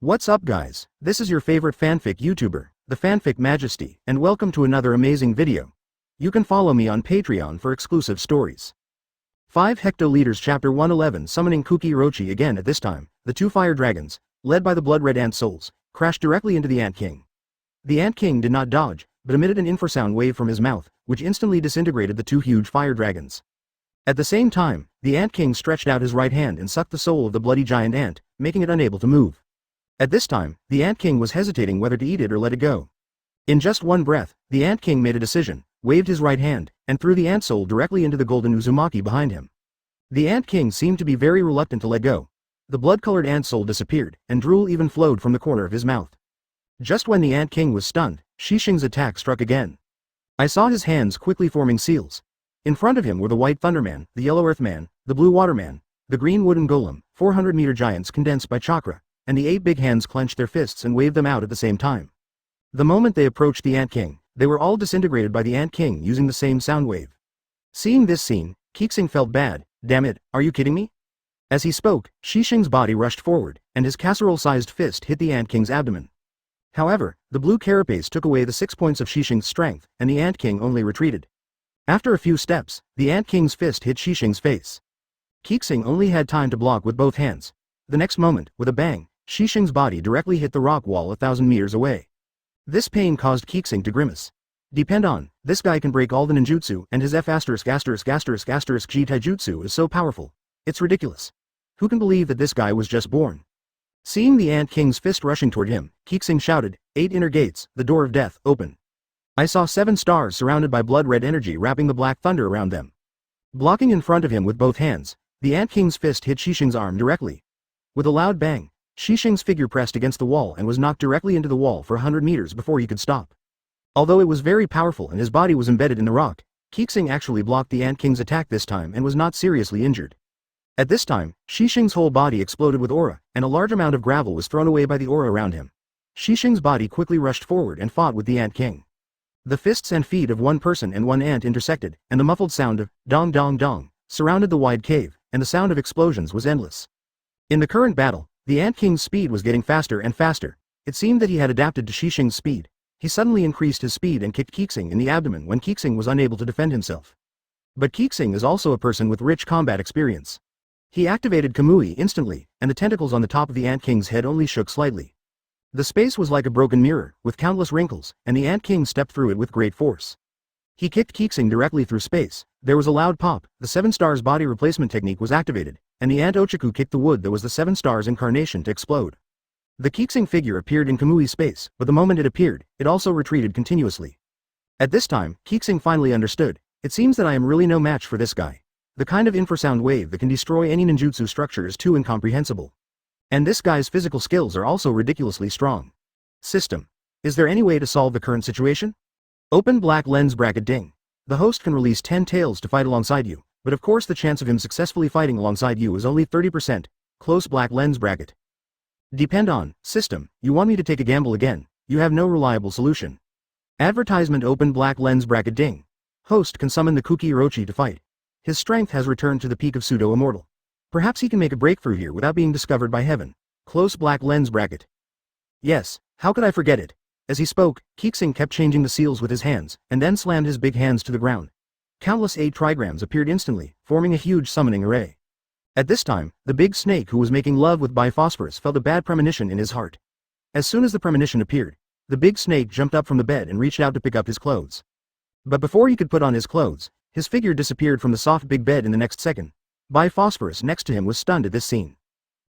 What's up guys, this is your favorite fanfic YouTuber, the Fanfic Majesty, and welcome to another amazing video. You can follow me on Patreon for exclusive stories. 5 Hectoliters Chapter 111 Summoning Kuki Orochi again. At this time, the two fire dragons, led by the blood-red ant souls, crashed directly into the Ant King. The Ant King did not dodge, but emitted an infrasound wave from his mouth, which instantly disintegrated the two huge fire dragons. At the same time, the Ant King stretched out his right hand and sucked the soul of the bloody giant ant, making it unable to move. At this time, the Ant King was hesitating whether to eat it or let it go. In just one breath, the Ant King made a decision, waved his right hand, and threw the ant soul directly into the golden Uzumaki behind him. The Ant King seemed to be very reluctant to let go. The blood-colored ant soul disappeared, and drool even flowed from the corner of his mouth. Just when the Ant King was stunned, Qixing's attack struck again. I saw his hands quickly forming seals. In front of him were the White Thunderman, the Yellow Earthman, the Blue Waterman, the Green Wooden Golem, 400-meter giants condensed by chakra, and the 8 big hands clenched their fists and waved them out at the same time. The moment they approached the Ant King, they were all disintegrated by the Ant King using the same sound wave. Seeing this scene, Qixing felt bad. Damn it, are you kidding me? As he spoke, Qixing's body rushed forward, and his casserole-sized fist hit the Ant King's abdomen. However, the blue carapace took away the 6 points of Qixing's strength, and the Ant King only retreated. After a few steps, the Ant King's fist hit Qixing's face. Qixing only had time to block with both hands. The next moment, with a bang, Qixing's body directly hit the rock wall 1,000 meters away. This pain caused Qixing to grimace. Depend on, this guy can break all the ninjutsu, and his G taijutsu is so powerful. It's ridiculous. Who can believe that this guy was just born? Seeing the Ant King's fist rushing toward him, Qixing shouted, 8 inner gates, the door of death, open. I saw 7 stars surrounded by blood-red energy wrapping the black thunder around them. Blocking in front of him with both hands, the Ant King's fist hit Qixing's arm directly. With a loud bang, Qixing's figure pressed against the wall and was knocked directly into the wall for 100 meters before he could stop. Although it was very powerful and his body was embedded in the rock, Qixing actually blocked the Ant King's attack this time and was not seriously injured. At this time, Qixing's whole body exploded with aura, and a large amount of gravel was thrown away by the aura around him. Qixing's body quickly rushed forward and fought with the Ant King. The fists and feet of one person and one ant intersected, and the muffled sound of dong dong dong surrounded the wide cave, and the sound of explosions was endless. In the current battle, the Ant King's speed was getting faster and faster. It seemed that he had adapted to Qixing's speed. He suddenly increased his speed and kicked Qixing in the abdomen when Qixing was unable to defend himself. But Qixing is also a person with rich combat experience. He activated Kamui instantly, and the tentacles on the top of the Ant King's head only shook slightly. The space was like a broken mirror, with countless wrinkles, and the Ant King stepped through it with great force. He kicked Qixing directly through space. There was a loud pop, the 7 stars body replacement technique was activated, and the Ant Ochaku kicked the wood that was the 7 stars incarnation to explode. The Qixing figure appeared in Kamui's space, but the moment it appeared, it also retreated continuously. At this time, Qixing finally understood. It seems that I am really no match for this guy. The kind of infrasound wave that can destroy any ninjutsu structure is too incomprehensible. And this guy's physical skills are also ridiculously strong. System. Is there any way to solve the current situation? Open black lens bracket ding. The host can release 10 tails to fight alongside you, but of course the chance of him successfully fighting alongside you is only 30%. Close black lens bracket. Depend on, system, you want me to take a gamble again, you have no reliable solution. Advertisement open black lens bracket ding. Host can summon the Kuki Orochi to fight. His strength has returned to the peak of pseudo-immortal. Perhaps he can make a breakthrough here without being discovered by heaven. Close black lens bracket. Yes, how could I forget it? As he spoke, Qixing kept changing the seals with his hands, and then slammed his big hands to the ground. Countless 8 trigrams appeared instantly, forming a huge summoning array. At this time, the big snake who was making love with Biphosphorus felt a bad premonition in his heart. As soon as the premonition appeared, the big snake jumped up from the bed and reached out to pick up his clothes. But before he could put on his clothes, his figure disappeared from the soft big bed in the next second. Biphosphorus next to him was stunned at this scene.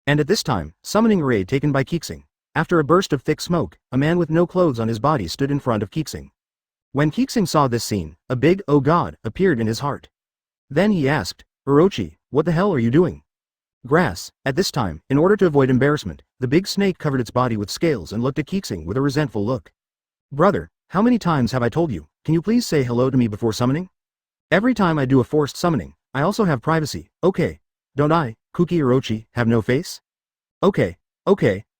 And at this time, summoning array taken by Qixing. After a burst of thick smoke, a man with no clothes on his body stood in front of Qixing. When Qixing saw this scene, a big, oh god, appeared in his heart. Then he asked, Orochi, what the hell are you doing? Grass. At this time, in order to avoid embarrassment, the big snake covered its body with scales and looked at Qixing with a resentful look. Brother, how many times have I told you, can you please say hello to me before summoning? Every time I do a forced summoning, I also have privacy, okay? Don't I, Kuki Orochi, have no face? Okay,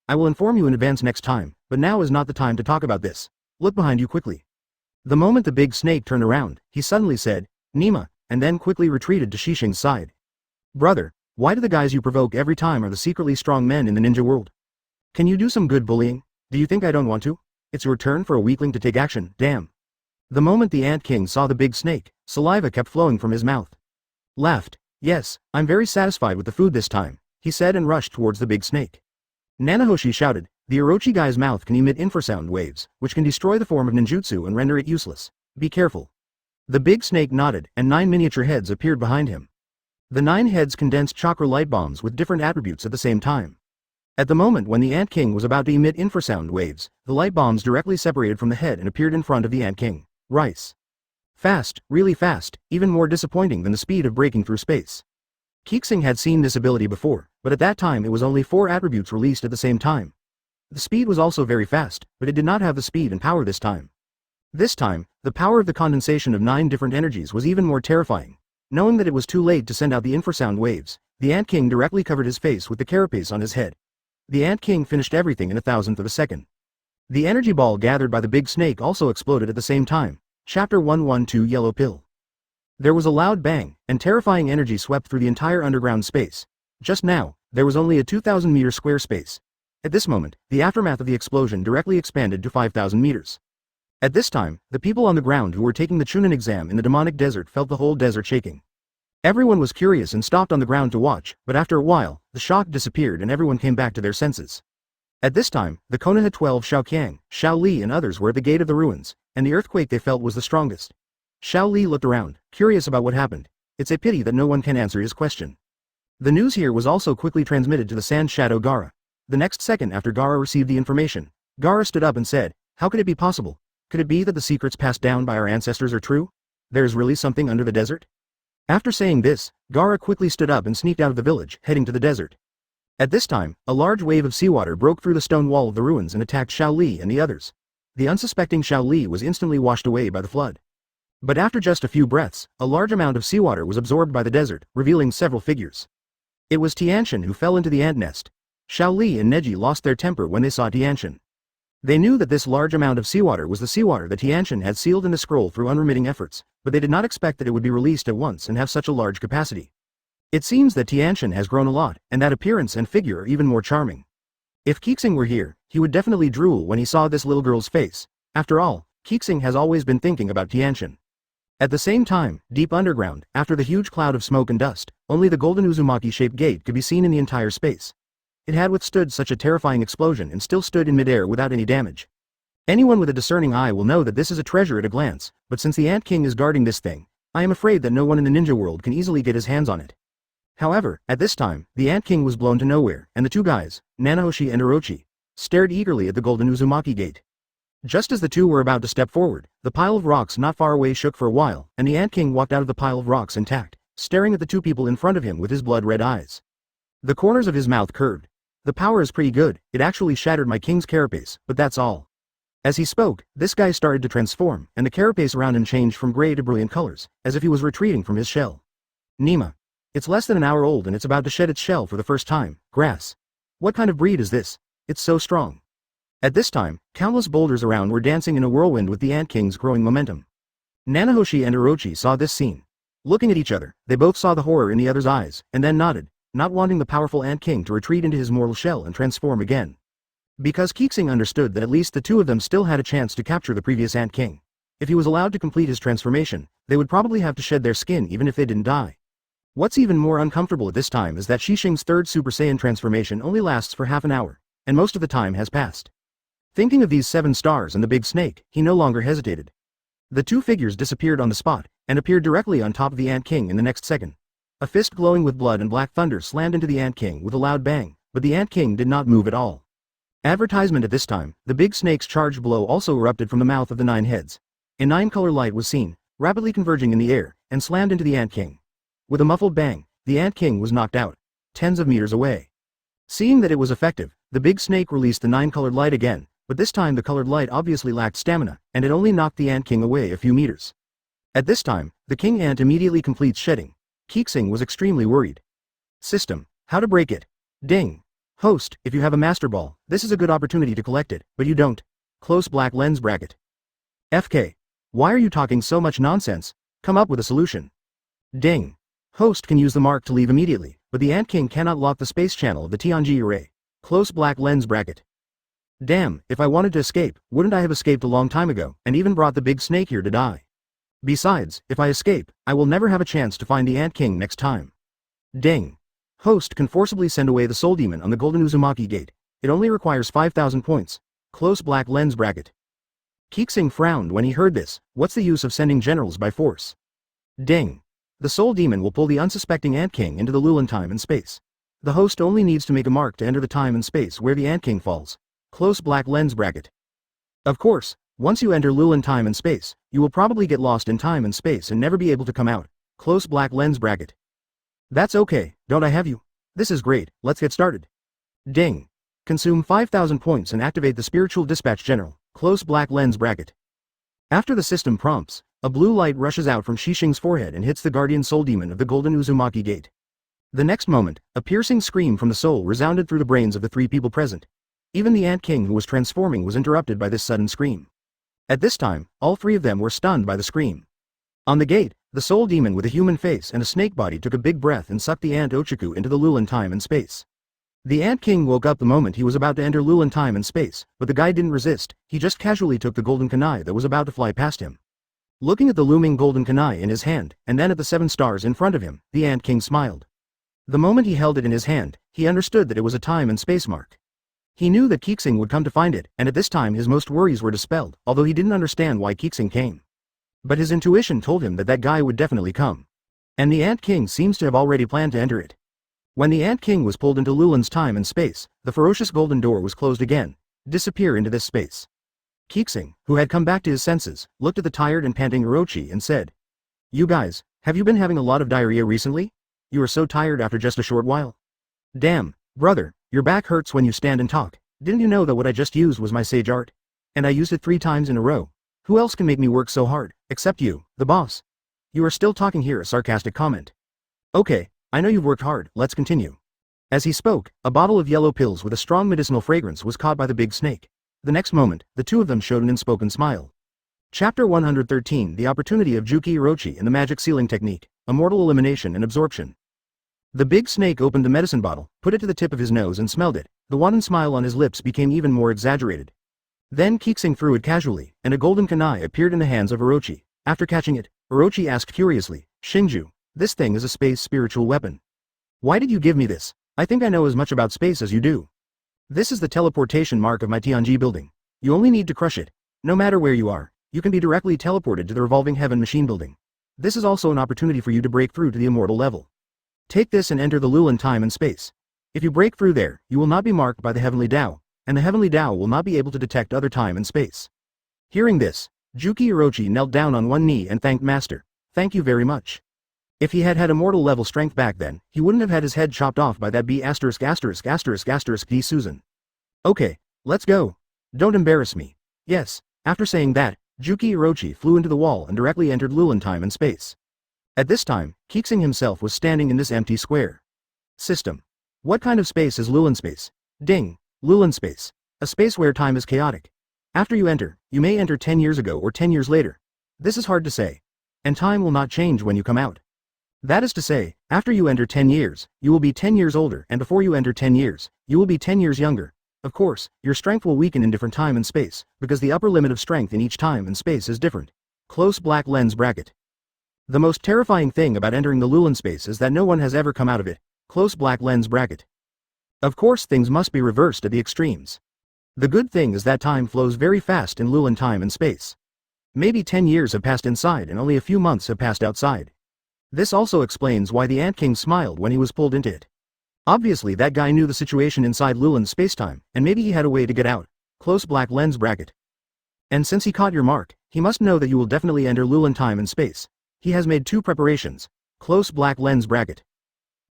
I will inform you in advance next time, but now is not the time to talk about this. Look behind you quickly. The moment the big snake turned around, he suddenly said, Nima, and then quickly retreated to Qixing's side. Brother, why do the guys you provoke every time are the secretly strong men in the ninja world? Can you do some good bullying? Do you think I don't want to? It's your turn for a weakling to take action, damn. The moment the Ant King saw the big snake, saliva kept flowing from his mouth. Laughed. Yes, I'm very satisfied with the food this time, he said and rushed towards the big snake. Nanahoshi shouted, the Orochi guy's mouth can emit infrasound waves, which can destroy the form of ninjutsu and render it useless. Be careful. The big snake nodded, and 9 miniature heads appeared behind him. The 9 heads condensed chakra light bombs with different attributes at the same time. At the moment when the Ant King was about to emit infrasound waves, the light bombs directly separated from the head and appeared in front of the Ant King. Rice. Fast, really fast, even more disappointing than the speed of breaking through space. Qixing had seen this ability before, but at that time it was only 4 attributes released at the same time. The speed was also very fast, but it did not have the speed and power this time. This time, the power of the condensation of 9 different energies was even more terrifying. Knowing that it was too late to send out the infrasound waves, the Ant King directly covered his face with the carapace on his head. The Ant King finished everything in a thousandth of a second. The energy ball gathered by the big snake also exploded at the same time. Chapter 112 Yellow Pill. There was a loud bang, and terrifying energy swept through the entire underground space. Just now, there was only a 2,000 meter square space. At this moment, the aftermath of the explosion directly expanded to 5,000 meters. At this time, the people on the ground who were taking the Chunin exam in the demonic desert felt the whole desert shaking. Everyone was curious and stopped on the ground to watch, but after a while, the shock disappeared and everyone came back to their senses. At this time, the Konoha 12 Xiaoqiang, Xiao Li and others were at the gate of the ruins, and the earthquake they felt was the strongest. Xiao Li looked around, curious about what happened. It's a pity that no one can answer his question. The news here was also quickly transmitted to the Sand Shadow Gaara. The next second after Gaara received the information, Gaara stood up and said, how could it be possible? Could it be that the secrets passed down by our ancestors are true? There's really something under the desert? After saying this, Gaara quickly stood up and sneaked out of the village, heading to the desert. At this time, a large wave of seawater broke through the stone wall of the ruins and attacked Xiao Li and the others. The unsuspecting Xiao Li was instantly washed away by the flood. But after just a few breaths, a large amount of seawater was absorbed by the desert, revealing several figures. It was Tianshan who fell into the ant nest. Xiao Li and Neji lost their temper when they saw Tianshan. They knew that this large amount of seawater was the seawater that Tianshan had sealed in the scroll through unremitting efforts, but they did not expect that it would be released at once and have such a large capacity. It seems that Tianshan has grown a lot, and that appearance and figure are even more charming. If Qixing were here, he would definitely drool when he saw this little girl's face. After all, Qixing has always been thinking about Tianshan. At the same time, deep underground, after the huge cloud of smoke and dust, only the golden Uzumaki-shaped gate could be seen in the entire space. It had withstood such a terrifying explosion and still stood in midair without any damage. Anyone with a discerning eye will know that this is a treasure at a glance, but since the Ant King is guarding this thing, I am afraid that no one in the ninja world can easily get his hands on it. However, at this time, the Ant King was blown to nowhere, and the two guys, Nanahoshi and Orochi, stared eagerly at the golden Uzumaki gate. Just as the two were about to step forward, the pile of rocks not far away shook for a while, and the Ant King walked out of the pile of rocks intact, staring at the two people in front of him with his blood-red eyes. The corners of his mouth curved. The power is pretty good, it actually shattered my king's carapace, but that's all. As he spoke, this guy started to transform, and the carapace around him changed from gray to brilliant colors, as if he was retreating from his shell. Nima. It's less than an hour old and it's about to shed its shell for the first time. Grass. What kind of breed is this? It's so strong. At this time, countless boulders around were dancing in a whirlwind with the Ant King's growing momentum. Nanahoshi and Orochi saw this scene. Looking at each other, they both saw the horror in the other's eyes, and then nodded, not wanting the powerful Ant King to retreat into his mortal shell and transform again. Because Qixing understood that at least the two of them still had a chance to capture the previous Ant King. If he was allowed to complete his transformation, they would probably have to shed their skin even if they didn't die. What's even more uncomfortable at this time is that Qixing's third Super Saiyan transformation only lasts for half an hour, and most of the time has passed. Thinking of these 7 stars and the big snake, he no longer hesitated. The two figures disappeared on the spot, and appeared directly on top of the Ant King in the next second. A fist glowing with blood and black thunder slammed into the Ant King with a loud bang, but the Ant King did not move at all. Advertisement at this time, the big snake's charged blow also erupted from the mouth of the 9 heads. A 9-color light was seen, rapidly converging in the air, and slammed into the Ant King. With a muffled bang, the Ant King was knocked out, tens of meters away. Seeing that it was effective, the big snake released the 9-colored light again, but this time the colored light obviously lacked stamina, and it only knocked the Ant King away a few meters. At this time, the King Ant immediately completes shedding. Qixing was extremely worried. System. How to break it. Ding. Host, if you have a Master Ball, this is a good opportunity to collect it, but you don't. Close black lens bracket. FK. Why are you talking so much nonsense? Come up with a solution. Ding. Host can use the mark to leave immediately, but the Ant King cannot lock the space channel of the Tianji array. Close black lens bracket. Damn, if I wanted to escape, wouldn't I have escaped a long time ago, and even brought the big snake here to die? Besides, if I escape, I will never have a chance to find the Ant King next time. Ding. Host can forcibly send away the soul demon on the Golden Uzumaki Gate. It only requires 5,000 points. Close black lens bracket. Qixing frowned when he heard this. What's the use of sending generals by force? Ding. The soul demon will pull the unsuspecting Ant King into the Lulin time and space. The host only needs to make a mark to enter the time and space where the Ant King falls. Close black lens bracket. Of course, once you enter Lulin time and space, you will probably get lost in time and space and never be able to come out. Close black lens bracket. That's okay, don't I have you? This is great, let's get started. Ding. Consume 5,000 points and activate the Spiritual Dispatch General. Close black lens bracket. After the system prompts, a blue light rushes out from Qixing's forehead and hits the guardian soul demon of the Golden Uzumaki Gate. The next moment, a piercing scream from the soul resounded through the brains of the three people present. Even the Ant King who was transforming was interrupted by this sudden scream. At this time, all three of them were stunned by the scream. On the gate, the soul demon with a human face and a snake body took a big breath and sucked the Ant Ochaku into the Lulin time and space. The Ant King woke up the moment he was about to enter Lulin time and space, but the guy didn't resist, he just casually took the golden kunai that was about to fly past him. Looking at the looming golden kunai in his hand, and then at the 7 stars in front of him, the Ant King smiled. The moment he held it in his hand, he understood that it was a time and space mark. He knew that Qixing would come to find it, and at this time his most worries were dispelled, although he didn't understand why Qixing came. But his intuition told him that that guy would definitely come. And the Ant King seems to have already planned to enter it. When the Ant King was pulled into Lulin's time and space, the ferocious golden door was closed again. Disappear into this space. Qixing, who had come back to his senses, looked at the tired and panting Orochi and said, "You guys, have you been having a lot of diarrhea recently? You are so tired after just a short while. Damn, brother, your back hurts when you stand and talk. Didn't you know that what I just used was my sage art? And I used it 3 times in a row. Who else can make me work so hard, except you, the boss? You are still talking here," a sarcastic comment. "Okay, I know you've worked hard, let's continue." As he spoke, a bottle of yellow pills with a strong medicinal fragrance was caught by the big snake. The next moment, the two of them showed an unspoken smile. Chapter 113 The Opportunity of Juki Orochi and the Magic Sealing Technique, Immortal Elimination and Absorption. The big snake opened the medicine bottle, put it to the tip of his nose and smelled it. The wanton smile on his lips became even more exaggerated. Then Qixing threw it casually, and a golden kunai appeared in the hands of Orochi. After catching it, Orochi asked curiously, "Shinju, this thing is a space spiritual weapon. Why did you give me this? I think I know as much about space as you do. This is the teleportation mark of my Tianji building. You only need to crush it. No matter where you are, you can be directly teleported to the revolving heaven machine building. This is also an opportunity for you to break through to the immortal level. Take this and enter the Lulin time and space. If you break through there, you will not be marked by the heavenly Tao, and the heavenly Tao will not be able to detect other time and space." Hearing this, Juki Orochi knelt down on one knee and thanked Master. "Thank you very much. If he had had immortal level strength back then, he wouldn't have had his head chopped off by that B********** D Susan. Okay, let's go. Don't embarrass me." Yes, after saying that, Juki Orochi flew into the wall and directly entered Lulin time and space. At this time, Qixing himself was standing in this empty square. System. What kind of space is Lulin space? Ding. Lulin space. A space where time is chaotic. After you enter, you may enter 10 years ago or 10 years later. This is hard to say. And time will not change when you come out. That is to say, after you enter 10 years, you will be 10 years older, and before you enter 10 years, you will be 10 years younger. Of course, your strength will weaken in different time and space, because the upper limit of strength in each time and space is different. Close black lens bracket. The most terrifying thing about entering the Lulin space is that no one has ever come out of it. Close black lens bracket. Of course, things must be reversed at the extremes. The good thing is that time flows very fast in Lulin time and space. Maybe 10 years have passed inside and only a few months have passed outside. This also explains why the Ant King smiled when he was pulled into it. Obviously that guy knew the situation inside Lulin's spacetime, and maybe he had a way to get out. Close black lens bracket. And since he caught your mark, he must know that you will definitely enter Lulin time and space. He has made 2 preparations. Close black lens bracket.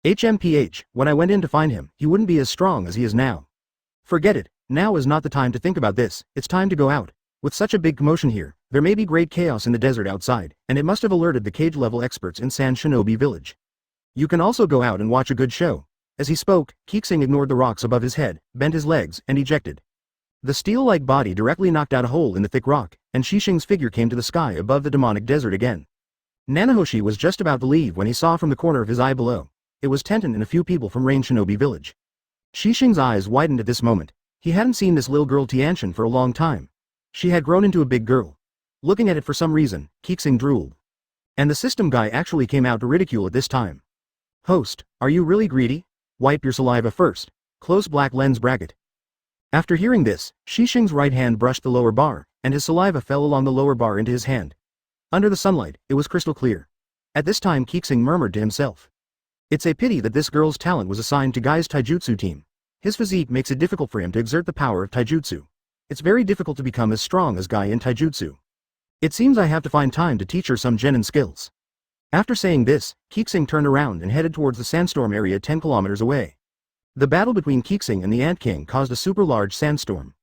HMPH, when I went in to find him, he wouldn't be as strong as he is now. Forget it, now is not the time to think about this, it's time to go out. With such a big commotion here, there may be great chaos in the desert outside, and it must have alerted the cage-level experts in San Shinobi Village. You can also go out and watch a good show. As he spoke, Qixing ignored the rocks above his head, bent his legs, and ejected. The steel-like body directly knocked out a hole in the thick rock, and Qixing's figure came to the sky above the demonic desert again. Nanahoshi was just about to leave when he saw from the corner of his eye below. It was Tenten and a few people from Rain Shinobi Village. Qixing's eyes widened at this moment. He hadn't seen this little girl Tianxian for a long time. She had grown into a big girl. Looking at it for some reason, Qixing drooled. And the system guy actually came out to ridicule at this time. Host, are you really greedy? Wipe your saliva first. Close black lens bracket. After hearing this, Qixing's right hand brushed the lower bar, and his saliva fell along the lower bar into his hand. Under the sunlight, it was crystal clear. At this time Qixing murmured to himself. It's a pity that this girl's talent was assigned to Guy's taijutsu team. His physique makes it difficult for him to exert the power of taijutsu. It's very difficult to become as strong as Guy in taijutsu. It seems I have to find time to teach her some genin skills. After saying this, Qixing turned around and headed towards the sandstorm area 10 kilometers away. The battle between Qixing and the Ant King caused a super large sandstorm.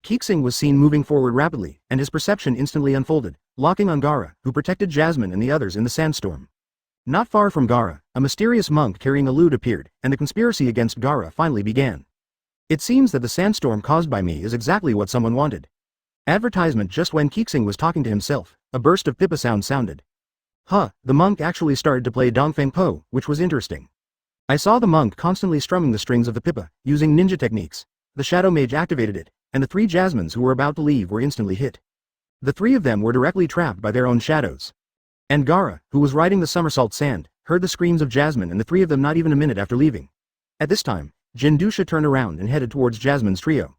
Qixing was seen moving forward rapidly, and his perception instantly unfolded, locking on Gaara, who protected Jasmine and the others in the sandstorm. Not far from Gaara, a mysterious monk carrying a lute appeared, and the conspiracy against Gaara finally began. It seems that the sandstorm caused by me is exactly what someone wanted. Advertisement. Just when Qixing was talking to himself, a burst of pipa sound sounded. The monk actually started to play Dongfeng Po, which was interesting. I saw the monk constantly strumming the strings of the pipa, using ninja techniques. The shadow mage activated it, and the 3 Jasmines who were about to leave were instantly hit. The 3 of them were directly trapped by their own shadows. And Gaara, who was riding the somersault sand, heard the screams of Jasmine and the 3 of them not even a minute after leaving. At this time, Jindusha turned around and headed towards Jasmine's trio.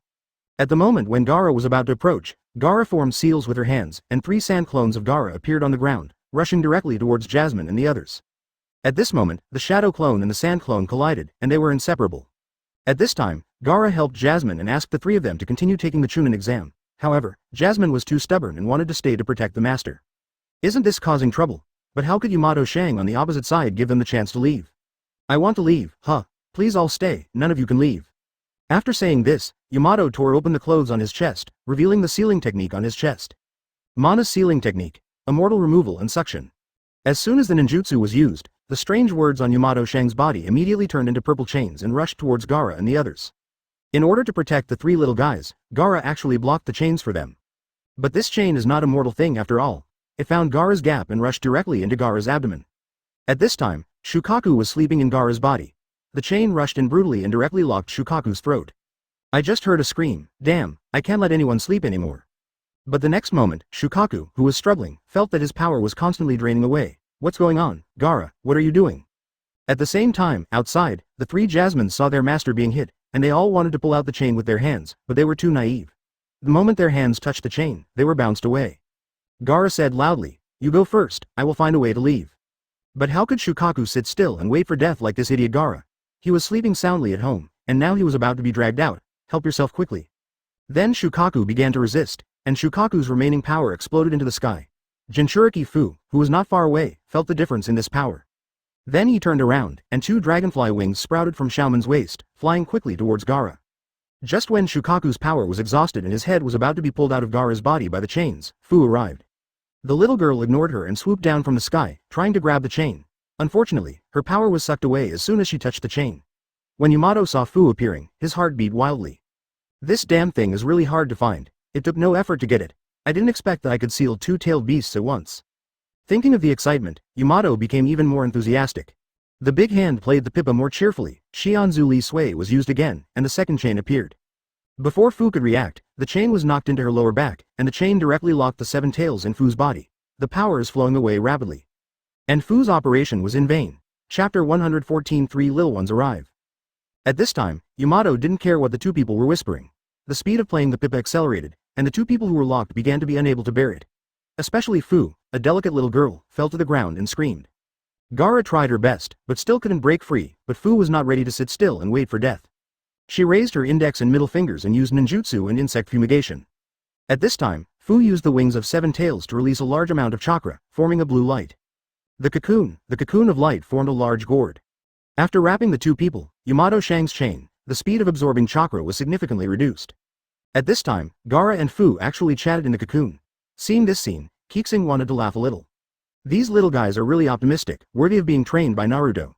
At the moment when Gaara was about to approach, Gaara formed seals with her hands, and 3 sand clones of Gaara appeared on the ground, rushing directly towards Jasmine and the others. At this moment, the shadow clone and the sand clone collided, and they were inseparable. At this time, Gaara helped Jasmine and asked the 3 of them to continue taking the Chunin exam. However, Jasmine was too stubborn and wanted to stay to protect the master. Isn't this causing trouble? But how could Yamato Shang on the opposite side give them the chance to leave? I want to leave, please all stay, none of you can leave. After saying this, Yamato tore open the clothes on his chest, revealing the sealing technique on his chest. Mana's sealing technique, immortal removal and suction. As soon as the ninjutsu was used, the strange words on Yamato Shang's body immediately turned into purple chains and rushed towards Gaara and the others. In order to protect the 3 little guys, Gaara actually blocked the chains for them. But this chain is not a mortal thing after all. It found Gaara's gap and rushed directly into Gaara's abdomen. At this time, Shukaku was sleeping in Gaara's body. The chain rushed in brutally and directly locked Shukaku's throat. I just heard a scream, damn, I can't let anyone sleep anymore. But the next moment, Shukaku, who was struggling, felt that his power was constantly draining away. What's going on, Gaara, what are you doing? At the same time, outside, the 3 Jasmines saw their master being hit, and they all wanted to pull out the chain with their hands, but they were too naive. The moment their hands touched the chain, they were bounced away. Gaara said loudly, you go first, I will find a way to leave. But how could Shukaku sit still and wait for death like this idiot Gaara? He was sleeping soundly at home, and now he was about to be dragged out. Help yourself quickly. Then Shukaku began to resist, and Shukaku's remaining power exploded into the sky. Jinchuriki Fu, who was not far away, felt the difference in this power. Then he turned around, and 2 dragonfly wings sprouted from Xiaoman's waist, flying quickly towards Gaara. Just when Shukaku's power was exhausted and his head was about to be pulled out of Gaara's body by the chains, Fu arrived. The little girl ignored her and swooped down from the sky, trying to grab the chain. Unfortunately, her power was sucked away as soon as she touched the chain. When Yamato saw Fu appearing, his heart beat wildly. This damn thing is really hard to find. It took no effort to get it. I didn't expect that I could seal 2-tailed beasts at once. Thinking of the excitement, Yamato became even more enthusiastic. The big hand played the pipa more cheerfully, Xianzu Li Sui was used again, and the second chain appeared. Before Fu could react, the chain was knocked into her lower back, and the chain directly locked the 7 tails in Fu's body. The power is flowing away rapidly. And Fu's operation was in vain. Chapter 114. 3 Little Ones arrive. At this time, Yamato didn't care what the 2 people were whispering. The speed of playing the pipa accelerated, and the 2 people who were locked began to be unable to bear it. Especially Fu, a delicate little girl, fell to the ground and screamed. Gaara tried her best, but still couldn't break free, but Fu was not ready to sit still and wait for death. She raised her index and middle fingers and used ninjutsu and insect fumigation. At this time, Fu used the wings of 7 tails to release a large amount of chakra, forming a blue light. The cocoon of light formed a large gourd. After wrapping the 2 people, Yamato Shang's chain, the speed of absorbing chakra was significantly reduced. At this time, Gaara and Fu actually chatted in the cocoon. Seeing this scene, Qixing wanted to laugh a little. These little guys are really optimistic, worthy of being trained by Naruto.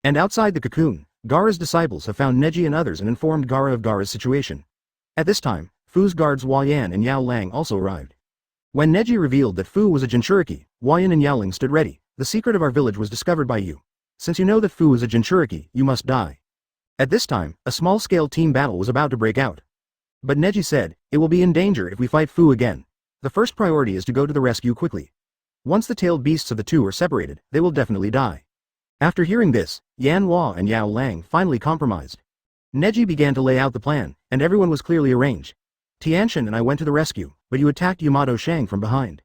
And outside the cocoon, Gaara's disciples have found Neji and others and informed Gaara of Gaara's situation. At this time, Fu's guards Huayan and Yao Lang also arrived. When Neji revealed that Fu was a Jinchuriki, Huayan and Yaoling stood ready. The secret of our village was discovered by you. Since you know that Fu is a Jinchuriki, you must die. At this time, a small-scale team battle was about to break out. But Neji said, it will be in danger if we fight Fu again. The first priority is to go to the rescue quickly. Once the tailed beasts of the two are separated, they will definitely die. After hearing this, Yan Hua and Yao Lang finally compromised. Neji began to lay out the plan, and everyone was clearly arranged. Tianshan and I went to the rescue, but you attacked Yamato Shang from behind.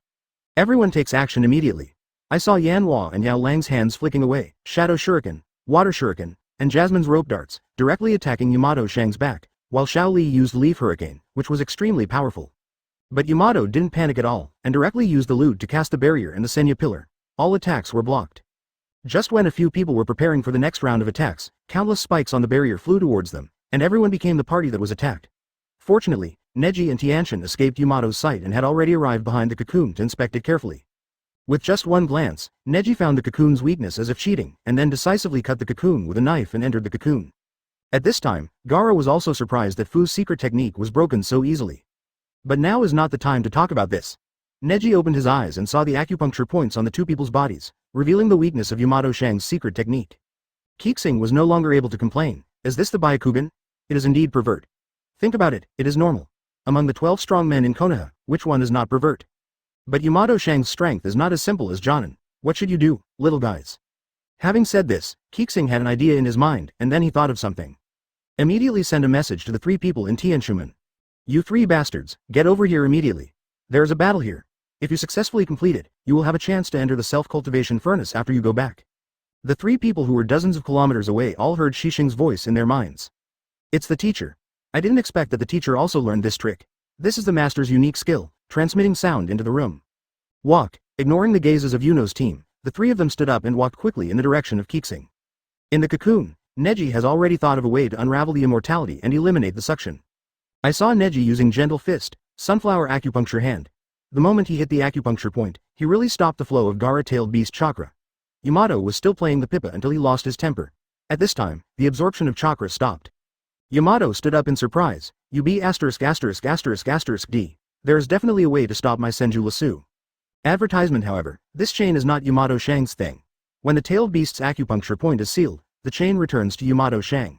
Everyone takes action immediately. I saw Yan Hua and Yao Lang's hands flicking away, Shadow Shuriken, Water Shuriken, and Jasmine's rope darts, directly attacking Yamato Shang's back, while Xiao Li used Leaf Hurricane, which was extremely powerful. But Yamato didn't panic at all, and directly used the lute to cast the barrier and the Senya pillar. All attacks were blocked. Just when a few people were preparing for the next round of attacks, countless spikes on the barrier flew towards them, and everyone became the party that was attacked. Fortunately, Neji and Tianshan escaped Yamato's sight and had already arrived behind the cocoon to inspect it carefully. With just one glance, Neji found the cocoon's weakness as if cheating, and then decisively cut the cocoon with a knife and entered the cocoon. At this time, Gaara was also surprised that Fu's secret technique was broken so easily. But now is not the time to talk about this. Neji opened his eyes and saw the acupuncture points on the two people's bodies, revealing the weakness of Yamato Shang's secret technique. Qixing was no longer able to complain. Is this the Byakugan? It is indeed pervert. Think about it, it is normal. Among the 12 strong men in Konoha, which one is not pervert? But Yamato Shang's strength is not as simple as Jonin. What should you do, little guys? Having said this, Qixing had an idea in his mind, and then he thought of something. Immediately send a message to the 3 people in Tianshumen. You 3 bastards, get over here immediately. There is a battle here. If you successfully complete it, you will have a chance to enter the self-cultivation furnace after you go back. The 3 people who were dozens of kilometers away all heard Qixing's voice in their minds. It's the teacher. I didn't expect that the teacher also learned this trick. This is the master's unique skill, transmitting sound into the room. Walk, ignoring the gazes of Yuno's team, the 3 of them stood up and walked quickly in the direction of Qixing. In the cocoon, Neji has already thought of a way to unravel the immortality and eliminate the suction. I saw Neji using Gentle Fist, Sunflower Acupuncture Hand. The moment he hit the acupuncture point, he really stopped the flow of Gaara-tailed beast chakra. Yamato was still playing the Pippa until he lost his temper. At this time, the absorption of chakra stopped. Yamato stood up in surprise. UB*********D. There is definitely a way to stop my Senju Lasso. Advertisement however, this chain is not Yamato Shang's thing. When the tailed beast's acupuncture point is sealed, the chain returns to Yamato Shang.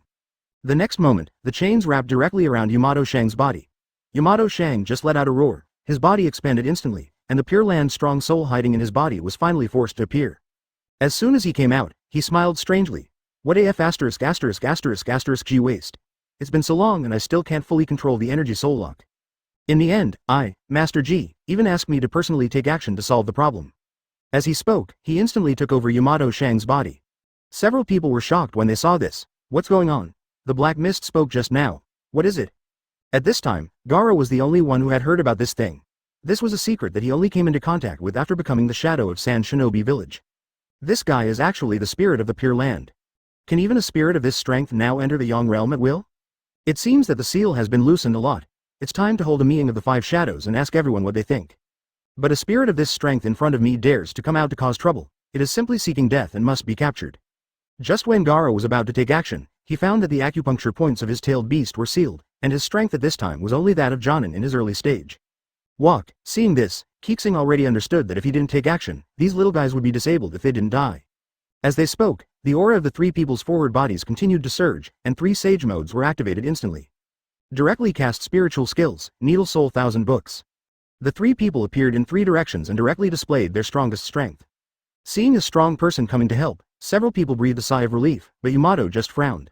The next moment, the chains wrapped directly around Yamato Shang's body. Yamato Shang just let out a roar, his body expanded instantly, and the Pure Land strong soul hiding in his body was finally forced to appear. As soon as he came out, he smiled strangely. What af****** G waste. It's been so long and I still can't fully control the energy soul lock. In the end, Master G, even asked me to personally take action to solve the problem. As he spoke, he instantly took over Yamato Shang's body. Several people were shocked when they saw this. What's going on? The Black Mist spoke just now. What is it? At this time, Gaara was the only one who had heard about this thing. This was a secret that he only came into contact with after becoming the shadow of Sand Shinobi Village. This guy is actually the spirit of the Pure Land. Can even a spirit of this strength now enter the Yang realm at will? It seems that the seal has been loosened a lot. It's time to hold a meeting of the 5 shadows and ask everyone what they think. But a spirit of this strength in front of me dares to come out to cause trouble. It is simply seeking death and must be captured. Just when Gaara was about to take action, he found that the acupuncture points of his tailed beast were sealed, and his strength at this time was only that of Jonin in his early stage. Walk, seeing this, Qixing already understood that if he didn't take action, these little guys would be disabled if they didn't die. As they spoke, the aura of the 3 people's forward bodies continued to surge, and 3 sage modes were activated instantly. Directly cast spiritual skills, Needle Soul 1000 books. The 3 people appeared in 3 directions and directly displayed their strongest strength. Seeing a strong person coming to help, several people breathed a sigh of relief, but Yamato just frowned.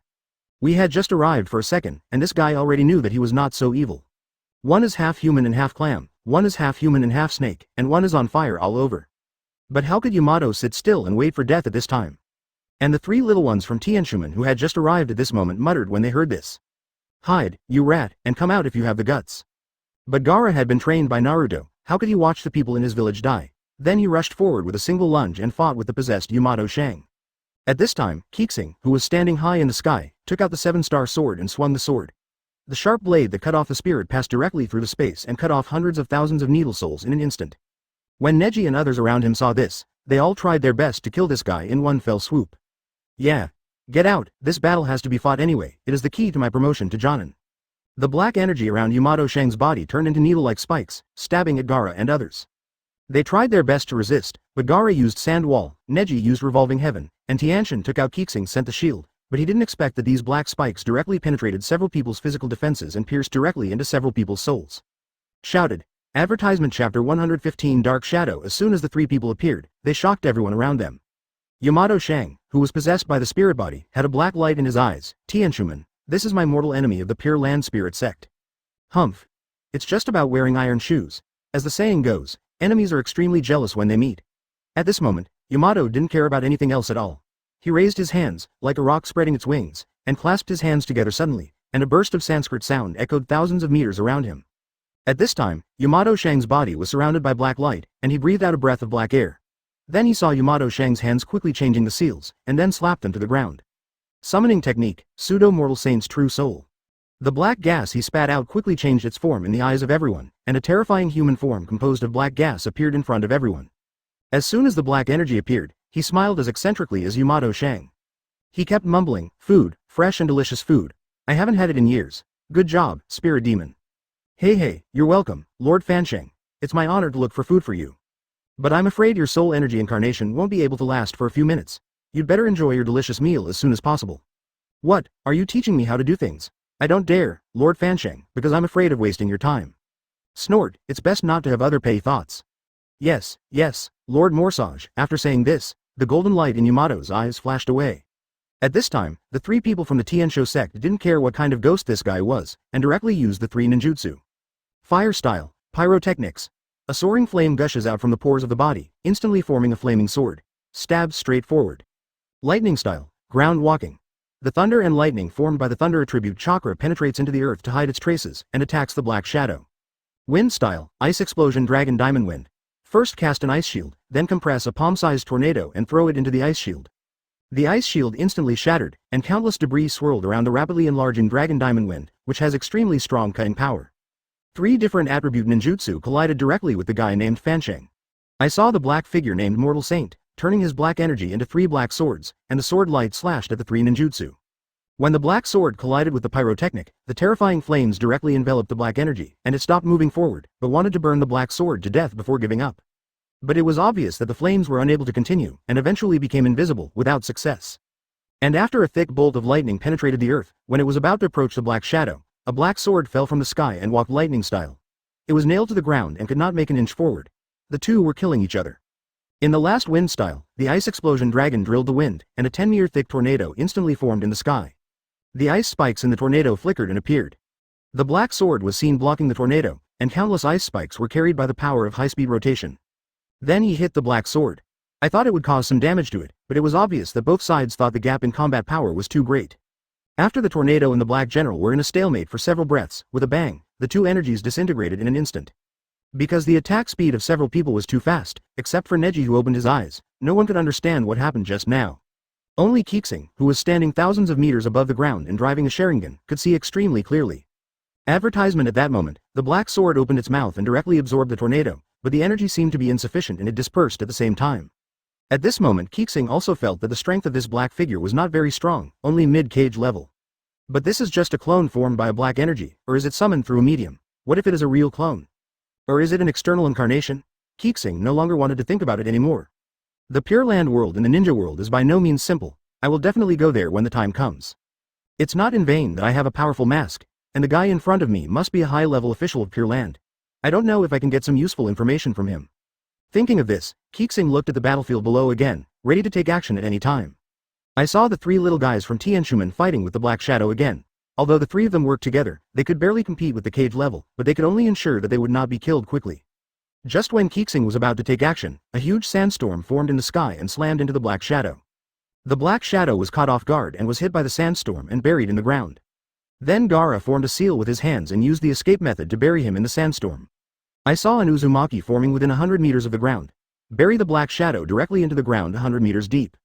We had just arrived for a second, and this guy already knew that he was not so evil. One is half human and half clam, one is half human and half snake, and one is on fire all over. But how could Yamato sit still and wait for death at this time? And the 3 little ones from Tianshumen who had just arrived at this moment muttered when they heard this. Hide, you rat, and come out if you have the guts. But Gaara had been trained by Naruto. How could he watch the people in his village die? Then he rushed forward with a single lunge and fought with the possessed Yamato Shang. At this time, Qixing, who was standing high in the sky, took out the 7-star sword and swung the sword. The sharp blade that cut off the spirit passed directly through the space and cut off hundreds of thousands of needle souls in an instant. When Neji and others around him saw this, they all tried their best to kill this guy in one fell swoop. Yeah. Get out, this battle has to be fought anyway, it is the key to my promotion to Jonin. The black energy around Yamato Shang's body turned into needle-like spikes, stabbing at Gaara and others. They tried their best to resist, but Gaara used Sand Wall, Neji used Revolving Heaven, and Tianshan took out Qixing sent the shield, but he didn't expect that these black spikes directly penetrated several people's physical defenses and pierced directly into several people's souls. Shouted. Advertisement Chapter 115 Dark Shadow. As soon as the three people appeared, they shocked everyone around them. Yamato Shang, who was possessed by the spirit body, had a black light in his eyes. Tianshuman, this is my mortal enemy of the Pure Land Spirit sect. Humph. It's just about wearing iron shoes. As the saying goes, enemies are extremely jealous when they meet. At this moment, Yamato didn't care about anything else at all. He raised his hands, like a rock spreading its wings, and clasped his hands together suddenly, and a burst of Sanskrit sound echoed thousands of meters around him. At this time, Yamato Shang's body was surrounded by black light, and he breathed out a breath of black air. Then he saw Yamato Shang's hands quickly changing the seals, and then slapped them to the ground. Summoning technique, Pseudo-Mortal Saint's True Soul. The black gas he spat out quickly changed its form in the eyes of everyone, and a terrifying human form composed of black gas appeared in front of everyone. As soon as the black energy appeared, he smiled as eccentrically as Yamato Shang. He kept mumbling, "Food, fresh and delicious food. I haven't had it in years. Good job, spirit demon." Hey, you're welcome, Lord Fansheng. It's my honor to look for food for you. But I'm afraid your soul energy incarnation won't be able to last for a few minutes. You'd better enjoy your delicious meal as soon as possible. What, are you teaching me how to do things? I don't dare, Lord Fansheng, because I'm afraid of wasting your time. Snort, it's best not to have other pay thoughts. Yes, Lord Morsage. After saying this, the golden light in Yamato's eyes flashed away. At this time, the three people from the Tiansho sect didn't care what kind of ghost this guy was, and directly used the three ninjutsu. Fire style, pyrotechnics. A soaring flame gushes out from the pores of the body, instantly forming a flaming sword. Stabs straight forward. Lightning style, ground walking. The thunder and lightning formed by the thunder attribute chakra penetrates into the earth to hide its traces, and attacks the black shadow. Wind style, ice explosion dragon diamond wind. First cast an ice shield, then compress a palm-sized tornado and throw it into the ice shield. The ice shield instantly shattered, and countless debris swirled around the rapidly enlarging dragon diamond wind, which has extremely strong cutting power. Three different attribute ninjutsu collided directly with the guy named Fansheng. I saw the black figure named Mortal Saint, turning his black energy into three black swords, and the sword light slashed at the three ninjutsu. When the black sword collided with the pyrotechnic, the terrifying flames directly enveloped the black energy, and it stopped moving forward, but wanted to burn the black sword to death before giving up. But it was obvious that the flames were unable to continue, and eventually became invisible without success. And after a thick bolt of lightning penetrated the earth, when it was about to approach the black shadow, a black sword fell from the sky and walked lightning style. It was nailed to the ground and could not make an inch forward. The two were killing each other. In the last wind style, the ice explosion dragon drilled the wind, and a 10-meter thick tornado instantly formed in the sky. The ice spikes in the tornado flickered and appeared. The black sword was seen blocking the tornado, and countless ice spikes were carried by the power of high-speed rotation. Then he hit the black sword. I thought it would cause some damage to it, but it was obvious that both sides thought the gap in combat power was too great. After the tornado and the black general were in a stalemate for several breaths, with a bang, the two energies disintegrated in an instant. Because the attack speed of several people was too fast, except for Neji who opened his eyes, no one could understand what happened just now. Only Qixing, who was standing thousands of meters above the ground and driving a Sharingan, could see extremely clearly. Advertisement at that moment, the black sword opened its mouth and directly absorbed the tornado, but the energy seemed to be insufficient and it dispersed at the same time. At this moment Qixing also felt that the strength of this black figure was not very strong, only mid-cage level. But this is just a clone formed by a black energy, or is it summoned through a medium? What if it is a real clone? Or is it an external incarnation? Qixing no longer wanted to think about it anymore. The Pure Land world and the ninja world is by no means simple. I will definitely go there when the time comes. It's not in vain that I have a powerful mask, and the guy in front of me must be a high-level official of Pure Land. I don't know if I can get some useful information from him. Thinking of this, Qixing looked at the battlefield below again, ready to take action at any time. I saw the three little guys from Tianshuman fighting with the Black Shadow again. Although the three of them worked together, they could barely compete with the cage level, but they could only ensure that they would not be killed quickly. Just when Qixing was about to take action, a huge sandstorm formed in the sky and slammed into the Black Shadow. The Black Shadow was caught off guard and was hit by the sandstorm and buried in the ground. Then Gaara formed a seal with his hands and used the escape method to bury him in the sandstorm. I saw an Uzumaki forming within 100 meters of the ground. Bury the Black Shadow directly into the ground 100 meters deep.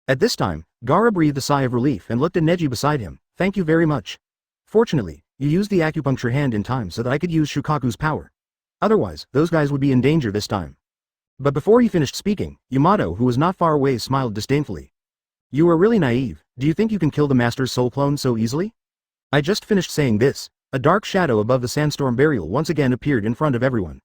At this time, Gaara breathed a sigh of relief and looked at Neji beside him. Thank you very much. Fortunately, you used the acupuncture hand in time so that I could use Shukaku's power. Otherwise, those guys would be in danger this time. But before he finished speaking, Yamato, who was not far away, smiled disdainfully. You are really naive. Do you think you can kill the Master's soul clone so easily? I just finished saying this. A dark shadow above the sandstorm burial once again appeared in front of everyone.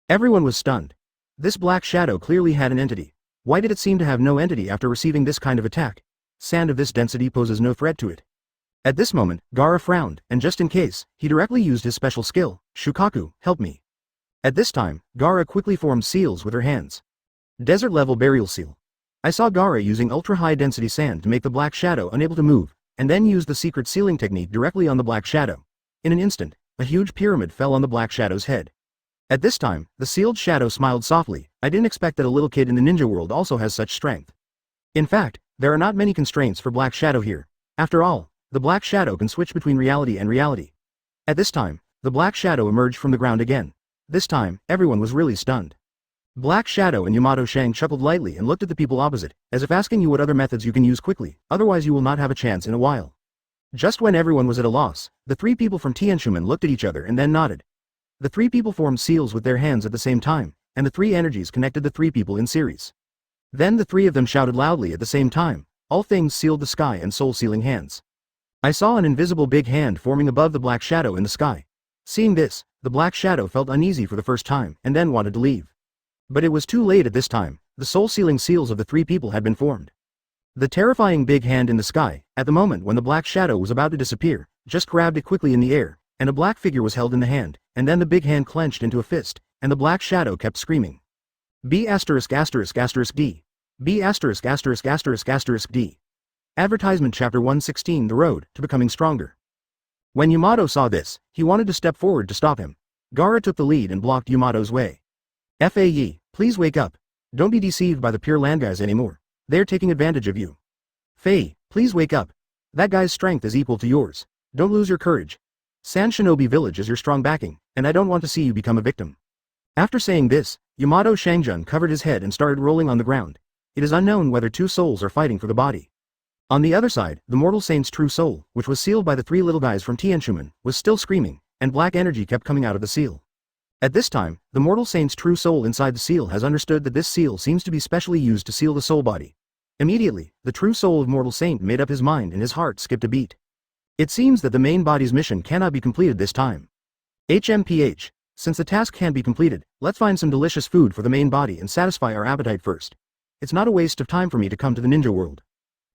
Everyone was stunned. This black shadow clearly had an entity. Why did it seem to have no entity after receiving this kind of attack? sand of this density poses no threat to it. At this moment, Gaara frowned, and just in case, he directly used his special skill, Shukaku, help me. At this time, Gaara quickly formed seals with her hands. Desert-level burial seal. I saw Gaara using ultra-high-density sand to make the black shadow unable to move, and then use the secret sealing technique directly on the black shadow. In an instant, a huge pyramid fell on the black shadow's head. At this time, the sealed shadow smiled softly. I didn't expect that a little kid in the ninja world also has such strength. In fact, there are not many constraints for Black Shadow here. After all, the Black Shadow can switch between reality and reality. At this time, the Black Shadow emerged from the ground again. This time, everyone was really stunned. Black Shadow and Yamato Shang chuckled lightly and looked at the people opposite, as if asking you what other methods you can use quickly, otherwise you will not have a chance in a while. Just when everyone was at a loss, the three people from Tianshumen looked at each other and then nodded. The three people formed seals with their hands at the same time, and the three energies connected the three people in series. Then the three of them shouted loudly at the same time. All things sealed the sky and soul-sealing hands. I saw an invisible big hand forming above the Black Shadow in the sky. Seeing this, the Black Shadow felt uneasy for the first time and then wanted to leave. But it was too late at this time. The soul-sealing seals of the three people had been formed. The terrifying big hand in the sky, at the moment when the Black Shadow was about to disappear, just grabbed it quickly in the air, and a black figure was held in the hand, and then the big hand clenched into a fist, and the Black Shadow kept screaming. B*********D. B********D. Advertisement Chapter 116 The Road to Becoming Stronger. When Yamato saw this, he wanted to step forward to stop him. Gaara took the lead and blocked Yamato's way. Faye, please wake up. Don't be deceived by the Pure Land guys anymore. They're taking advantage of you. Faye, please wake up. That guy's strength is equal to yours. Don't lose your courage. Sand Shinobi Village is your strong backing, and I don't want to see you become a victim. After saying this, Yamato Shangjun covered his head and started rolling on the ground. It is unknown whether two souls are fighting for the body. On the other side, the mortal saint's true soul, which was sealed by the three little guys from Tianshumen, was still screaming, and black energy kept coming out of the seal. At this time, the mortal saint's true soul inside the seal has understood that this seal seems to be specially used to seal the soul body. Immediately, the true soul of mortal saint made up his mind and his heart skipped a beat. It seems that the main body's mission cannot be completed this time. HMPH. Since the task can't be completed, let's find some delicious food for the main body and satisfy our appetite first. It's not a waste of time for me to come to the ninja world.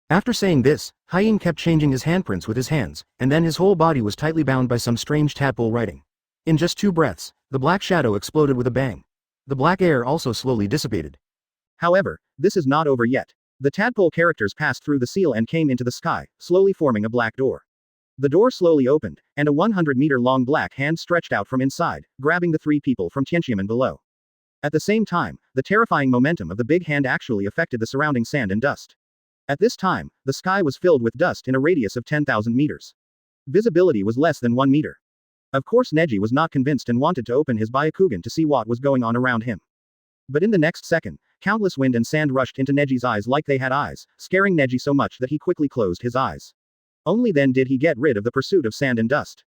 After saying this, Hyein kept changing his handprints with his hands, and then his whole body was tightly bound by some strange tadpole writing. In just 2 breaths, the black shadow exploded with a bang. The black air also slowly dissipated. However, this is not over yet. The tadpole characters passed through the seal and came into the sky, slowly forming a black door. The door slowly opened, and a 100-meter-long black hand stretched out from inside, grabbing the 3 people from Tianshumen below. At the same time, the terrifying momentum of the big hand actually affected the surrounding sand and dust. At this time, the sky was filled with dust in a radius of 10,000 meters. Visibility was less than 1 meter. Of course Neji was not convinced and wanted to open his Byakugan to see what was going on around him. But in the next second, countless wind and sand rushed into Neji's eyes like they had eyes, scaring Neji so much that he quickly closed his eyes. Only then did he get rid of the pursuit of sand and dust.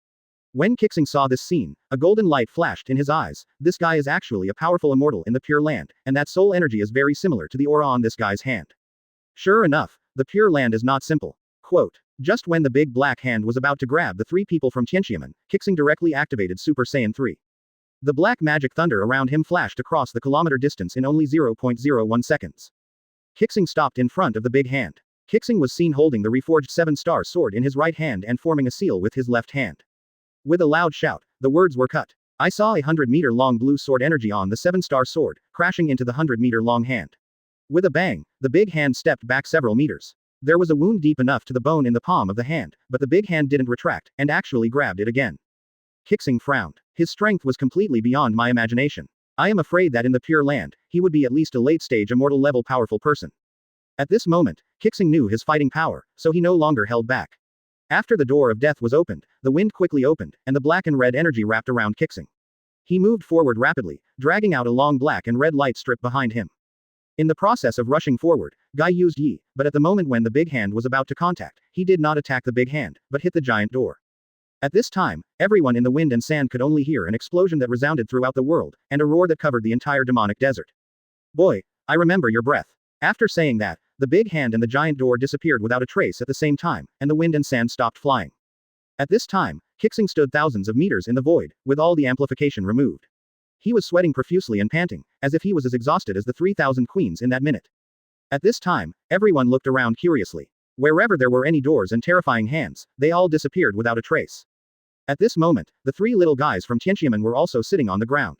When Qixing saw this scene, a golden light flashed in his eyes. This guy is actually a powerful immortal in the Pure Land, and that soul energy is very similar to the aura on this guy's hand. Sure enough, the Pure Land is not simple. Quote, just when the big black hand was about to grab the 3 people from Tianshumen, Qixing directly activated Super Saiyan 3. The black magic thunder around him flashed across the kilometer distance in only 0.01 seconds. Qixing stopped in front of the big hand. Qixing was seen holding the reforged 7-star sword in his right hand and forming a seal with his left hand. With a loud shout, the words were cut. I saw a 100-meter-long blue sword energy on the 7-star sword, crashing into the 100-meter-long hand. With a bang, the big hand stepped back several meters. There was a wound deep enough to the bone in the palm of the hand, but the big hand didn't retract, and actually grabbed it again. Qixing frowned. His strength was completely beyond my imagination. I am afraid that in the Pure Land, he would be at least a late-stage immortal-level powerful person. At this moment, Qixing knew his fighting power, so he no longer held back. After the door of death was opened, the wind quickly opened, and the black and red energy wrapped around Qixing. He moved forward rapidly, dragging out a long black and red light strip behind him. In the process of rushing forward, Guy used Yi, but at the moment when the big hand was about to contact, he did not attack the big hand, but hit the giant door. At this time, everyone in the wind and sand could only hear an explosion that resounded throughout the world, and a roar that covered the entire demonic desert. Boy, I remember your breath. After saying that, the big hand and the giant door disappeared without a trace at the same time, and the wind and sand stopped flying. At this time, Qixing stood thousands of meters in the void, with all the amplification removed. He was sweating profusely and panting, as if he was as exhausted as the 3,000 queens in that minute. At this time, everyone looked around curiously. Wherever there were any doors and terrifying hands, they all disappeared without a trace. At this moment, the three little guys from Tianqiamen were also sitting on the ground.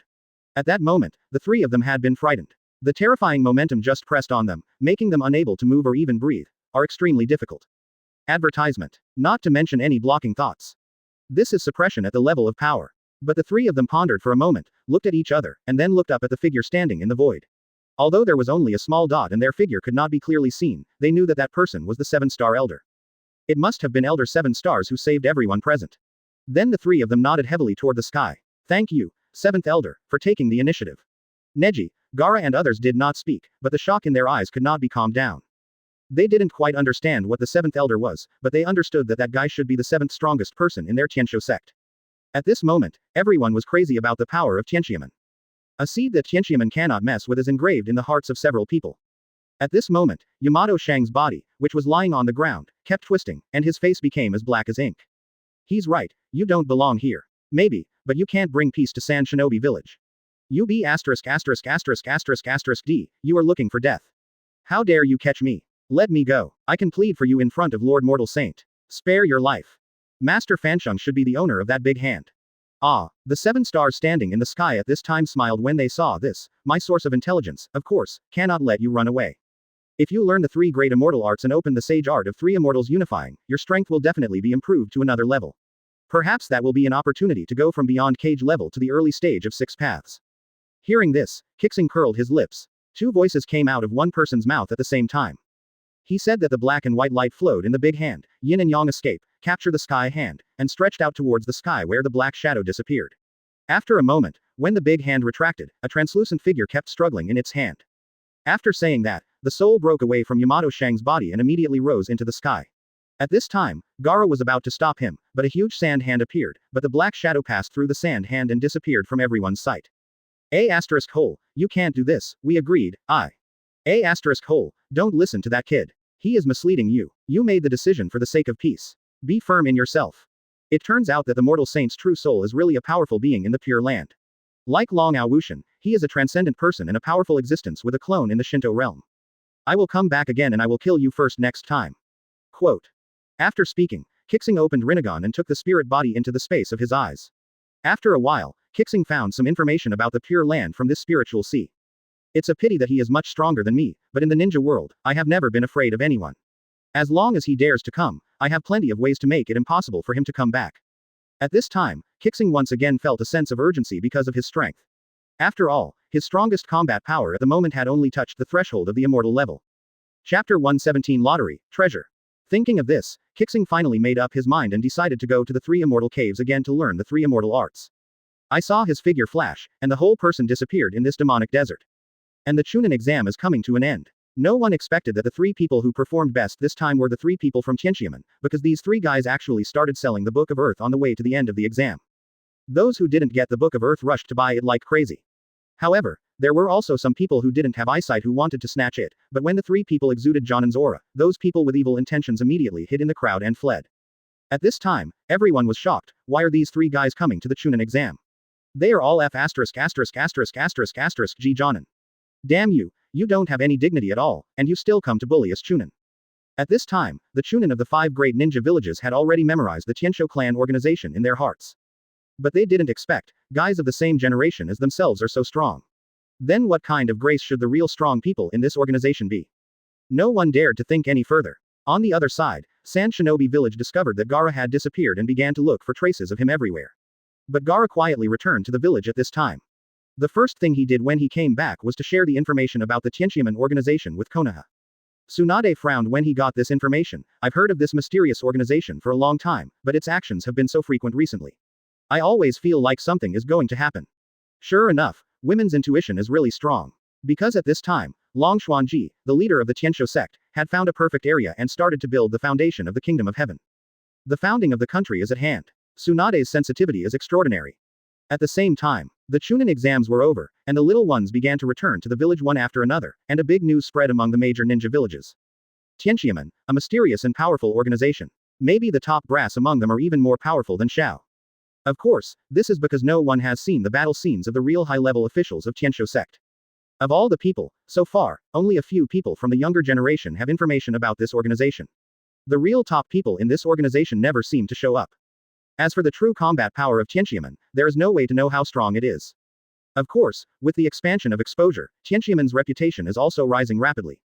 At that moment, the three of them had been frightened. The terrifying momentum just pressed on them, making them unable to move or even breathe, are extremely difficult. Advertisement. Not to mention any blocking thoughts. This is suppression at the level of power. But the three of them pondered for a moment, looked at each other, and then looked up at the figure standing in the void. Although there was only a small dot and their figure could not be clearly seen, they knew that that person was the 7-star elder. It must have been Elder 7 stars who saved everyone present. Then the three of them nodded heavily toward the sky. Thank you, 7th elder, for taking the initiative. Neji, Gaara and others did not speak, but the shock in their eyes could not be calmed down. They didn't quite understand what the 7th elder was, but they understood that that guy should be the 7th strongest person in their Tianshou sect. At this moment, everyone was crazy about the power of Tianqiamen. A seed that Tianqiamen cannot mess with is engraved in the hearts of several people. At this moment, Yamato Shang's body, which was lying on the ground, kept twisting, and his face became as black as ink. He's right, you don't belong here. Maybe, but you can't bring peace to Sand Shinobi Village. You be ********D, you are looking for death. How dare you catch me? Let me go. I can plead for you in front of Lord Mortal Saint. Spare your life. Master Fansheng should be the owner of that big hand. Ah, the 7 stars standing in the sky at this time smiled when they saw this. My source of intelligence, of course, cannot let you run away. If you learn the 3 great immortal arts and open the sage art of 3 immortals unifying, your strength will definitely be improved to another level. Perhaps that will be an opportunity to go from beyond cage level to the early stage of 6 paths. Hearing this, Qixing curled his lips. 2 voices came out of one person's mouth at the same time. He said that the black and white light flowed in the big hand, yin and yang escape, capture the sky hand, and stretched out towards the sky where the black shadow disappeared. After a moment, when the big hand retracted, a translucent figure kept struggling in its hand. After saying that, the soul broke away from Yamato Shang's body and immediately rose into the sky. At this time, Gaara was about to stop him, but a huge sand hand appeared, but the black shadow passed through the sand hand and disappeared from everyone's sight. You can't do this, we agreed, don't listen to that kid. He is misleading you. You made the decision for the sake of peace. Be firm in yourself. It turns out that the mortal saint's true soul is really a powerful being in the Pure Land. Like Long Ao Wushan, he is a transcendent person and a powerful existence with a clone in the Shinto realm. I will come back again and I will kill you first next time. Quote. After speaking, Qixing opened Rinnegan and took the spirit body into the space of his eyes. After a while, Qixing found some information about the Pure Land from this spiritual sea. It's a pity that he is much stronger than me, but in the ninja world, I have never been afraid of anyone. As long as he dares to come, I have plenty of ways to make it impossible for him to come back. At this time, Qixing once again felt a sense of urgency because of his strength. After all, his strongest combat power at the moment had only touched the threshold of the immortal level. Chapter 117 Lottery, Treasure. Thinking of this, Qixing finally made up his mind and decided to go to the 3 immortal caves again to learn the 3 immortal arts. I saw his figure flash, and the whole person disappeared in this demonic desert. And the Chunin exam is coming to an end. No one expected that the 3 people who performed best this time were the 3 people from Tianqiamen, because these 3 guys actually started selling the Book of Earth on the way to the end of the exam. Those who didn't get the Book of Earth rushed to buy it like crazy. However, there were also some people who didn't have eyesight who wanted to snatch it, but when the 3 people exuded Jonin's aura, those people with evil intentions immediately hid in the crowd and fled. At this time, everyone was shocked. Why are these 3 guys coming to the Chunin exam? They are all G Jonin. Damn you, you don't have any dignity at all, and you still come to bully us Chunin. At this time, the Chunin of the 5 great ninja villages had already memorized the Tianshou clan organization in their hearts. But they didn't expect, guys of the same generation as themselves are so strong. Then what kind of grace should the real strong people in this organization be? No one dared to think any further. On the other side, Sand Shinobi Village discovered that Gaara had disappeared and began to look for traces of him everywhere. But Gaara quietly returned to the village at this time. The first thing he did when he came back was to share the information about the Tianqiamen organization with Konoha. Tsunade frowned when he got this information. I've heard of this mysterious organization for a long time, but its actions have been so frequent recently. I always feel like something is going to happen. Sure enough, women's intuition is really strong. Because at this time, Long Xuanji, the leader of the Tianshou sect, had found a perfect area and started to build the foundation of the Kingdom of Heaven. The founding of the country is at hand. Tsunade's sensitivity is extraordinary. At the same time, the Chunin exams were over, and the little ones began to return to the village one after another, and a big news spread among the major ninja villages. Tianqiamen, a mysterious and powerful organization. Maybe the top brass among them are even more powerful than Shao. Of course, this is because no one has seen the battle scenes of the real high-level officials of Tianshou sect. Of all the people, so far, only a few people from the younger generation have information about this organization. The real top people in this organization never seem to show up. As for the true combat power of Tianxiamen, there is no way to know how strong it is. Of course, with the expansion of exposure, Tianxiamen's reputation is also rising rapidly.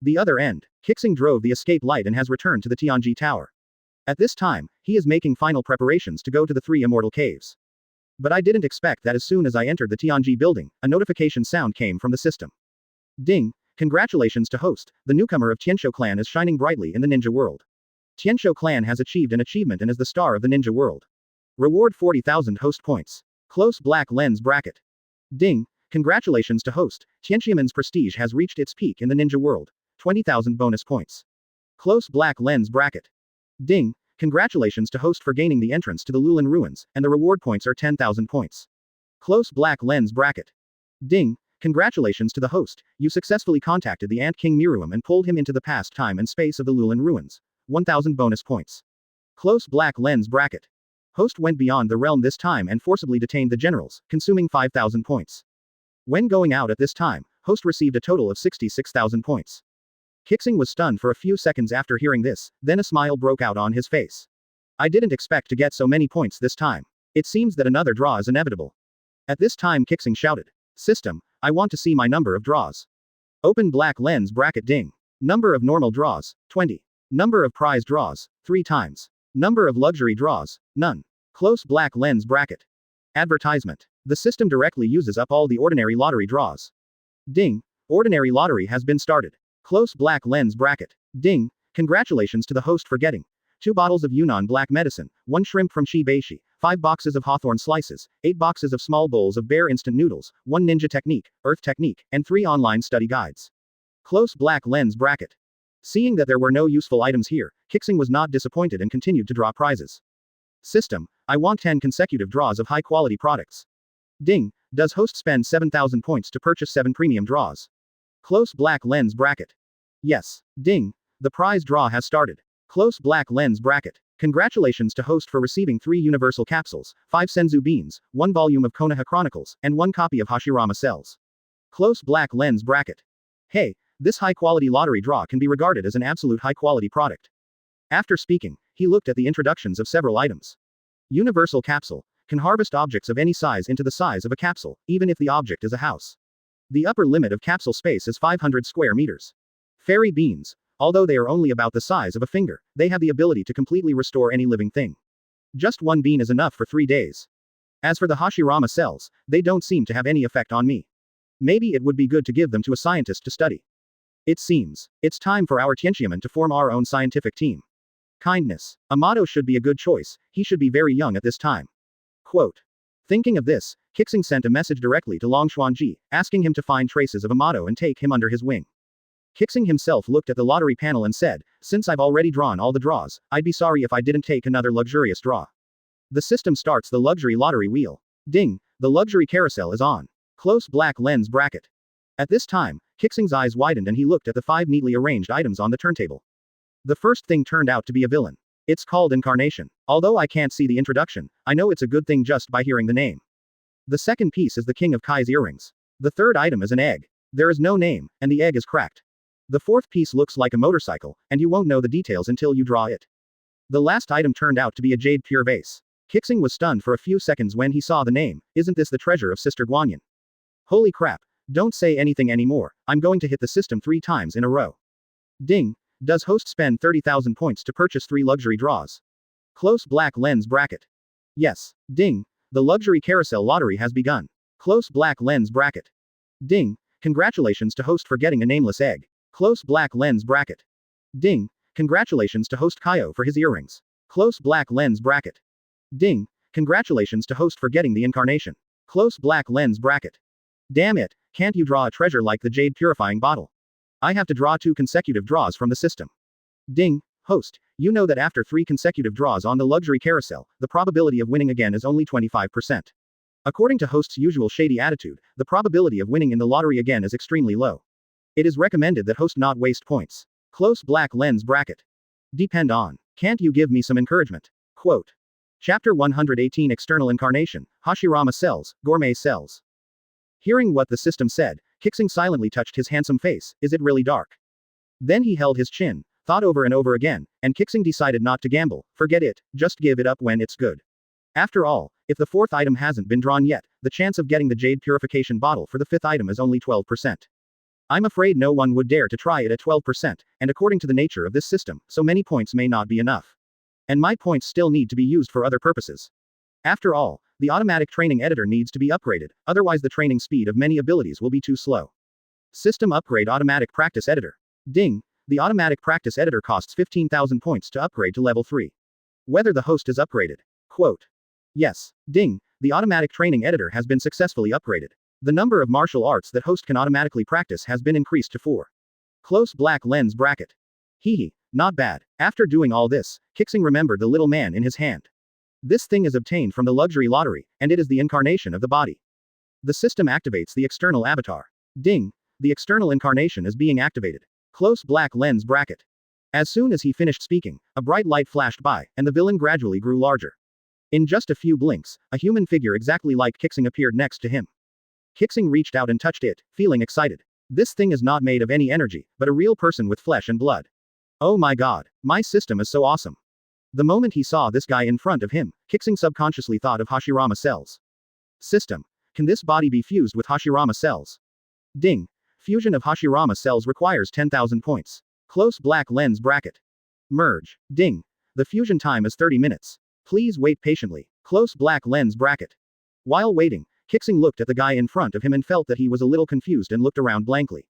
The other end, Qixing drove the escape light and has returned to the Tianji Tower. At this time, he is making final preparations to go to the three immortal caves. But I didn't expect that as soon as I entered the Tianji building, a notification sound came from the system. Ding! Congratulations to host, the newcomer of Tianshou clan is shining brightly in the ninja world. Tianshou clan has achieved an achievement and is the star of the ninja world. Reward 40,000 host points. Close black lens bracket. Ding! Congratulations to host, Tianxiamen's prestige has reached its peak in the ninja world. 20,000 bonus points. Close black lens bracket. Ding! Congratulations to host for gaining the entrance to the Lulin ruins, and the reward points are 10,000 points. Close black lens bracket. Ding! Congratulations to the host, you successfully contacted the Ant King Miruim and pulled him into the past time and space of the Lulin ruins. 1,000 bonus points. Close black lens bracket. Host went beyond the realm this time and forcibly detained the generals, consuming 5,000 points. When going out at this time, host received a total of 66,000 points. Qixing was stunned for a few seconds after hearing this, then a smile broke out on his face. I didn't expect to get so many points this time. It seems that another draw is inevitable. At this time Qixing shouted. System, I want to see my number of draws. Open black lens bracket ding. Number of normal draws, 20. Number of prize draws, 3 times. Number of luxury draws, none. Close black lens bracket. Advertisement. The system directly uses up all the ordinary lottery draws. Ding. Ordinary lottery has been started. Close black lens bracket. Ding. Congratulations to the host for getting 2 bottles of Yunnan black medicine, 1 shrimp from Shi Beishi, 5 boxes of hawthorn slices, 8 boxes of small bowls of bear instant noodles, 1 ninja technique, earth technique, and 3 online study guides. Close black lens bracket. Seeing that there were no useful items here, Qixing was not disappointed and continued to draw prizes. System, I want 10 consecutive draws of high quality products. Ding. Does host spend 7,000 points to purchase 7 premium draws? Close black lens bracket. Yes. Ding. The prize draw has started. Close black lens bracket. Congratulations to host for receiving 3 universal capsules, 5 senzu beans, 1 volume of Konoha Chronicles, and 1 copy of Hashirama Cells. Close black lens bracket. Hey, this high quality lottery draw can be regarded as an absolute high quality product. After speaking, he looked at the introductions of several items. Universal capsule can harvest objects of any size into the size of a capsule, even if the object is a house. The upper limit of capsule space is 500 square meters. Fairy beans, although they are only about the size of a finger, they have the ability to completely restore any living thing. Just 1 bean is enough for 3 days. As for the Hashirama cells, they don't seem to have any effect on me. Maybe it would be good to give them to a scientist to study. It seems it's time for our Tianxiamen to form our own scientific team. Kindness. Amato should be a good choice, he should be very young at this time. Quote. Thinking of this, Qixing sent a message directly to Long Xuanji, asking him to find traces of Amato and take him under his wing. Qixing himself looked at the lottery panel and said, since I've already drawn all the draws, I'd be sorry if I didn't take another luxurious draw. The system starts the luxury lottery wheel. Ding, the luxury carousel is on. Close black lens bracket. At this time, Qixing's eyes widened and he looked at the 5 neatly arranged items on the turntable. The first thing turned out to be a villain. It's called Incarnation. Although I can't see the introduction, I know it's a good thing just by hearing the name. The second piece is the King of Kai's earrings. The third item is an egg. There is no name, and the egg is cracked. The fourth piece looks like a motorcycle, and you won't know the details until you draw it. The last item turned out to be a jade pure vase. Qixing was stunned for a few seconds when he saw the name. Isn't this the treasure of Sister Guanyin? Holy crap. Don't say anything anymore, I'm going to hit the system 3 times in a row. Ding. Does host spend 30,000 points to purchase 3 luxury draws? Close black lens bracket. Yes. Ding. The luxury carousel lottery has begun. Close black lens bracket. Ding. Congratulations to host for getting a nameless egg. Close black lens bracket. Ding. Congratulations to host Kaio for his earrings. Close black lens bracket. Ding. Congratulations to host for getting the incarnation. Close black lens bracket. Damn it, can't you draw a treasure like the jade purifying bottle? I have to draw 2 consecutive draws from the system. Ding. Host, you know that after 3 consecutive draws on the luxury carousel, the probability of winning again is only 25%. According to host's usual shady attitude, the probability of winning in the lottery again is extremely low. It is recommended that host not waste points. Close black lens bracket. Depend on. Can't you give me some encouragement? Quote. Chapter 118 External Incarnation, Hashirama Cells, Gourmet Cells. Hearing what the system said, Qixing silently touched his handsome face. Is it really dark? Then he held his chin, Thought over and over again, and Qixing decided not to gamble. Forget it, just give it up when it's good. After all, if the fourth item hasn't been drawn yet, the chance of getting the jade purification bottle for the fifth item is only 12%. I'm afraid no one would dare to try it at 12%, and according to the nature of this system, so many points may not be enough. And my points still need to be used for other purposes. After all, the automatic training editor needs to be upgraded, otherwise the training speed of many abilities will be too slow. System upgrade automatic practice editor. Ding! The automatic practice editor costs 15,000 points to upgrade to level 3. Whether the host is upgraded. Quote. Yes. Ding! The automatic training editor has been successfully upgraded. The number of martial arts that host can automatically practice has been increased to 4. Close black lens bracket. Hehe, not bad. After doing all this, Qixing remembered the little man in his hand. This thing is obtained from the luxury lottery, and it is the incarnation of the body. The system activates the external avatar. Ding! The external incarnation is being activated. Close black lens bracket. As soon as he finished speaking, a bright light flashed by, and the villain gradually grew larger. In just a few blinks, a human figure exactly like Qixing appeared next to him. Qixing reached out and touched it, feeling excited. This thing is not made of any energy, but a real person with flesh and blood. Oh my god, my system is so awesome. The moment he saw this guy in front of him, Qixing subconsciously thought of Hashirama cells. System. Can this body be fused with Hashirama cells? Ding. Fusion of Hashirama cells requires 10,000 points. Close black lens bracket. Merge. Ding. The fusion time is 30 minutes. Please wait patiently. Close black lens bracket. While waiting, Qixing looked at the guy in front of him and felt that he was a little confused and looked around blankly.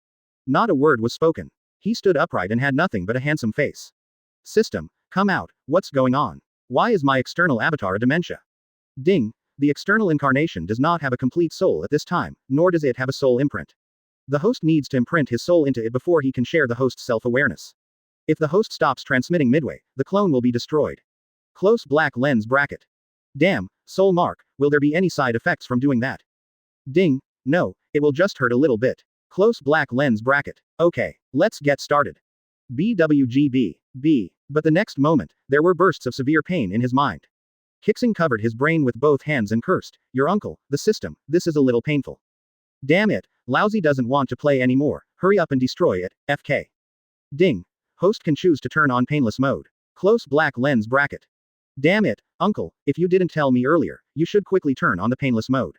Not a word was spoken. He stood upright and had nothing but a handsome face. System. Come out. What's going on? Why is my external avatar a dementia? Ding. The external incarnation does not have a complete soul at this time, nor does it have a soul imprint. The host needs to imprint his soul into it before he can share the host's self-awareness. If the host stops transmitting midway, the clone will be destroyed. Close black lens bracket. Damn, soul mark, will there be any side effects from doing that? Ding. No, it will just hurt a little bit. Close black lens bracket. Okay, let's get started. BWGB. B. But the next moment, there were bursts of severe pain in his mind. Qixing covered his brain with both hands and cursed, "Your uncle, the system, this is a little painful. Damn it, Lousy doesn't want to play anymore, hurry up and destroy it, FK. Ding. Host can choose to turn on painless mode. Close black lens bracket. Damn it, uncle, if you didn't tell me earlier, you should quickly turn on the painless mode.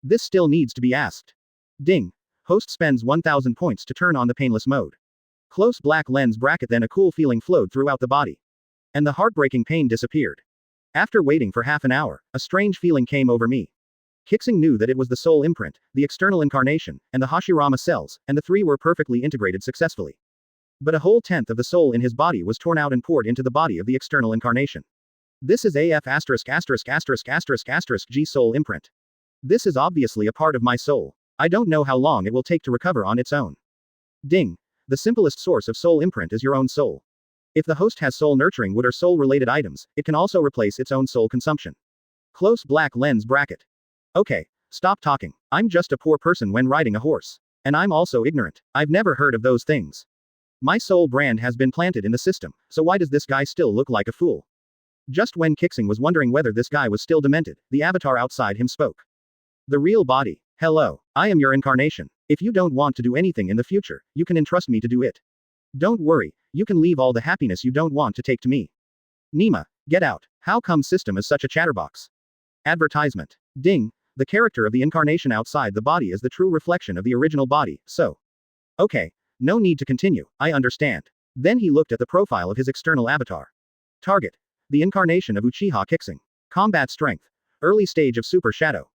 This still needs to be asked. Ding. Host spends 1,000 points to turn on the painless mode. Close black lens bracket. Then a cool feeling flowed throughout the body. And the heartbreaking pain disappeared. After waiting for half an hour, a strange feeling came over me. Qixing knew that it was the soul imprint, the external incarnation, and the Hashirama cells, and the three were perfectly integrated successfully. But a whole tenth of the soul in his body was torn out and poured into the body of the external incarnation. This is AF ****** G soul imprint. This is obviously a part of my soul. I don't know how long it will take to recover on its own. Ding. The simplest source of soul imprint is your own soul. If the host has soul nurturing wood or soul related items, it can also replace its own soul consumption. Close black lens bracket. Okay, stop talking. I'm just a poor person when riding a horse. And I'm also ignorant. I've never heard of those things. My soul brand has been planted in the system, so why does this guy still look like a fool? Just when Qixing was wondering whether this guy was still demented, the avatar outside him spoke. The real body. Hello, I am your incarnation. If you don't want to do anything in the future, you can entrust me to do it. Don't worry, you can leave all the happiness you don't want to take to me. Nima, get out. How come system is such a chatterbox? Advertisement. Ding. The character of the incarnation outside the body is the true reflection of the original body, so. Okay, no need to continue, I understand. Then he looked at the profile of his external avatar. Target. The incarnation of Uchiha Qixing. Combat strength. Early stage of super shadow.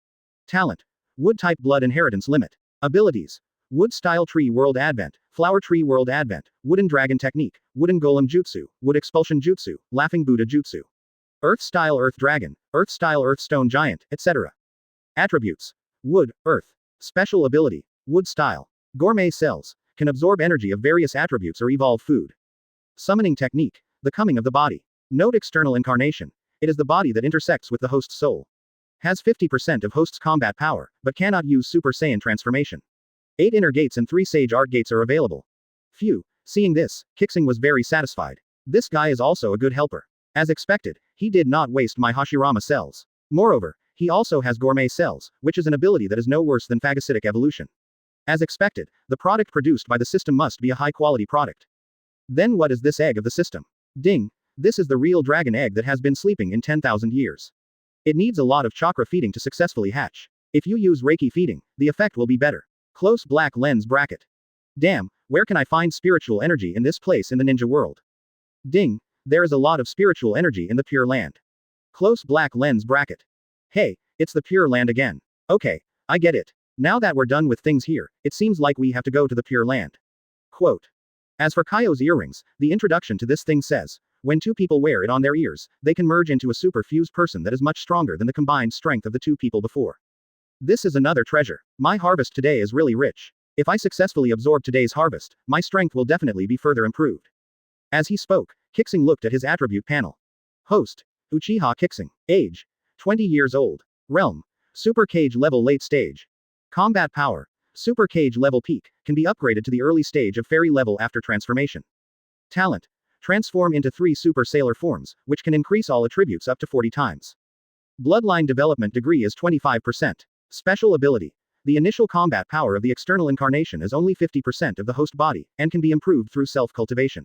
Talent. Wood type blood inheritance limit. Abilities. Wood style tree world advent, flower tree world advent, wooden dragon technique, wooden golem jutsu, wood expulsion jutsu, laughing Buddha jutsu. Earth style earth dragon, earth style earth stone giant, etc. Attributes. Wood, earth. Special ability. Wood style. Gourmet cells. Can absorb energy of various attributes or evolve food. Summoning technique. The coming of the body. Note external incarnation. It is the body that intersects with the host's soul. Has 50% of host's combat power, but cannot use Super Saiyan transformation. 8 inner gates and 3 sage art gates are available. Phew, seeing this, Qixing was very satisfied. This guy is also a good helper. As expected, he did not waste my Hashirama cells. Moreover, he also has gourmet cells, which is an ability that is no worse than phagocytic evolution. As expected, the product produced by the system must be a high-quality product. Then what is this egg of the system? Ding. This is the real dragon egg that has been sleeping in 10,000 years. It needs a lot of chakra feeding to successfully hatch. If you use Reiki feeding, the effect will be better. Close black lens bracket. Damn, where can I find spiritual energy in this place in the ninja world? Ding. There is a lot of spiritual energy in the Pure Land. Close black lens bracket. Hey, it's the Pure Land again. Okay, I get it. Now that we're done with things here, it seems like we have to go to the Pure Land. Quote. As for Kaio's earrings, the introduction to this thing says, when two people wear it on their ears, they can merge into a super fused person that is much stronger than the combined strength of the two people before. This is another treasure. My harvest today is really rich. If I successfully absorb today's harvest, my strength will definitely be further improved. As he spoke, Qixing looked at his attribute panel. Host. Uchiha Qixing. Age. 20 years old. Realm. Super Cage level late stage. Combat power. Super Cage level peak, can be upgraded to the early stage of fairy level after transformation. Talent. Transform into 3 super sailor forms, which can increase all attributes up to 40 times. Bloodline development degree is 25%. Special ability. The initial combat power of the external incarnation is only 50% of the host body, and can be improved through self-cultivation.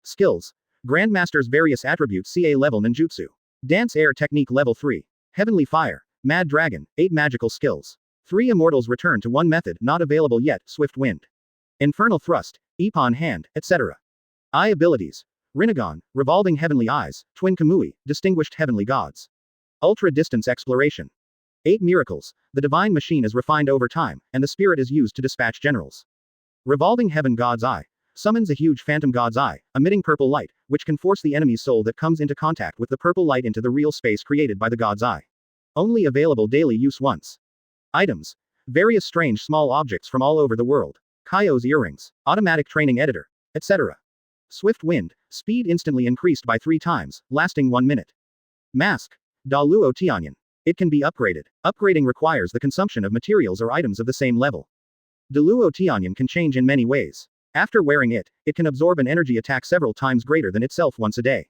Skills. Grandmaster's various attributes CA level ninjutsu. Dance air technique level 3. Heavenly fire. Mad dragon, 8 magical skills. 3 immortals return to 1 method not available yet, swift wind. Infernal thrust, Ippon hand, etc. Eye abilities. Rinnegan, revolving heavenly eyes, twin kamui, distinguished heavenly gods. Ultra distance exploration. 8 miracles, the divine machine is refined over time, and the spirit is used to dispatch generals. Revolving heaven god's eye. Summons a huge phantom god's eye, emitting purple light, which can force the enemy's soul that comes into contact with the purple light into the real space created by the god's eye. Only available daily use once. Items. Various strange small objects from all over the world. Kaio's earrings. Automatic training editor. Etc. Swift wind. Speed instantly increased by 3 times, lasting 1 minute. Mask. Daluo Tianyan. It can be upgraded. Upgrading requires the consumption of materials or items of the same level. Daluo Tianyan can change in many ways. After wearing it, it can absorb an energy attack several times greater than itself once a day.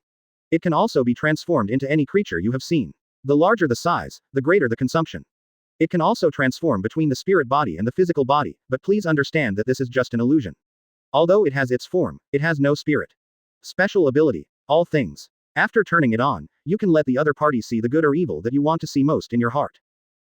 It can also be transformed into any creature you have seen. The larger the size, the greater the consumption. It can also transform between the spirit body and the physical body, but please understand that this is just an illusion. Although it has its form, it has no spirit. Special ability. All things. After turning it on, you can let the other party see the good or evil that you want to see most in your heart.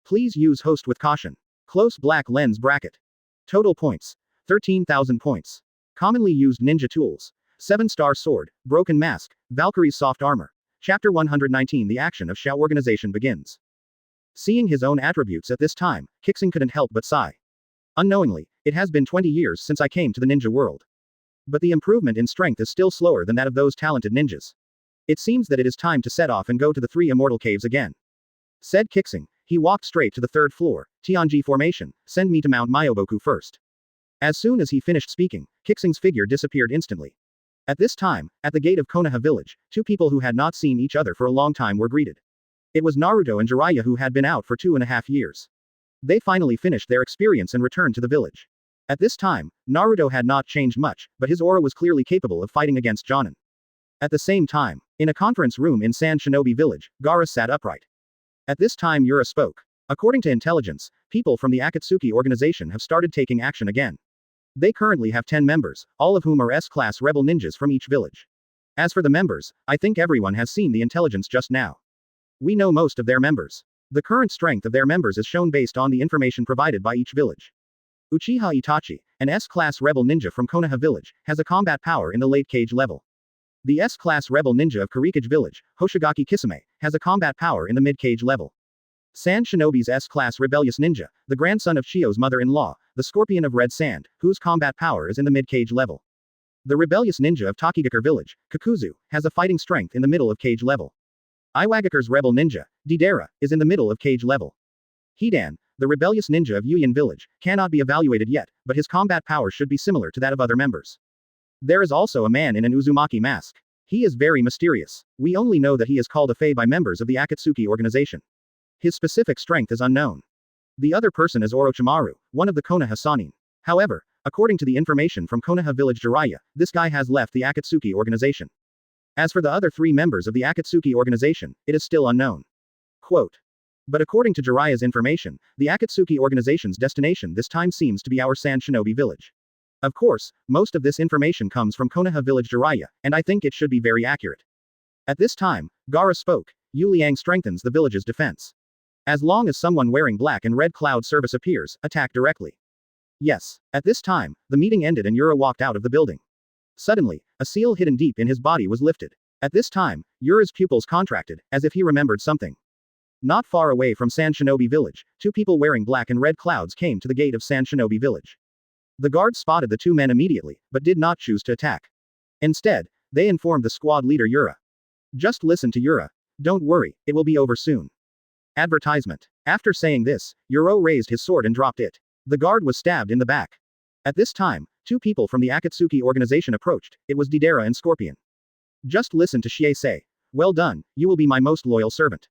Please use host with caution. Close black lens bracket. Total points. 13,000 points. Commonly used ninja tools. 7-star sword, broken mask, Valkyrie's soft armor. Chapter 119. The action of Shao organization begins. Seeing his own attributes at this time, Qixing couldn't help but sigh. Unknowingly, it has been 20 years since I came to the ninja world. But the improvement in strength is still slower than that of those talented ninjas. It seems that it is time to set off and go to the 3 immortal caves again. Said Qixing. He walked straight to the 3rd floor, Tianji formation, send me to Mount Myoboku first. As soon as he finished speaking, Qixing's figure disappeared instantly. At this time, at the gate of Konoha village, 2 people who had not seen each other for a long time were greeted. It was Naruto and Jiraiya who had been out for 2.5 years. They finally finished their experience and returned to the village. At this time, Naruto had not changed much, but his aura was clearly capable of fighting against Jonin. At the same time, in a conference room in Sand Shinobi village, Gaara sat upright. At this time Yura spoke. According to intelligence, people from the Akatsuki organization have started taking action again. They currently have 10 members, all of whom are S-class rebel ninjas from each village. As for the members, I think everyone has seen the intelligence just now. We know most of their members. The current strength of their members is shown based on the information provided by each village. Uchiha Itachi, an S-class rebel ninja from Konoha village, has a combat power in the late cage level. The S-class rebel ninja of Kurikage village, Hokage Kisame, has a combat power in the mid-cage level. Sand Shinobi's S-class rebellious ninja, the grandson of Chio's mother-in-law, the scorpion of red sand, whose combat power is in the mid-cage level. The rebellious ninja of Takigakure village, Kakuzu, has a fighting strength in the middle of cage level. Iwagakure's rebel ninja, Deidara, is in the middle of cage level. Hidan, the rebellious ninja of Yuyan village, cannot be evaluated yet, but his combat power should be similar to that of other members. There is also a man in an Uzumaki mask. He is very mysterious. We only know that he is called a Fae by members of the Akatsuki organization. His specific strength is unknown. The other person is Orochimaru, one of the Konoha Sannin. However, according to the information from Konoha village Jiraiya, this guy has left the Akatsuki organization. As for the other 3 members of the Akatsuki organization, it is still unknown. Quote. But according to Jiraiya's information, the Akatsuki organization's destination this time seems to be our Sand Shinobi village. Of course, most of this information comes from Konoha village Jiraiya, and I think it should be very accurate. At this time, Gaara spoke, Yu Liang strengthens the village's defense. As long as someone wearing black and red cloud service appears, attack directly. Yes. At this time, the meeting ended and Yura walked out of the building. Suddenly, a seal hidden deep in his body was lifted. At this time, Yura's pupils contracted, as if he remembered something. Not far away from Sand Shinobi Village, two people wearing black and red clouds came to the gate of Sand Shinobi Village. The guards spotted the two men immediately, but did not choose to attack. Instead, they informed the squad leader Yura. Just listen to Yura. Don't worry, it will be over soon. Advertisement. After saying this, Yuro raised his sword and dropped it. The guard was stabbed in the back. At this time, two people from the Akatsuki organization approached. It was Deidara and Scorpion. Just listen to Shie say. Well done, you will be my most loyal servant.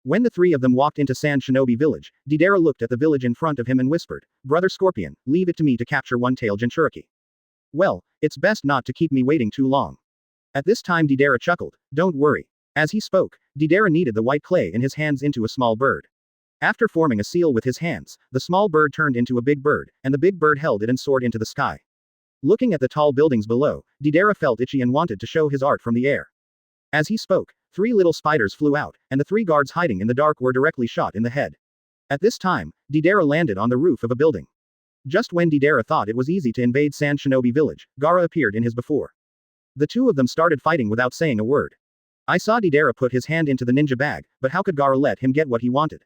When the three of them walked into Sand Shinobi Village, Deidara looked at the village in front of him and whispered, Brother Scorpion, leave it to me to capture one-tail Jinchuriki. Well, it's best not to keep me waiting too long. At this time Deidara chuckled, don't worry. As he spoke, Deidara kneaded the white clay in his hands into a small bird. After forming a seal with his hands, the small bird turned into a big bird, and the big bird held it and soared into the sky. Looking at the tall buildings below, Deidara felt itchy and wanted to show his art from the air. As he spoke, three little spiders flew out, and the three guards hiding in the dark were directly shot in the head. At this time, Deidara landed on the roof of a building. Just when Deidara thought it was easy to invade Sand Shinobi Village, Gaara appeared in his before. The two of them started fighting without saying a word. I saw Deidara put his hand into the ninja bag, but how could Gaara let him get what he wanted?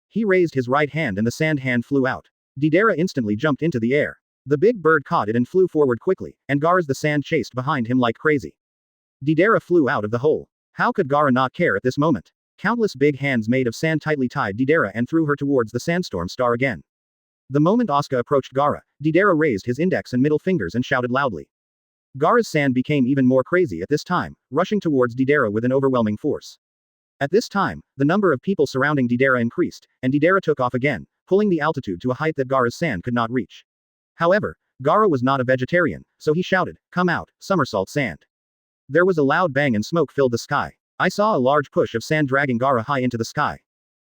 He raised his right hand and the sand hand flew out. Deidara instantly jumped into the air. The big bird caught it and flew forward quickly, and Gaara's the sand chased behind him like crazy. Deidara flew out of the hole. How could Gaara not care at this moment? Countless big hands made of sand tightly tied Deidara and threw her towards the sandstorm star again. The moment Asuka approached Gaara, Deidara raised his index and middle fingers and shouted loudly. Gaara's sand became even more crazy at this time, rushing towards Deidara with an overwhelming force. At this time, the number of people surrounding Deidara increased, and Deidara took off again, pulling the altitude to a height that Gaara's sand could not reach. However, Gaara was not a vegetarian, so he shouted, come out, somersault sand. There was a loud bang and smoke filled the sky. I saw a large push of sand dragging Gaara high into the sky.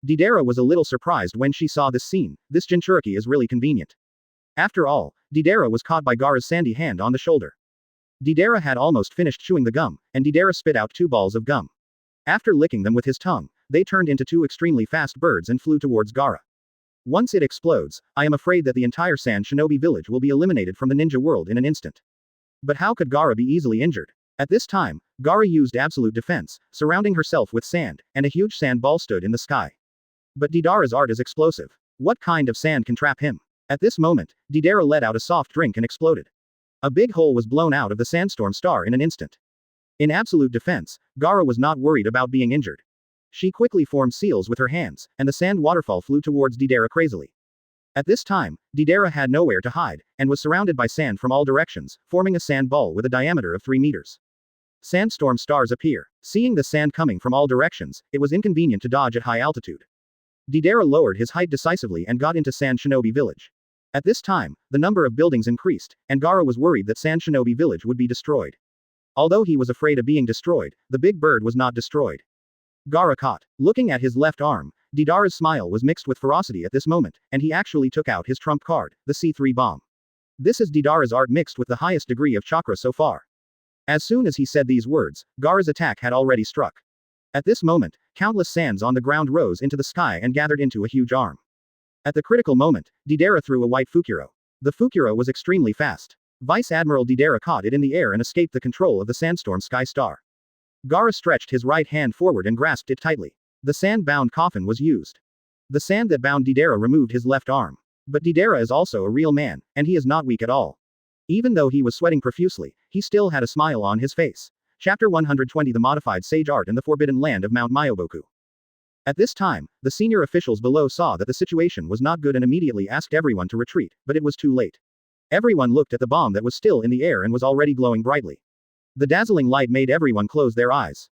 Deidara was a little surprised when she saw this scene. This Jinchuriki is really convenient. After all, Deidara was caught by Gaara's sandy hand on the shoulder. Deidara had almost finished chewing the gum, and Deidara spit out two balls of gum. After licking them with his tongue, they turned into two extremely fast birds and flew towards Gaara. Once it explodes, I am afraid that the entire Sand Shinobi village will be eliminated from the ninja world in an instant. But how could Gaara be easily injured? At this time, Gaara used absolute defense, surrounding herself with sand, and a huge sand ball stood in the sky. But Deidara's art is explosive. What kind of sand can trap him? At this moment, Deidara let out a soft drink and exploded. A big hole was blown out of the sandstorm star in an instant. In absolute defense, Gaara was not worried about being injured. She quickly formed seals with her hands, and the sand waterfall flew towards Deidara crazily. At this time, Deidara had nowhere to hide, and was surrounded by sand from all directions, forming a sand ball with a diameter of 3 meters. Sandstorm stars appear. Seeing the sand coming from all directions, it was inconvenient to dodge at high altitude. Deidara lowered his height decisively and got into Sand Shinobi Village. At this time, the number of buildings increased, and Gaara was worried that Sand Shinobi Village would be destroyed. Although he was afraid of being destroyed, the big bird was not destroyed. Gaara caught. Looking at his left arm, Deidara's smile was mixed with ferocity at this moment, and he actually took out his trump card, the C3 bomb. This is Deidara's art mixed with the highest degree of chakra so far. As soon as he said these words, Gaara's attack had already struck. At this moment, countless sands on the ground rose into the sky and gathered into a huge arm. At the critical moment, Deidara threw a white Fukuro. The Fukuro was extremely fast. Vice Admiral Deidara caught it in the air and escaped the control of the sandstorm sky star. Gaara stretched his right hand forward and grasped it tightly. The sand-bound coffin was used. The sand that bound Deidara removed his left arm. But Deidara is also a real man, and he is not weak at all. Even though he was sweating profusely, he still had a smile on his face. Chapter 120 The Modified Sage Art in the Forbidden Land of Mount Myoboku. At this time, the senior officials below saw that the situation was not good and immediately asked everyone to retreat, but it was too late. Everyone looked at the bomb that was still in the air and was already glowing brightly. The dazzling light made everyone close their eyes.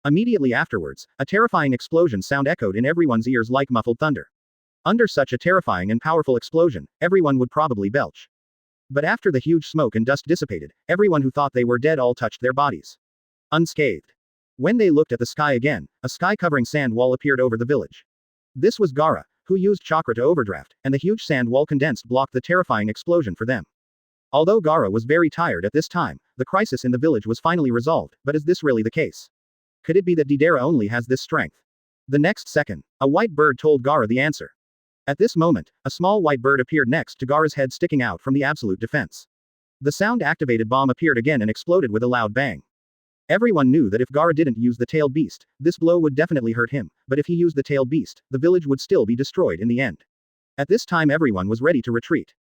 Immediately afterwards, a terrifying explosion sound echoed in everyone's ears like muffled thunder. Under such a terrifying and powerful explosion, everyone would probably belch. But after the huge smoke and dust dissipated, everyone who thought they were dead all touched their bodies unscathed. When they looked at the sky again, a sky-covering sand wall appeared over the village. This was Gaara, who used chakra to overdraft, and the huge sand wall condensed blocked the terrifying explosion for them. Although Gaara was very tired at this time, the crisis in the village was finally resolved, but is this really the case? Could it be that Deidara only has this strength? The next second, a white bird told Gaara the answer. At this moment, a small white bird appeared next to Gaara's head sticking out from the absolute defense. The sound-activated bomb appeared again and exploded with a loud bang. Everyone knew that if Gaara didn't use the tailed beast, this blow would definitely hurt him, but if he used the tailed beast, the village would still be destroyed in the end. At this time everyone was ready to retreat.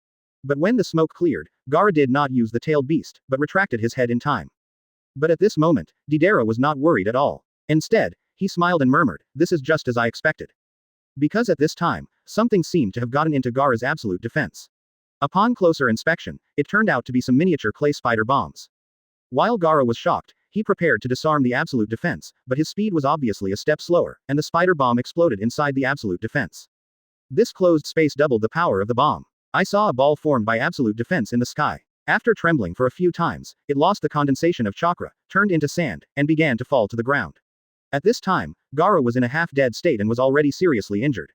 But when the smoke cleared, Gaara did not use the tailed beast, but retracted his head in time. But at this moment, Deidara was not worried at all. Instead, he smiled and murmured, "This is just as I expected." Because at this time, something seemed to have gotten into Gaara's absolute defense. Upon closer inspection, it turned out to be some miniature clay spider bombs. While Gaara was shocked, he prepared to disarm the absolute defense, but his speed was obviously a step slower, and the spider bomb exploded inside the absolute defense. This closed space doubled the power of the bomb. I saw a ball formed by absolute defense in the sky. After trembling for a few times, it lost the condensation of chakra, turned into sand, and began to fall to the ground. At this time, Gaara was in a half-dead state and was already seriously injured.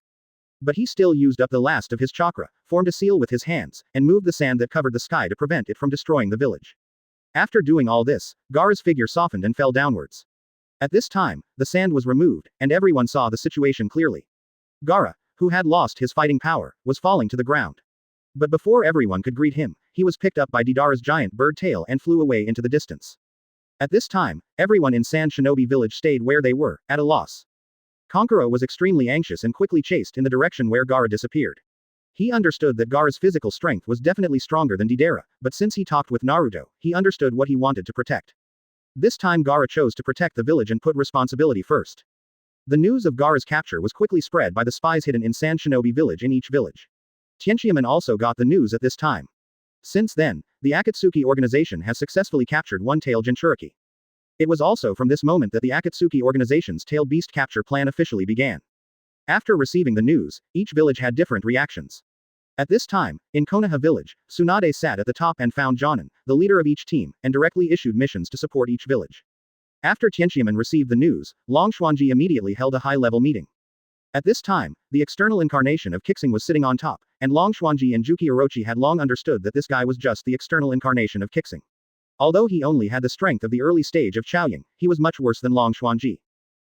But he still used up the last of his chakra, formed a seal with his hands, and moved the sand that covered the sky to prevent it from destroying the village. After doing all this, Gaara's figure softened and fell downwards. At this time, the sand was removed, and everyone saw the situation clearly. Gaara, who had lost his fighting power, was falling to the ground. But before everyone could greet him, he was picked up by Deidara's giant bird tail and flew away into the distance. At this time, everyone in Sand Shinobi village stayed where they were, at a loss. Kankuro was extremely anxious and quickly chased in the direction where Gaara disappeared. He understood that Gaara's physical strength was definitely stronger than Deidara, but since he talked with Naruto, he understood what he wanted to protect. This time Gaara chose to protect the village and put responsibility first. The news of Gaara's capture was quickly spread by the spies hidden in Sand Shinobi village in each village. Tianxiamen also got the news at this time. Since then, the Akatsuki organization has successfully captured one-tailed Jinchuriki. It was also from this moment that the Akatsuki organization's tailed beast capture plan officially began. After receiving the news, each village had different reactions. At this time, in Konoha village, Tsunade sat at the top and found Jonin, the leader of each team, and directly issued missions to support each village. After Tianxiamen received the news, Long Xuanji immediately held a high-level meeting. At this time, the external incarnation of Qixing was sitting on top, and Long Xuanji and Juki Orochi had long understood that this guy was just the external incarnation of Qixing. Although he only had the strength of the early stage of Chaoying, he was much worse than Long Xuanji.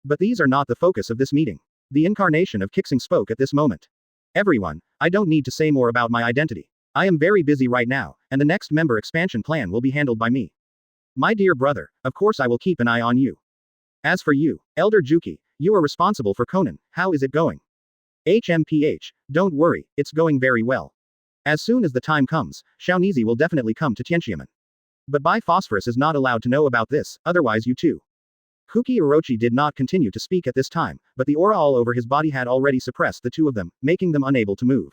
But these are not the focus of this meeting. The incarnation of Qixing spoke at this moment. "Everyone, I don't need to say more about my identity. I am very busy right now, and the next member expansion plan will be handled by me. My dear brother, of course I will keep an eye on you. As for you, Elder Juki, you are responsible for Konan, how is it going?" "HMPH, don't worry, it's going very well. As soon as the time comes, Shaonizi will definitely come to Tianxiamen. But Phosphorus is not allowed to know about this, otherwise you too." Kuki Orochi did not continue to speak at this time, but the aura all over his body had already suppressed the two of them, making them unable to move.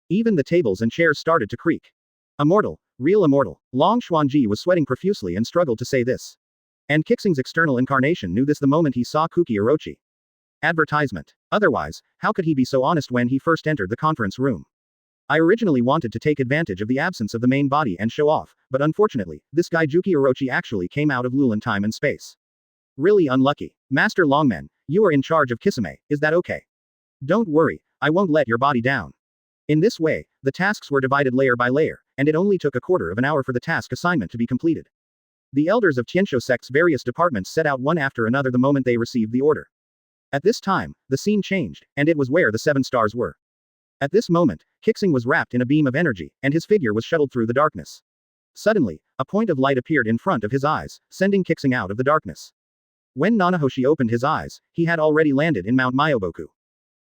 Even the tables and chairs started to creak. "Immortal, real immortal." Long Xuanji was sweating profusely and struggled to say this. And Qixing's external incarnation knew this the moment he saw Kuki Orochi. Advertisement. Otherwise, how could he be so honest when he first entered the conference room? "I originally wanted to take advantage of the absence of the main body and show off, but unfortunately, this guy Juki Orochi actually came out of Lulan time and space. Really unlucky. Master Longman, you are in charge of Kisame, is that okay? Don't worry, I won't let your body down." In this way, the tasks were divided layer by layer, and it only took a quarter of an hour for the task assignment to be completed. The elders of Tianshou sect's various departments set out one after another the moment they received the order. At this time, the scene changed, and it was where the 7 stars were. At this moment, Qixing was wrapped in a beam of energy, and his figure was shuttled through the darkness. Suddenly, a point of light appeared in front of his eyes, sending Qixing out of the darkness. When Nanahoshi opened his eyes, he had already landed in Mount Myoboku.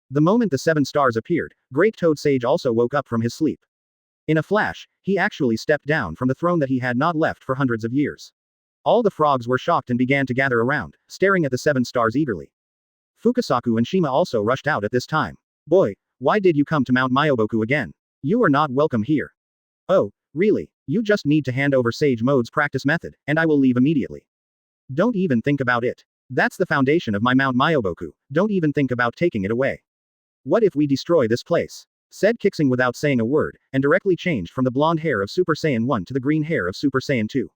The moment the 7 stars appeared, Great Toad Sage also woke up from his sleep. In a flash, he actually stepped down from the throne that he had not left for hundreds of years. All the frogs were shocked and began to gather around, staring at the 7 stars eagerly. Fukasaku and Shima also rushed out at this time. "Boy, why did you come to Mount Myoboku again? You are not welcome here." "Oh, really? You just need to hand over Sage Mode's practice method, and I will leave immediately. Don't even think about it. That's the foundation of my Mount Myoboku, don't even think about taking it away. What if we destroy this place?" said Qixing without saying a word, and directly changed from the blonde hair of Super Saiyan 1 to the green hair of Super Saiyan 2.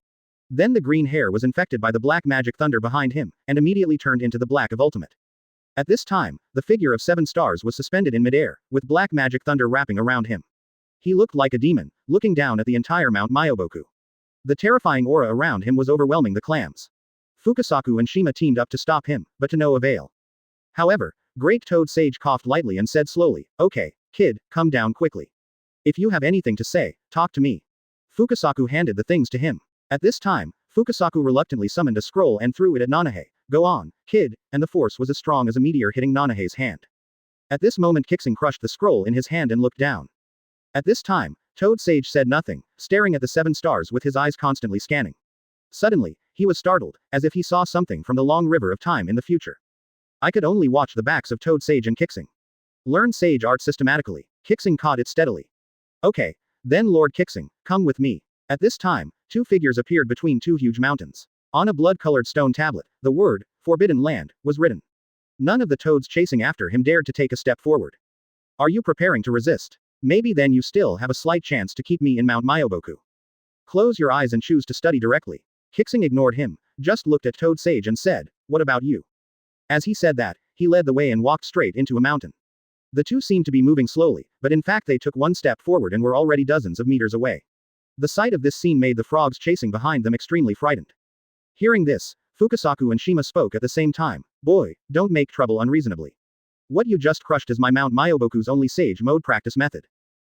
Then the green hair was infected by the black magic thunder behind him, and immediately turned into the black of ultimate. At this time, the figure of 7 stars was suspended in midair, with black magic thunder wrapping around him. He looked like a demon, looking down at the entire Mount Myoboku. The terrifying aura around him was overwhelming the clams. Fukasaku and Shima teamed up to stop him, but to no avail. However, Great Toad Sage coughed lightly and said slowly, "Okay, kid, come down quickly. If you have anything to say, talk to me." Fukasaku handed the things to him. At this time, Fukasaku reluctantly summoned a scroll and threw it at Nanahe. "Go on, kid," and the force was as strong as a meteor hitting Nanahe's hand. At this moment Qixing crushed the scroll in his hand and looked down. At this time, Toad Sage said nothing, staring at the 7 stars with his eyes constantly scanning. Suddenly, he was startled, as if he saw something from the long river of time in the future. I could only watch the backs of Toad Sage and Qixing. Learn Sage Art systematically. Qixing caught it steadily. Okay. Then Lord Qixing, come with me. At this time, 2 figures appeared between 2 huge mountains. On a blood-colored stone tablet, the word, Forbidden Land, was written. None of the toads chasing after him dared to take a step forward. Are you preparing to resist? Maybe then you still have a slight chance to keep me in Mount Myoboku. Close your eyes and choose to study directly. Qixing ignored him, just looked at Toad Sage and said, "What about you?" As he said that, he led the way and walked straight into a mountain. The two seemed to be moving slowly, but in fact they took 1 step forward and were already dozens of meters away. The sight of this scene made the frogs chasing behind them extremely frightened. Hearing this, Fukasaku and Shima spoke at the same time. "Boy, don't make trouble unreasonably. What you just crushed is my Mount Myoboku's only sage mode practice method.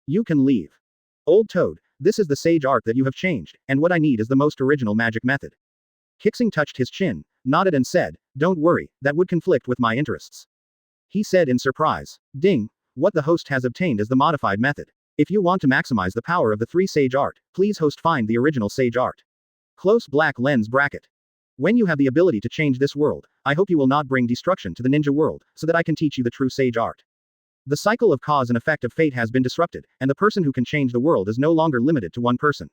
You can leave. Old Toad, this is the sage art that you have changed, and what I need is the most original magic method." Qixing touched his chin, nodded and said, "Don't worry, that would conflict with my interests." He said in surprise, "Ding, what the host has obtained is the modified method. If you want to maximize the power of the 3 sage art, please host find the original sage art. Close black lens bracket. When you have the ability to change this world, I hope you will not bring destruction to the ninja world, so that I can teach you the true sage art. The cycle of cause and effect of fate has been disrupted, and the person who can change the world is no longer limited to one person."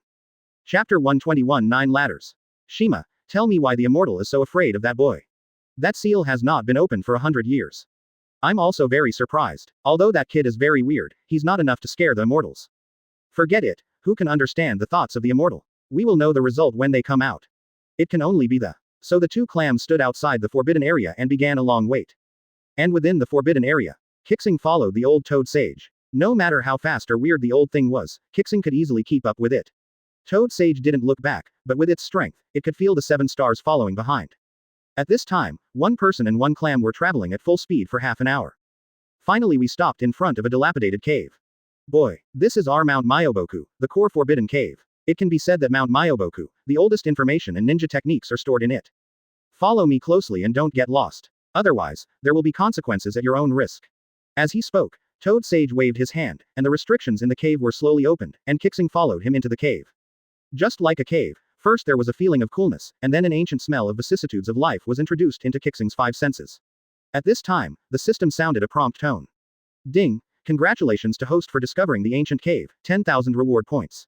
Chapter 121 9 Ladders. Shima, tell me why the immortal is so afraid of that boy. That seal has not been opened for 100 years. I'm also very surprised. Although that kid is very weird, he's not enough to scare the immortals. Forget it, who can understand the thoughts of the immortal? We will know the result when they come out. It can only be the. So the 2 clams stood outside the forbidden area and began a long wait. And within the forbidden area, Qixing followed the old Toad Sage. No matter how fast or weird the old thing was, Qixing could easily keep up with it. Toad Sage didn't look back, but with its strength, it could feel the 7 stars following behind. At this time, 1 person and 1 clam were traveling at full speed for half an hour. Finally we stopped in front of a dilapidated cave. Boy, this is our Mount Myoboku, the core forbidden cave. It can be said that Mount Myoboku, the oldest information and ninja techniques are stored in it. Follow me closely and don't get lost. Otherwise, there will be consequences at your own risk. As he spoke, Toad Sage waved his hand, and the restrictions in the cave were slowly opened, and Qixing followed him into the cave. Just like a cave, first there was a feeling of coolness, and then an ancient smell of vicissitudes of life was introduced into Qixing's 5 senses. At this time, the system sounded a prompt tone. Ding, congratulations to host for discovering the ancient cave, 10,000 reward points.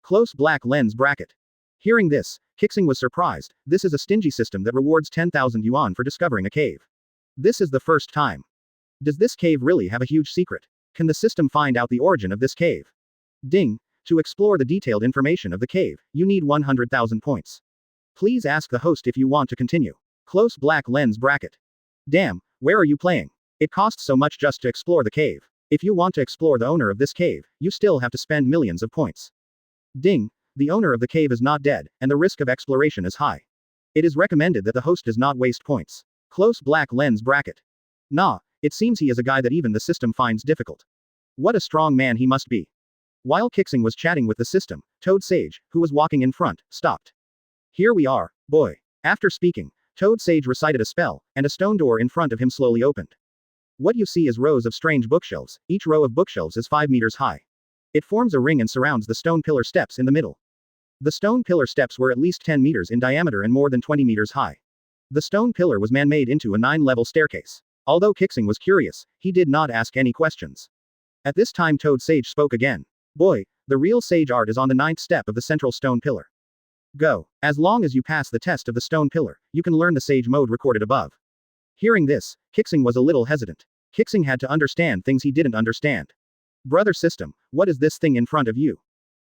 Close black lens bracket. Hearing this, Qixing was surprised. This is a stingy system that rewards 10,000 yuan for discovering a cave. This is the first time. Does this cave really have a huge secret? Can the system find out the origin of this cave? Ding, to explore the detailed information of the cave, you need 100,000 points. Please ask the host if you want to continue. Close black lens bracket. Damn, where are you playing? It costs so much just to explore the cave. If you want to explore the owner of this cave, you still have to spend millions of points. Ding, the owner of the cave is not dead, and the risk of exploration is high. It is recommended that the host does not waste points. Close black lens bracket. Nah, it seems he is a guy that even the system finds difficult. What a strong man he must be. While Qixing was chatting with the system, Toad Sage, who was walking in front, stopped. Here we are, boy. After speaking, Toad Sage recited a spell, and a stone door in front of him slowly opened. What you see is rows of strange bookshelves. Each row of bookshelves is 5 meters high. It forms a ring and surrounds the stone pillar steps in the middle. The stone pillar steps were at least 10 meters in diameter and more than 20 meters high. The stone pillar was man-made into a 9-level staircase. Although Qixing was curious, he did not ask any questions. At this time Toad Sage spoke again. Boy, the real sage art is on the 9th step of the central stone pillar. Go. As long as you pass the test of the stone pillar, you can learn the sage mode recorded above. Hearing this, Qixing was a little hesitant. Qixing had to understand things he didn't understand. Brother system, what is this thing in front of you?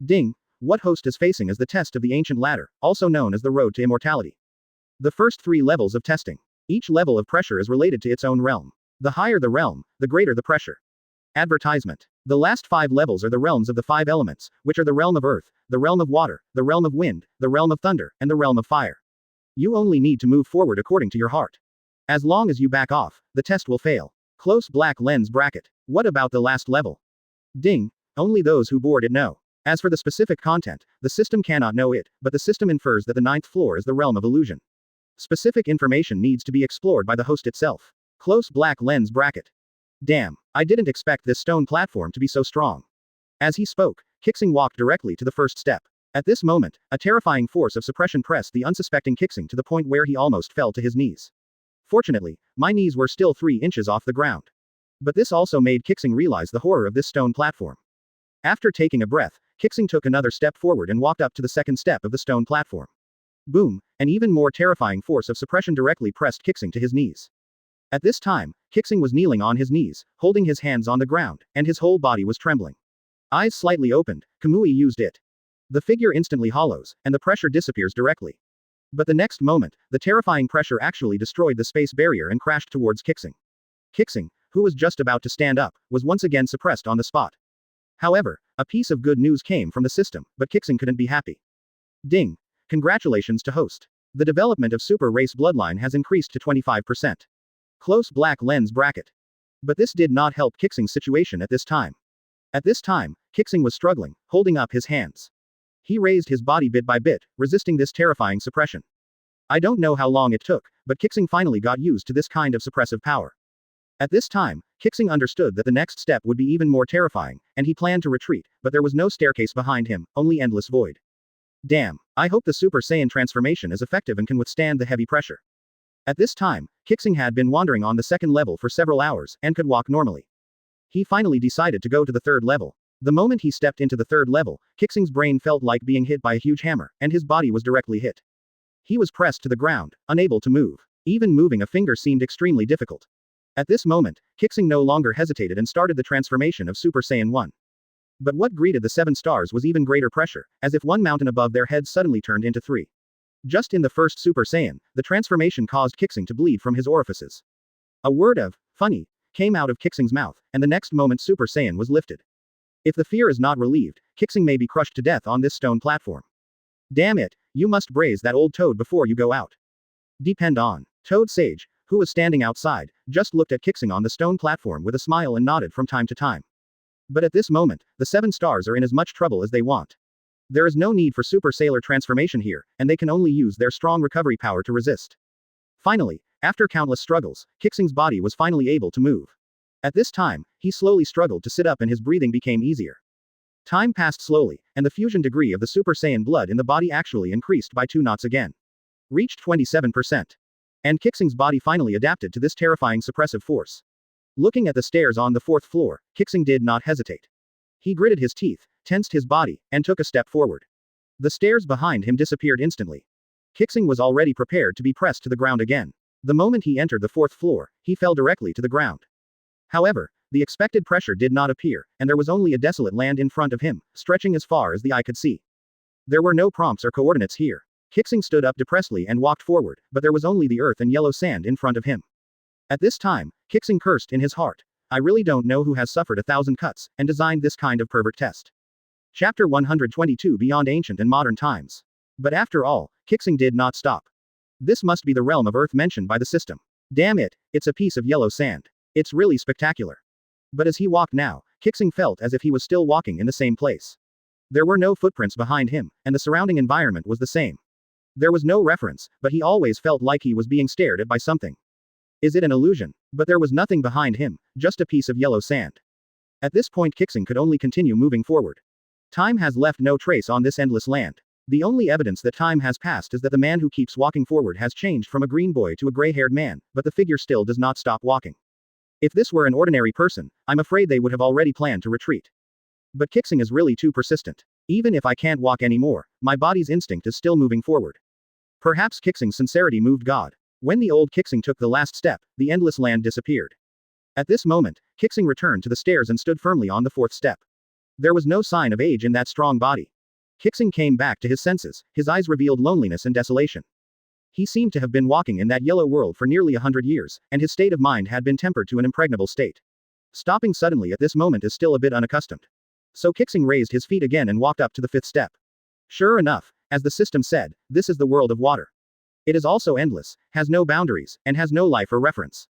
Ding, what host is facing is the test of the ancient ladder, also known as the road to immortality. The first 3 levels of testing. Each level of pressure is related to its own realm. The higher the realm, the greater the pressure. Advertisement. The last 5 levels are the realms of the 5 elements, which are the realm of earth, the realm of water, the realm of wind, the realm of thunder, and the realm of fire. You only need to move forward according to your heart. As long as you back off, the test will fail. Close black lens bracket. What about the last level? Ding. Only those who board it know. As for the specific content, the system cannot know it, but the system infers that the 9th floor is the realm of illusion. Specific information needs to be explored by the host itself. Close black lens bracket. Damn, I didn't expect this stone platform to be so strong. As he spoke, Qixing walked directly to the first step. At this moment, a terrifying force of suppression pressed the unsuspecting Qixing to the point where he almost fell to his knees. Fortunately, my knees were still 3 inches off the ground. But this also made Qixing realize the horror of this stone platform. After taking a breath, Qixing took another step forward and walked up to the second step of the stone platform. Boom, an even more terrifying force of suppression directly pressed Qixing to his knees. At this time, Qixing was kneeling on his knees, holding his hands on the ground, and his whole body was trembling. Eyes slightly opened, Kamui used it. The figure instantly hollows, and the pressure disappears directly. But the next moment, the terrifying pressure actually destroyed the space barrier and crashed towards Qixing. Qixing, who was just about to stand up, was once again suppressed on the spot. However, a piece of good news came from the system, but Qixing couldn't be happy. Ding! Congratulations to host. The development of super race bloodline has increased to 25%. Close black lens bracket. But this did not help Qixing's situation at this time. At this time, Qixing was struggling, holding up his hands. He raised his body bit by bit, resisting this terrifying suppression. I don't know how long it took, but Qixing finally got used to this kind of suppressive power. At this time, Qixing understood that the next step would be even more terrifying, and he planned to retreat, but there was no staircase behind him, only endless void. Damn, I hope the Super Saiyan transformation is effective and can withstand the heavy pressure. At this time, Qixing had been wandering on the second level for several hours, and could walk normally. He finally decided to go to the third level. The moment he stepped into the third level, Qixing's brain felt like being hit by a huge hammer, and his body was directly hit. He was pressed to the ground, unable to move. Even moving a finger seemed extremely difficult. At this moment, Qixing no longer hesitated and started the transformation of Super Saiyan 1. But what greeted the 7 stars was even greater pressure, as if one mountain above their heads suddenly turned into 3. Just in the first Super Saiyan, the transformation caused Qixing to bleed from his orifices. A word of, funny, came out of Qixing's mouth, and the next moment Super Saiyan was lifted. If the fear is not relieved, Qixing may be crushed to death on this stone platform. Damn it, you must braze that old toad before you go out. Depend on. Toad Sage, who was standing outside, just looked at Qixing on the stone platform with a smile and nodded from time to time. But at this moment, the 7 stars are in as much trouble as they want. There is no need for Super Sailor transformation here, and they can only use their strong recovery power to resist. Finally, after countless struggles, Qixing's body was finally able to move. At this time, he slowly struggled to sit up and his breathing became easier. Time passed slowly, and the fusion degree of the Super Saiyan blood in the body actually increased by 2 knots again. Reached 27%. And Qixing's body finally adapted to this terrifying suppressive force. Looking at the stairs on the 4th floor, Qixing did not hesitate. He gritted his teeth, tensed his body, and took a step forward. The stairs behind him disappeared instantly. Qixing was already prepared to be pressed to the ground again. The moment he entered the 4th floor, he fell directly to the ground. However, the expected pressure did not appear, and there was only a desolate land in front of him, stretching as far as the eye could see. There were no prompts or coordinates here. Qixing stood up depressedly and walked forward, but there was only the earth and yellow sand in front of him. At this time, Qixing cursed in his heart. I really don't know who has suffered 1,000 cuts, and designed this kind of pervert test. Chapter 122 Beyond Ancient and Modern Times. But after all, Qixing did not stop. This must be the realm of Earth mentioned by the system. Damn it, it's a piece of yellow sand. It's really spectacular. But as he walked now, Qixing felt as if he was still walking in the same place. There were no footprints behind him, and the surrounding environment was the same. There was no reference, but he always felt like he was being stared at by something. Is it an illusion? But there was nothing behind him, just a piece of yellow sand. At this point Qixing could only continue moving forward. Time has left no trace on this endless land. The only evidence that time has passed is that the man who keeps walking forward has changed from a green boy to a gray-haired man, but the figure still does not stop walking. If this were an ordinary person, I'm afraid they would have already planned to retreat. But Qixing is really too persistent. Even if I can't walk anymore, my body's instinct is still moving forward. Perhaps Qixing's sincerity moved God. When the old Qixing took the last step, the endless land disappeared. At this moment, Qixing returned to the stairs and stood firmly on the 4th step. There was no sign of age in that strong body. Qixing came back to his senses, his eyes revealed loneliness and desolation. He seemed to have been walking in that yellow world for nearly 100 years, and his state of mind had been tempered to an impregnable state. Stopping suddenly at this moment is still a bit unaccustomed. So Qixing raised his feet again and walked up to the fifth step. Sure enough, as the system said, this is the world of water. It is also endless, has no boundaries, and has no life or reference.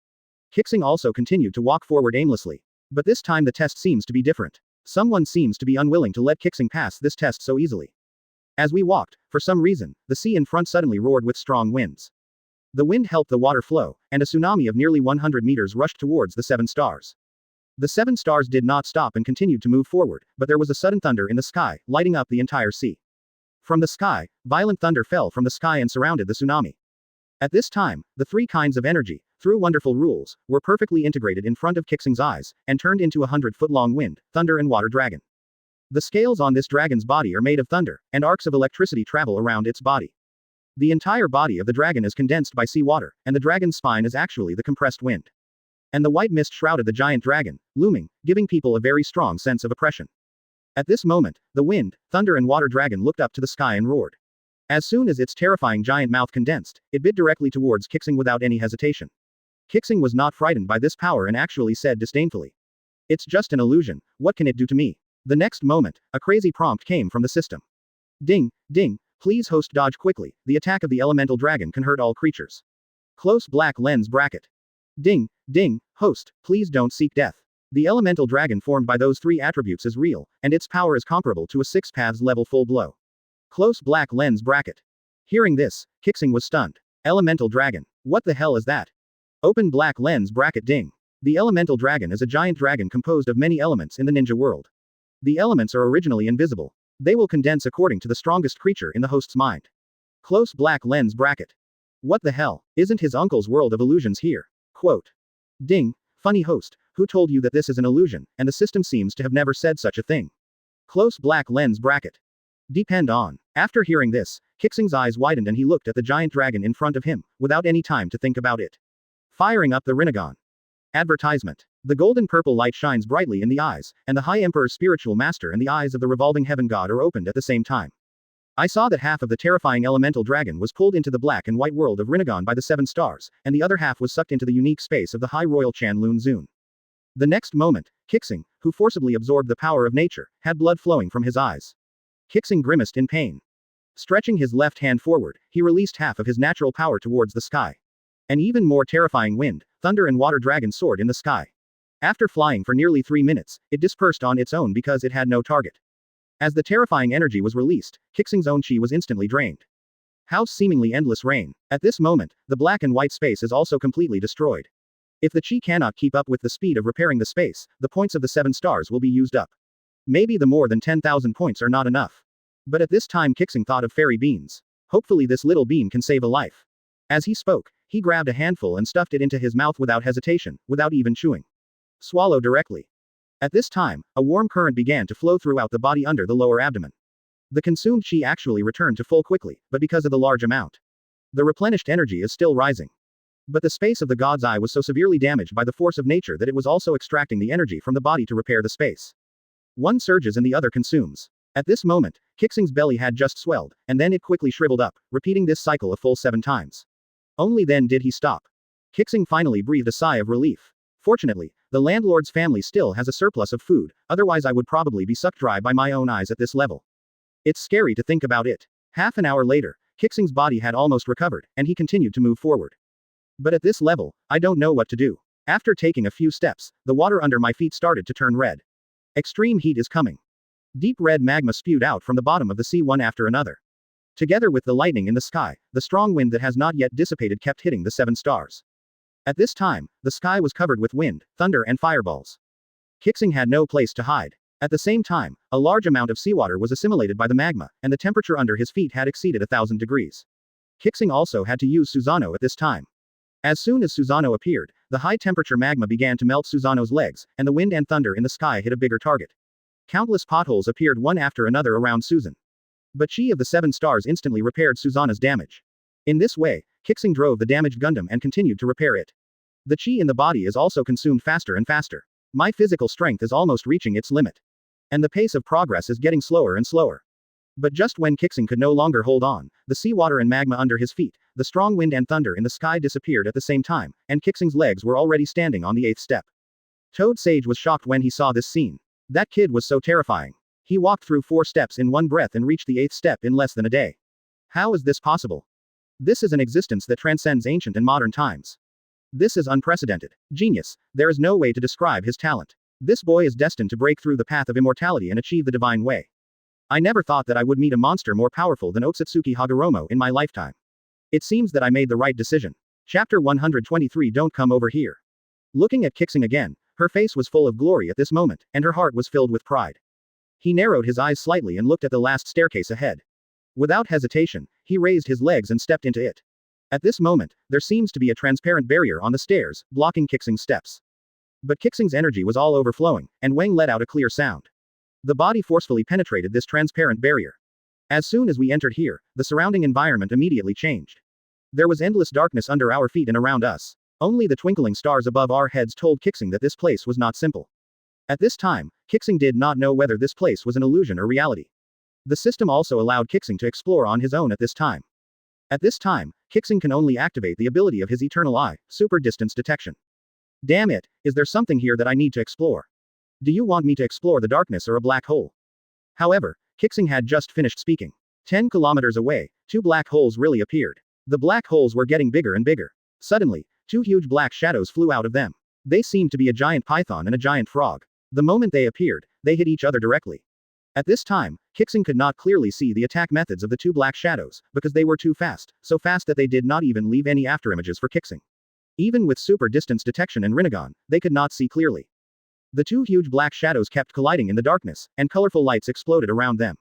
Qixing also continued to walk forward aimlessly. But this time the test seems to be different. Someone seems to be unwilling to let Qixing pass this test so easily. As we walked, for some reason, the sea in front suddenly roared with strong winds. The wind helped the water flow, and a tsunami of nearly 100 meters rushed towards the 7 stars. The 7 stars did not stop and continued to move forward, but there was a sudden thunder in the sky, lighting up the entire sea. From the sky, violent thunder fell from the sky and surrounded the tsunami. At this time, the 3 kinds of energy, through wonderful rules, were perfectly integrated in front of Qixing's eyes, and turned into a 100-foot-long wind, thunder and water dragon. The scales on this dragon's body are made of thunder, and arcs of electricity travel around its body. The entire body of the dragon is condensed by seawater, and the dragon's spine is actually the compressed wind. And the white mist shrouded the giant dragon, looming, giving people a very strong sense of oppression. At this moment, the wind, thunder and water dragon looked up to the sky and roared. As soon as its terrifying giant mouth condensed, it bit directly towards Qixing without any hesitation. Qixing was not frightened by this power and actually said disdainfully, "It's just an illusion, what can it do to me?" The next moment, a crazy prompt came from the system. Ding, ding, please host dodge quickly, the attack of the elemental dragon can hurt all creatures. Close black lens bracket. Ding, ding, host, please don't seek death. The elemental dragon formed by those 3 attributes is real, and its power is comparable to a 6 paths level full blow. Close black lens bracket. Hearing this, Qixing was stunned. Elemental dragon. What the hell is that? Open black lens bracket ding. The elemental dragon is a giant dragon composed of many elements in the ninja world. The elements are originally invisible. They will condense according to the strongest creature in the host's mind. Close black lens bracket. What the hell? Isn't his uncle's world of illusions here? Quote. Ding, funny host, who told you that this is an illusion, and the system seems to have never said such a thing. Close black lens bracket. Depend on. After hearing this, Qixing's eyes widened and he looked at the giant dragon in front of him, without any time to think about it. Firing up the Rinnegan. Advertisement. The golden-purple light shines brightly in the eyes, and the High Emperor's spiritual master and the eyes of the revolving heaven god are opened at the same time. I saw that half of the terrifying elemental dragon was pulled into the black and white world of Rinnegan by the 7 stars, and the other half was sucked into the unique space of the High Royal Chanlun Zun. The next moment, Qixing, who forcibly absorbed the power of nature, had blood flowing from his eyes. Qixing grimaced in pain. Stretching his left hand forward, he released half of his natural power towards the sky. An even more terrifying wind, thunder and water dragon soared in the sky. After flying for nearly 3 minutes, it dispersed on its own because it had no target. As the terrifying energy was released, Qixing's own chi was instantly drained. How's seemingly endless rain? At this moment, the black and white space is also completely destroyed. If the chi cannot keep up with the speed of repairing the space, the points of the 7 stars will be used up. Maybe the more than 10,000 points are not enough. But at this time Qixing thought of fairy beans. Hopefully this little bean can save a life. As he spoke, he grabbed a handful and stuffed it into his mouth without hesitation, without even chewing. Swallow directly. At this time, a warm current began to flow throughout the body under the lower abdomen. The consumed chi actually returned to full quickly, but because of the large amount, the replenished energy is still rising. But the space of the god's eye was so severely damaged by the force of nature that it was also extracting the energy from the body to repair the space. One surges and the other consumes. At this moment, Qixing's belly had just swelled, and then it quickly shriveled up, repeating this cycle a full 7 times. Only then did he stop. Qixing finally breathed a sigh of relief. Fortunately, the landlord's family still has a surplus of food, otherwise I would probably be sucked dry by my own eyes at this level. It's scary to think about it. Half an hour later, Qixing's body had almost recovered, and he continued to move forward. But at this level, I don't know what to do. After taking a few steps, the water under my feet started to turn red. Extreme heat is coming. Deep red magma spewed out from the bottom of the sea one after another. Together with the lightning in the sky, the strong wind that has not yet dissipated kept hitting the 7 stars. At this time, the sky was covered with wind, thunder and fireballs. Qixing had no place to hide. At the same time, a large amount of seawater was assimilated by the magma, and the temperature under his feet had exceeded 1,000 degrees. Qixing also had to use Susanoo at this time. As soon as Susanoo appeared, the high-temperature magma began to melt Susanoo's legs, and the wind and thunder in the sky hit a bigger target. Countless potholes appeared one after another around Susan. But chi of the 7 stars instantly repaired Susanoo's damage. In this way, Qixing drove the damaged Gundam and continued to repair it. The chi in the body is also consumed faster and faster. My physical strength is almost reaching its limit. And the pace of progress is getting slower and slower. But just when Qixing could no longer hold on, the seawater and magma under his feet, the strong wind and thunder in the sky disappeared at the same time, and Qixing's legs were already standing on the 8th step. Toad Sage was shocked when he saw this scene. That kid was so terrifying. He walked through 4 steps in one breath and reached the 8th step in less than a day. How is this possible? This is an existence that transcends ancient and modern times. This is unprecedented. Genius. There is no way to describe his talent. This boy is destined to break through the path of immortality and achieve the divine way. I never thought that I would meet a monster more powerful than Otsutsuki Hagoromo in my lifetime. It seems that I made the right decision. Chapter 123. Don't come over here. Looking at Qixing again, her face was full of glory at this moment, and her heart was filled with pride. He narrowed his eyes slightly and looked at the last staircase ahead. Without hesitation, he raised his legs and stepped into it. At this moment, there seems to be a transparent barrier on the stairs, blocking Qixing's steps. But Qixing's energy was all overflowing, and Wang let out a clear sound. The body forcefully penetrated this transparent barrier. As soon as we entered here, the surrounding environment immediately changed. There was endless darkness under our feet and around us. Only the twinkling stars above our heads told Qixing that this place was not simple. At this time, Qixing did not know whether this place was an illusion or reality. The system also allowed Qixing to explore on his own at this time. At this time, Qixing can only activate the ability of his eternal eye, super distance detection. Damn it, is there something here that I need to explore? Do you want me to explore the darkness or a black hole? However, Qixing had just finished speaking. 10 kilometers away, 2 black holes really appeared. The black holes were getting bigger and bigger. Suddenly, 2 huge black shadows flew out of them. They seemed to be a giant python and a giant frog. The moment they appeared, they hit each other directly. At this time, Qixing could not clearly see the attack methods of the 2 black shadows, because they were too fast, so fast that they did not even leave any afterimages for Qixing. Even with super distance detection and Rinnegan, they could not see clearly. The 2 huge black shadows kept colliding in the darkness, and colorful lights exploded around them.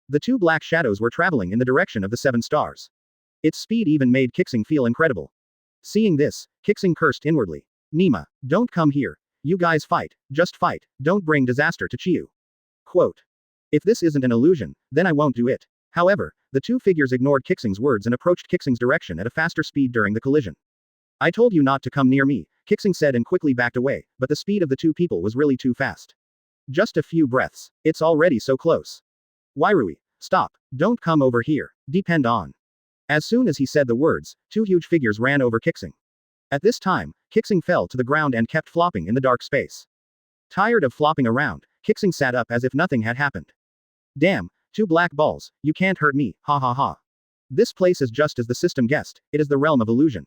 The 2 black shadows were traveling in the direction of the 7 stars. Its speed even made Qixing feel incredible. Seeing this, Qixing cursed inwardly. Nima, don't come here. You guys fight, just fight, don't bring disaster to Chiyu. Quote. If this isn't an illusion, then I won't do it. However, the 2 figures ignored Qixing's words and approached Qixing's direction at a faster speed during the collision. I told you not to come near me, Qixing said and quickly backed away, but the speed of the 2 people was really too fast. Just a few breaths. It's already so close. Wairui, stop, don't come over here, depend on. As soon as he said the words, 2 huge figures ran over Qixing. At this time, Qixing fell to the ground and kept flopping in the dark space. Tired of flopping around, Qixing sat up as if nothing had happened. Damn, 2 black balls, you can't hurt me, ha ha ha. This place is just as the system guessed, it is the realm of illusion.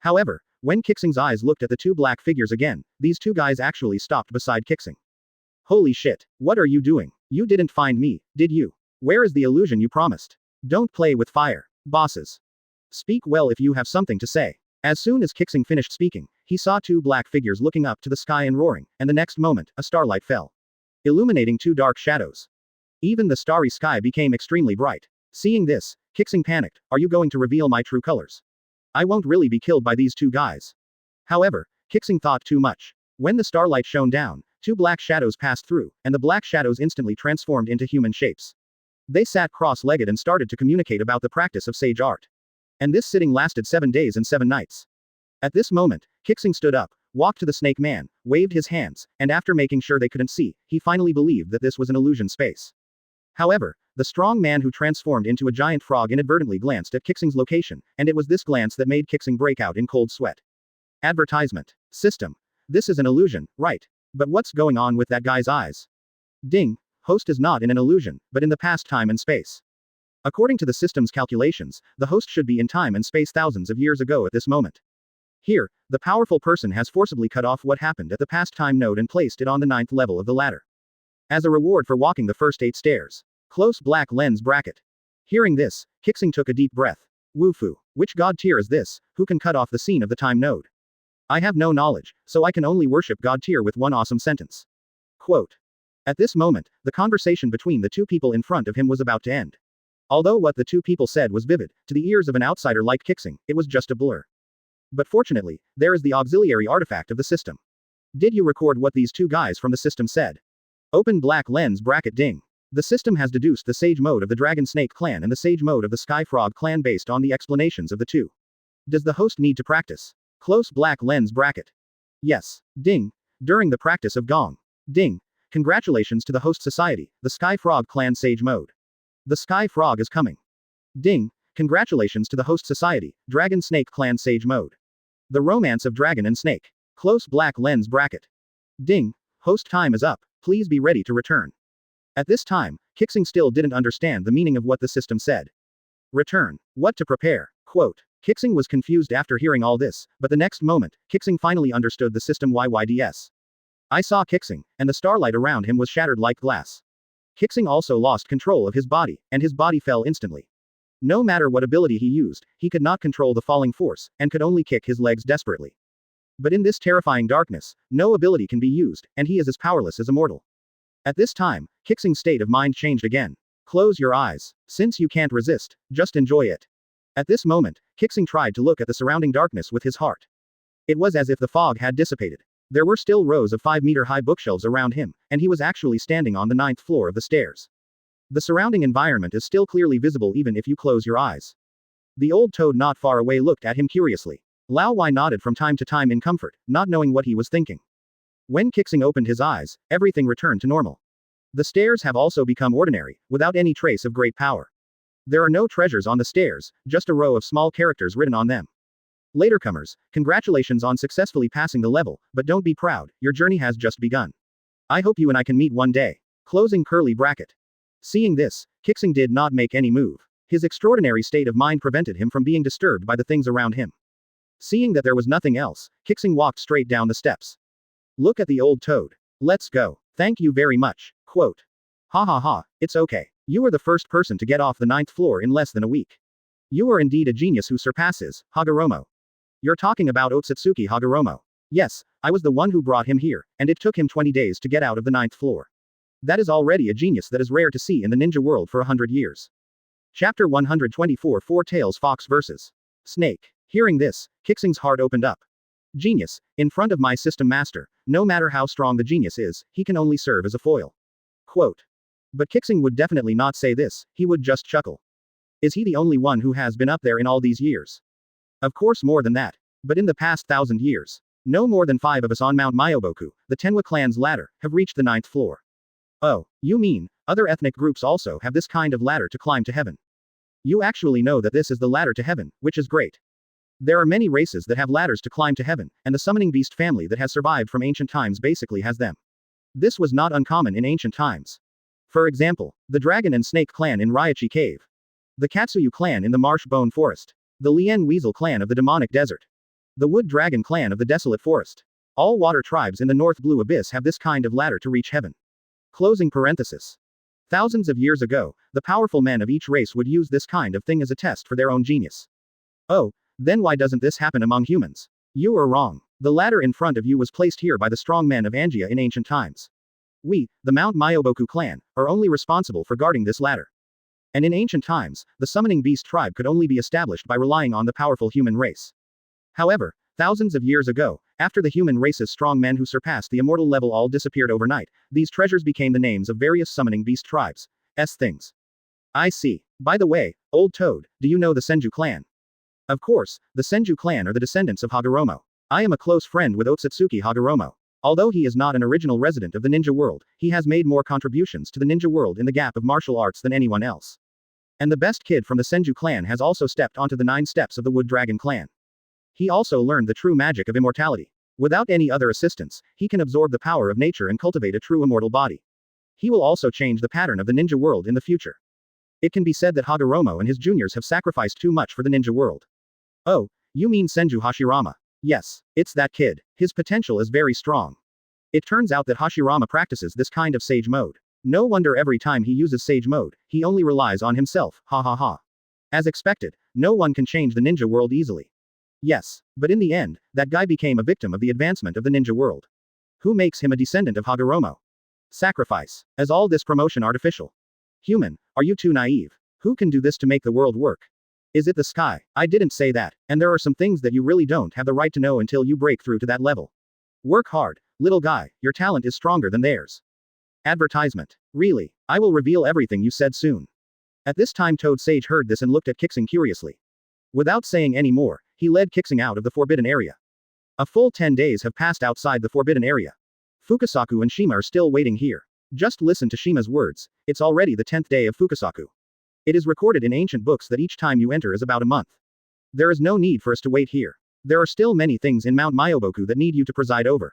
However, when Qixing's eyes looked at the 2 black figures again, these 2 guys actually stopped beside Qixing. Holy shit, what are you doing? You didn't find me, did you? Where is the illusion you promised? Don't play with fire, bosses. Speak well if you have something to say. As soon as Qixing finished speaking, he saw 2 black figures looking up to the sky and roaring, and the next moment, a starlight fell, illuminating 2 dark shadows. Even the starry sky became extremely bright. Seeing this, Qixing panicked. Are you going to reveal my true colors? I won't really be killed by these 2 guys. However, Qixing thought too much. When the starlight shone down, 2 black shadows passed through, and the black shadows instantly transformed into human shapes. They sat cross-legged and started to communicate about the practice of sage art. And this sitting lasted 7 days and 7 nights. At this moment, Qixing stood up, walked to the snake man, waved his hands, and after making sure they couldn't see, he finally believed that this was an illusion space. However, the strong man who transformed into a giant frog inadvertently glanced at Qixing's location, and it was this glance that made Qixing break out in cold sweat. Advertisement. System. This is an illusion, right? But what's going on with that guy's eyes? Ding. Host is not in an illusion, but in the past time and space. According to the system's calculations, the host should be in time and space thousands of years ago at this moment. Here, the powerful person has forcibly cut off what happened at the past time node and placed it on the 9th level of the ladder. As a reward for walking the first 8 stairs. Close black lens bracket. Hearing this, Qixing took a deep breath. Wufu. Which god tier is this, who can cut off the scene of the time node? I have no knowledge, so I can only worship god tier with one awesome sentence. Quote. At this moment, the conversation between the 2 people in front of him was about to end. Although what the 2 people said was vivid, to the ears of an outsider like Qixing, it was just a blur. But fortunately, there is the auxiliary artifact of the system. Did you record what these 2 guys from the system said? Open black lens bracket ding. The system has deduced the sage mode of the Dragon Snake clan and the sage mode of the Sky Frog clan based on the explanations of the 2. Does the host need to practice? Close black lens bracket. Yes. Ding. During the practice of Gong. Ding. Congratulations to the host society, the Sky Frog clan sage mode. The Sky Frog is coming. Ding. Congratulations to the host society, Dragon Snake clan sage mode. The romance of dragon and snake. Close black lens bracket. Ding, host time is up, please be ready to return. At this time, Qixing still didn't understand the meaning of what the system said. Return. What to prepare? Quote. Qixing was confused after hearing all this, but the next moment, Qixing finally understood the system YYDS. I saw Qixing, and the starlight around him was shattered like glass. Qixing also lost control of his body, and his body fell instantly. No matter what ability he used, he could not control the falling force, and could only kick his legs desperately. But in this terrifying darkness, no ability can be used, and he is as powerless as a mortal. At this time, Qixing's state of mind changed again. Close your eyes. Since you can't resist, just enjoy it. At this moment, Qixing tried to look at the surrounding darkness with his heart. It was as if the fog had dissipated. There were still rows of 5-meter-high bookshelves around him, and he was actually standing on the 9th floor of the stairs. The surrounding environment is still clearly visible even if you close your eyes. The old toad not far away looked at him curiously. Lao Wei nodded from time to time in comfort, not knowing what he was thinking. When Qixing opened his eyes, everything returned to normal. The stairs have also become ordinary, without any trace of great power. There are no treasures on the stairs, just a row of small characters written on them. Latercomers, congratulations on successfully passing the level, but don't be proud, your journey has just begun. I hope you and I can meet one day. Closing curly bracket. Seeing this, Qixing did not make any move. His extraordinary state of mind prevented him from being disturbed by the things around him. Seeing that there was nothing else, Qixing walked straight down the steps. Look at the old toad. Let's go. Thank you very much. Quote. Ha ha ha, it's okay. You were the first person to get off the 9th floor in less than a week. You are indeed a genius who surpasses Hagoromo. You're talking about Otsutsuki Hagoromo. Yes, I was the one who brought him here, and it took him 20 days to get out of the 9th floor. That is already a genius that is rare to see in the ninja world for 100 years. Chapter 124 Four Tails Fox vs. Snake. Hearing this, Qixing's heart opened up. Genius, in front of my system master, no matter how strong the genius is, he can only serve as a foil. Quote. But Qixing would definitely not say this, he would just chuckle. Is he the only one who has been up there in all these years? Of course more than that. But in the past 1,000 years, no more than 5 of us on Mount Myoboku, the Tenwa clan's ladder, have reached the 9th floor. Oh, you mean, other ethnic groups also have this kind of ladder to climb to heaven? You actually know that this is the ladder to heaven, which is great. There are many races that have ladders to climb to heaven, and the summoning beast family that has survived from ancient times basically has them. This was not uncommon in ancient times. For example, the Dragon and Snake clan in Ryachi Cave. The Katsuyu clan in the Marsh Bone Forest. The Lien Weasel clan of the Demonic Desert. The Wood Dragon clan of the Desolate Forest. All water tribes in the North Blue Abyss have this kind of ladder to reach heaven. Closing parenthesis. Thousands of years ago, the powerful men of each race would use this kind of thing as a test for their own genius. Oh, then why doesn't this happen among humans? You are wrong. The ladder in front of you was placed here by the strong men of Angia in ancient times. We, the Mount Myoboku clan, are only responsible for guarding this ladder. And in ancient times, the summoning beast tribe could only be established by relying on the powerful human race. However, thousands of years ago, after the human race's strong men who surpassed the immortal level all disappeared overnight, these treasures became the names of various summoning beast tribes. Things. I see. By the way, old toad, do you know the Senju clan? Of course, the Senju clan are the descendants of Hagoromo. I am a close friend with Otsutsuki Hagoromo. Although he is not an original resident of the ninja world, he has made more contributions to the ninja world in the gap of martial arts than anyone else. And the best kid from the Senju clan has also stepped onto the 9 steps of the Wood Dragon clan. He also learned the true magic of immortality. Without any other assistance, he can absorb the power of nature and cultivate a true immortal body. He will also change the pattern of the ninja world in the future. It can be said that Hagoromo and his juniors have sacrificed too much for the ninja world. Oh, you mean Senju Hashirama? Yes, it's that kid. His potential is very strong. It turns out that Hashirama practices this kind of sage mode. No wonder every time he uses sage mode, he only relies on himself, ha ha ha. As expected, no one can change the ninja world easily. Yes, but in the end, that guy became a victim of the advancement of the ninja world. Who makes him a descendant of Hagoromo? Sacrifice. Is all this promotion artificial? Human, are you too naive? Who can do this to make the world work? Is it the sky? I didn't say that, and there are some things that you really don't have the right to know until you break through to that level. Work hard, little guy, your talent is stronger than theirs. Advertisement. Really, I will reveal everything you said soon. At this time Toad Sage heard this and looked at Qixing curiously. Without saying any more, he led Qixing out of the forbidden area. A full 10 days have passed outside the forbidden area. Fukasaku and Shima are still waiting here. Just listen to Shima's words, it's already the 10th day of Fukasaku. It is recorded in ancient books that each time you enter is about a month. There is no need for us to wait here. There are still many things in Mount Myoboku that need you to preside over.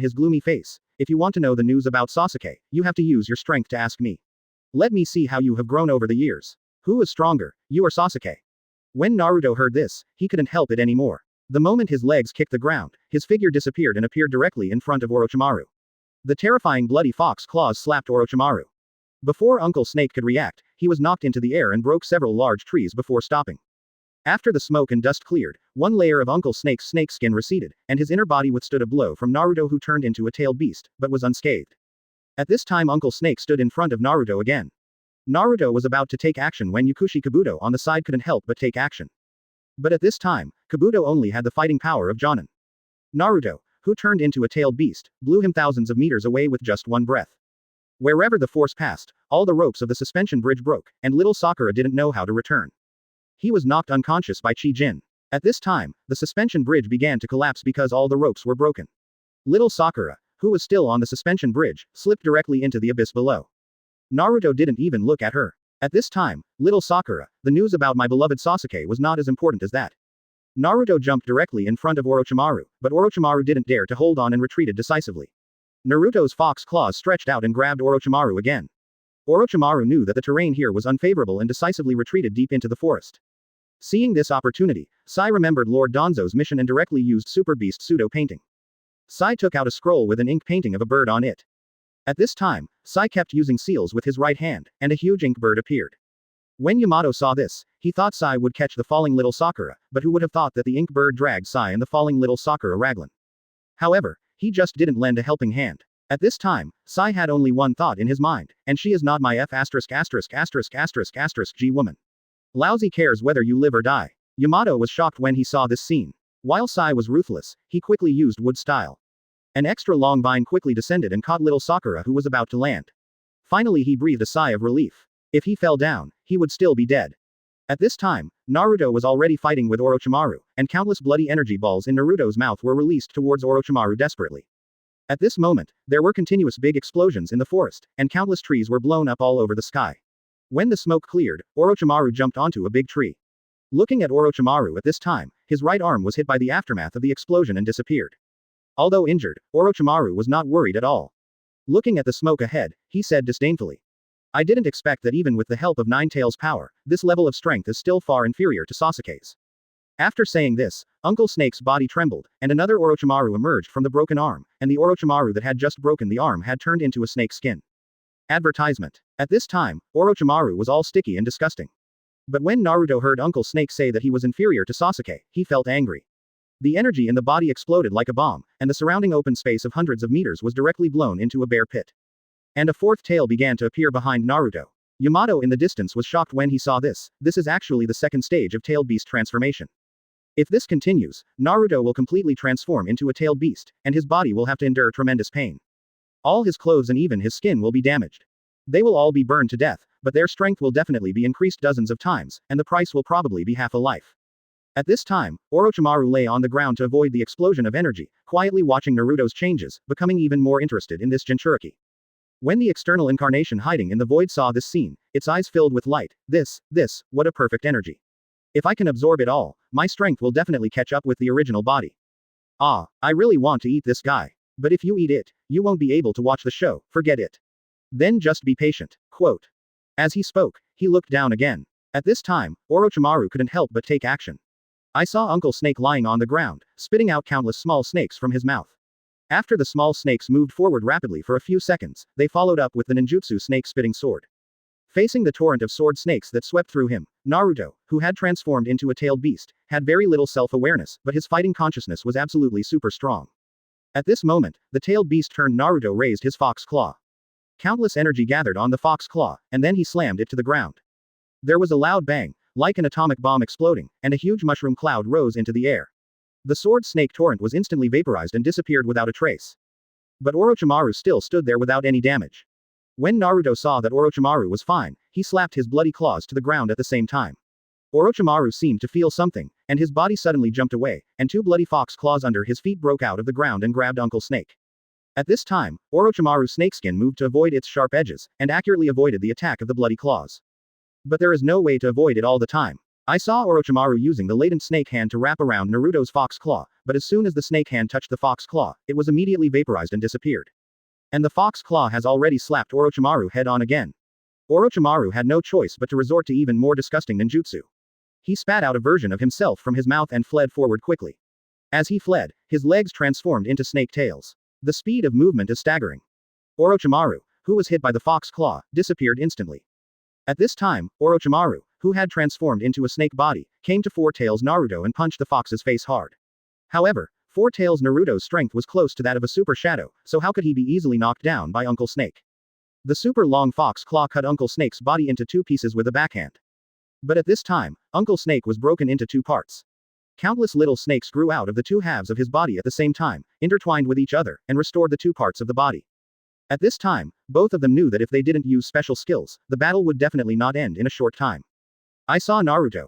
his gloomy face. If you want to know the news about Sasuke, you have to use your strength to ask me. Let me see how you have grown over the years. Who is stronger, you or Sasuke? When Naruto heard this, he couldn't help it anymore. The moment his legs kicked the ground, his figure disappeared and appeared directly in front of Orochimaru. The terrifying bloody fox claws slapped Orochimaru. Before Uncle Snake could react, he was knocked into the air and broke several large trees before stopping. After the smoke and dust cleared, one layer of Uncle Snake's snake skin receded, and his inner body withstood a blow from Naruto, who turned into a tailed beast, but was unscathed. At this time Uncle Snake stood in front of Naruto again. Naruto was about to take action when Yukushi Kabuto on the side couldn't help but take action. But at this time, Kabuto only had the fighting power of Jonin. Naruto, who turned into a tailed beast, blew him thousands of meters away with just one breath. Wherever the force passed, all the ropes of the suspension bridge broke, and little Sakura didn't know how to return. He was knocked unconscious by Qi. At this time, the suspension bridge began to collapse because all the ropes were broken. Little Sakura, who was still on the suspension bridge, slipped directly into the abyss below. Naruto didn't even look at her. At this time, little Sakura, the news about my beloved Sasuke was not as important as that. Naruto jumped directly in front of Orochimaru, but Orochimaru didn't dare to hold on and retreated decisively. Naruto's fox claws stretched out and grabbed Orochimaru again. Orochimaru knew that the terrain here was unfavorable and decisively retreated deep into the forest. Seeing this opportunity, Sai remembered Lord Danzo's mission and directly used Super Beast pseudo-painting. Sai took out a scroll with an ink painting of a bird on it. At this time, Sai kept using seals with his right hand, and a huge ink bird appeared. When Yamato saw this, he thought Sai would catch the falling little Sakura, but who would have thought that the ink bird dragged Sai and the falling little Sakura Raglan. However, he just didn't lend a helping hand. At this time, Sai had only one thought in his mind, and she is not my G woman. Lousy cares whether you live or die. Yamato was shocked when he saw this scene. While Sai was ruthless, he quickly used wood style. An extra long vine quickly descended and caught little Sakura who was about to land. Finally he breathed a sigh of relief. If he fell down, he would still be dead. At this time, Naruto was already fighting with Orochimaru, and countless bloody energy balls in Naruto's mouth were released towards Orochimaru desperately. At this moment, there were continuous big explosions in the forest, and countless trees were blown up all over the sky. When the smoke cleared, Orochimaru jumped onto a big tree. Looking at Orochimaru at this time, his right arm was hit by the aftermath of the explosion and disappeared. Although injured, Orochimaru was not worried at all. Looking at the smoke ahead, he said disdainfully. I didn't expect that even with the help of Nine Tails' power, this level of strength is still far inferior to Sasuke's. After saying this, Uncle Snake's body trembled, and another Orochimaru emerged from the broken arm, and the Orochimaru that had just broken the arm had turned into a snake skin. Advertisement. At this time, Orochimaru was all sticky and disgusting. But when Naruto heard Uncle Snake say that he was inferior to Sasuke, he felt angry. The energy in the body exploded like a bomb, and the surrounding open space of hundreds of meters was directly blown into a bear pit. And a fourth tail began to appear behind Naruto. Yamato in the distance was shocked when he saw this. This is actually the second stage of tailed beast transformation. If this continues, Naruto will completely transform into a tailed beast, and his body will have to endure tremendous pain. All his clothes and even his skin will be damaged. They will all be burned to death, but their strength will definitely be increased dozens of times, and the price will probably be half a life. At this time, Orochimaru lay on the ground to avoid the explosion of energy, quietly watching Naruto's changes, becoming even more interested in this Jinchuriki. When the external incarnation hiding in the void saw this scene, its eyes filled with light. What a perfect energy. If I can absorb it all, my strength will definitely catch up with the original body. Ah, I really want to eat this guy. But if you eat it, you won't be able to watch the show, forget it. Then just be patient. Quote. As he spoke, he looked down again. At this time, Orochimaru couldn't help but take action. I saw Uncle Snake lying on the ground, spitting out countless small snakes from his mouth. After the small snakes moved forward rapidly for a few seconds, they followed up with the ninjutsu snake-spitting sword. Facing the torrent of sword snakes that swept through him, Naruto, who had transformed into a tailed beast, had very little self-awareness, but his fighting consciousness was absolutely super strong. At this moment, the tailed beast turned. Naruto raised his fox claw. Countless energy gathered on the fox claw, and then he slammed it to the ground. There was a loud bang, like an atomic bomb exploding, and a huge mushroom cloud rose into the air. The sword snake torrent was instantly vaporized and disappeared without a trace. But Orochimaru still stood there without any damage. When Naruto saw that Orochimaru was fine, he slapped his bloody claws to the ground at the same time. Orochimaru seemed to feel something, and his body suddenly jumped away, and two bloody fox claws under his feet broke out of the ground and grabbed Uncle Snake. At this time, Orochimaru's snakeskin moved to avoid its sharp edges, and accurately avoided the attack of the bloody claws. But there is no way to avoid it all the time. I saw Orochimaru using the latent snake hand to wrap around Naruto's fox claw, but as soon as the snake hand touched the fox claw, it was immediately vaporized and disappeared. And the fox claw has already slapped Orochimaru head on again. Orochimaru had no choice but to resort to even more disgusting ninjutsu. He spat out a version of himself from his mouth and fled forward quickly. As he fled, his legs transformed into snake tails. The speed of movement is staggering. Orochimaru, who was hit by the fox claw, disappeared instantly. At this time, Orochimaru, who had transformed into a snake body, came to Four Tails Naruto and punched the fox's face hard. However, Four Tails Naruto's strength was close to that of a super shadow, so how could he be easily knocked down by Uncle Snake? The super long fox claw cut Uncle Snake's body into two pieces with a backhand. But at this time, Uncle Snake was broken into two parts. Countless little snakes grew out of the two halves of his body at the same time, intertwined with each other, and restored the two parts of the body. At this time, both of them knew that if they didn't use special skills, the battle would definitely not end in a short time. I saw Naruto,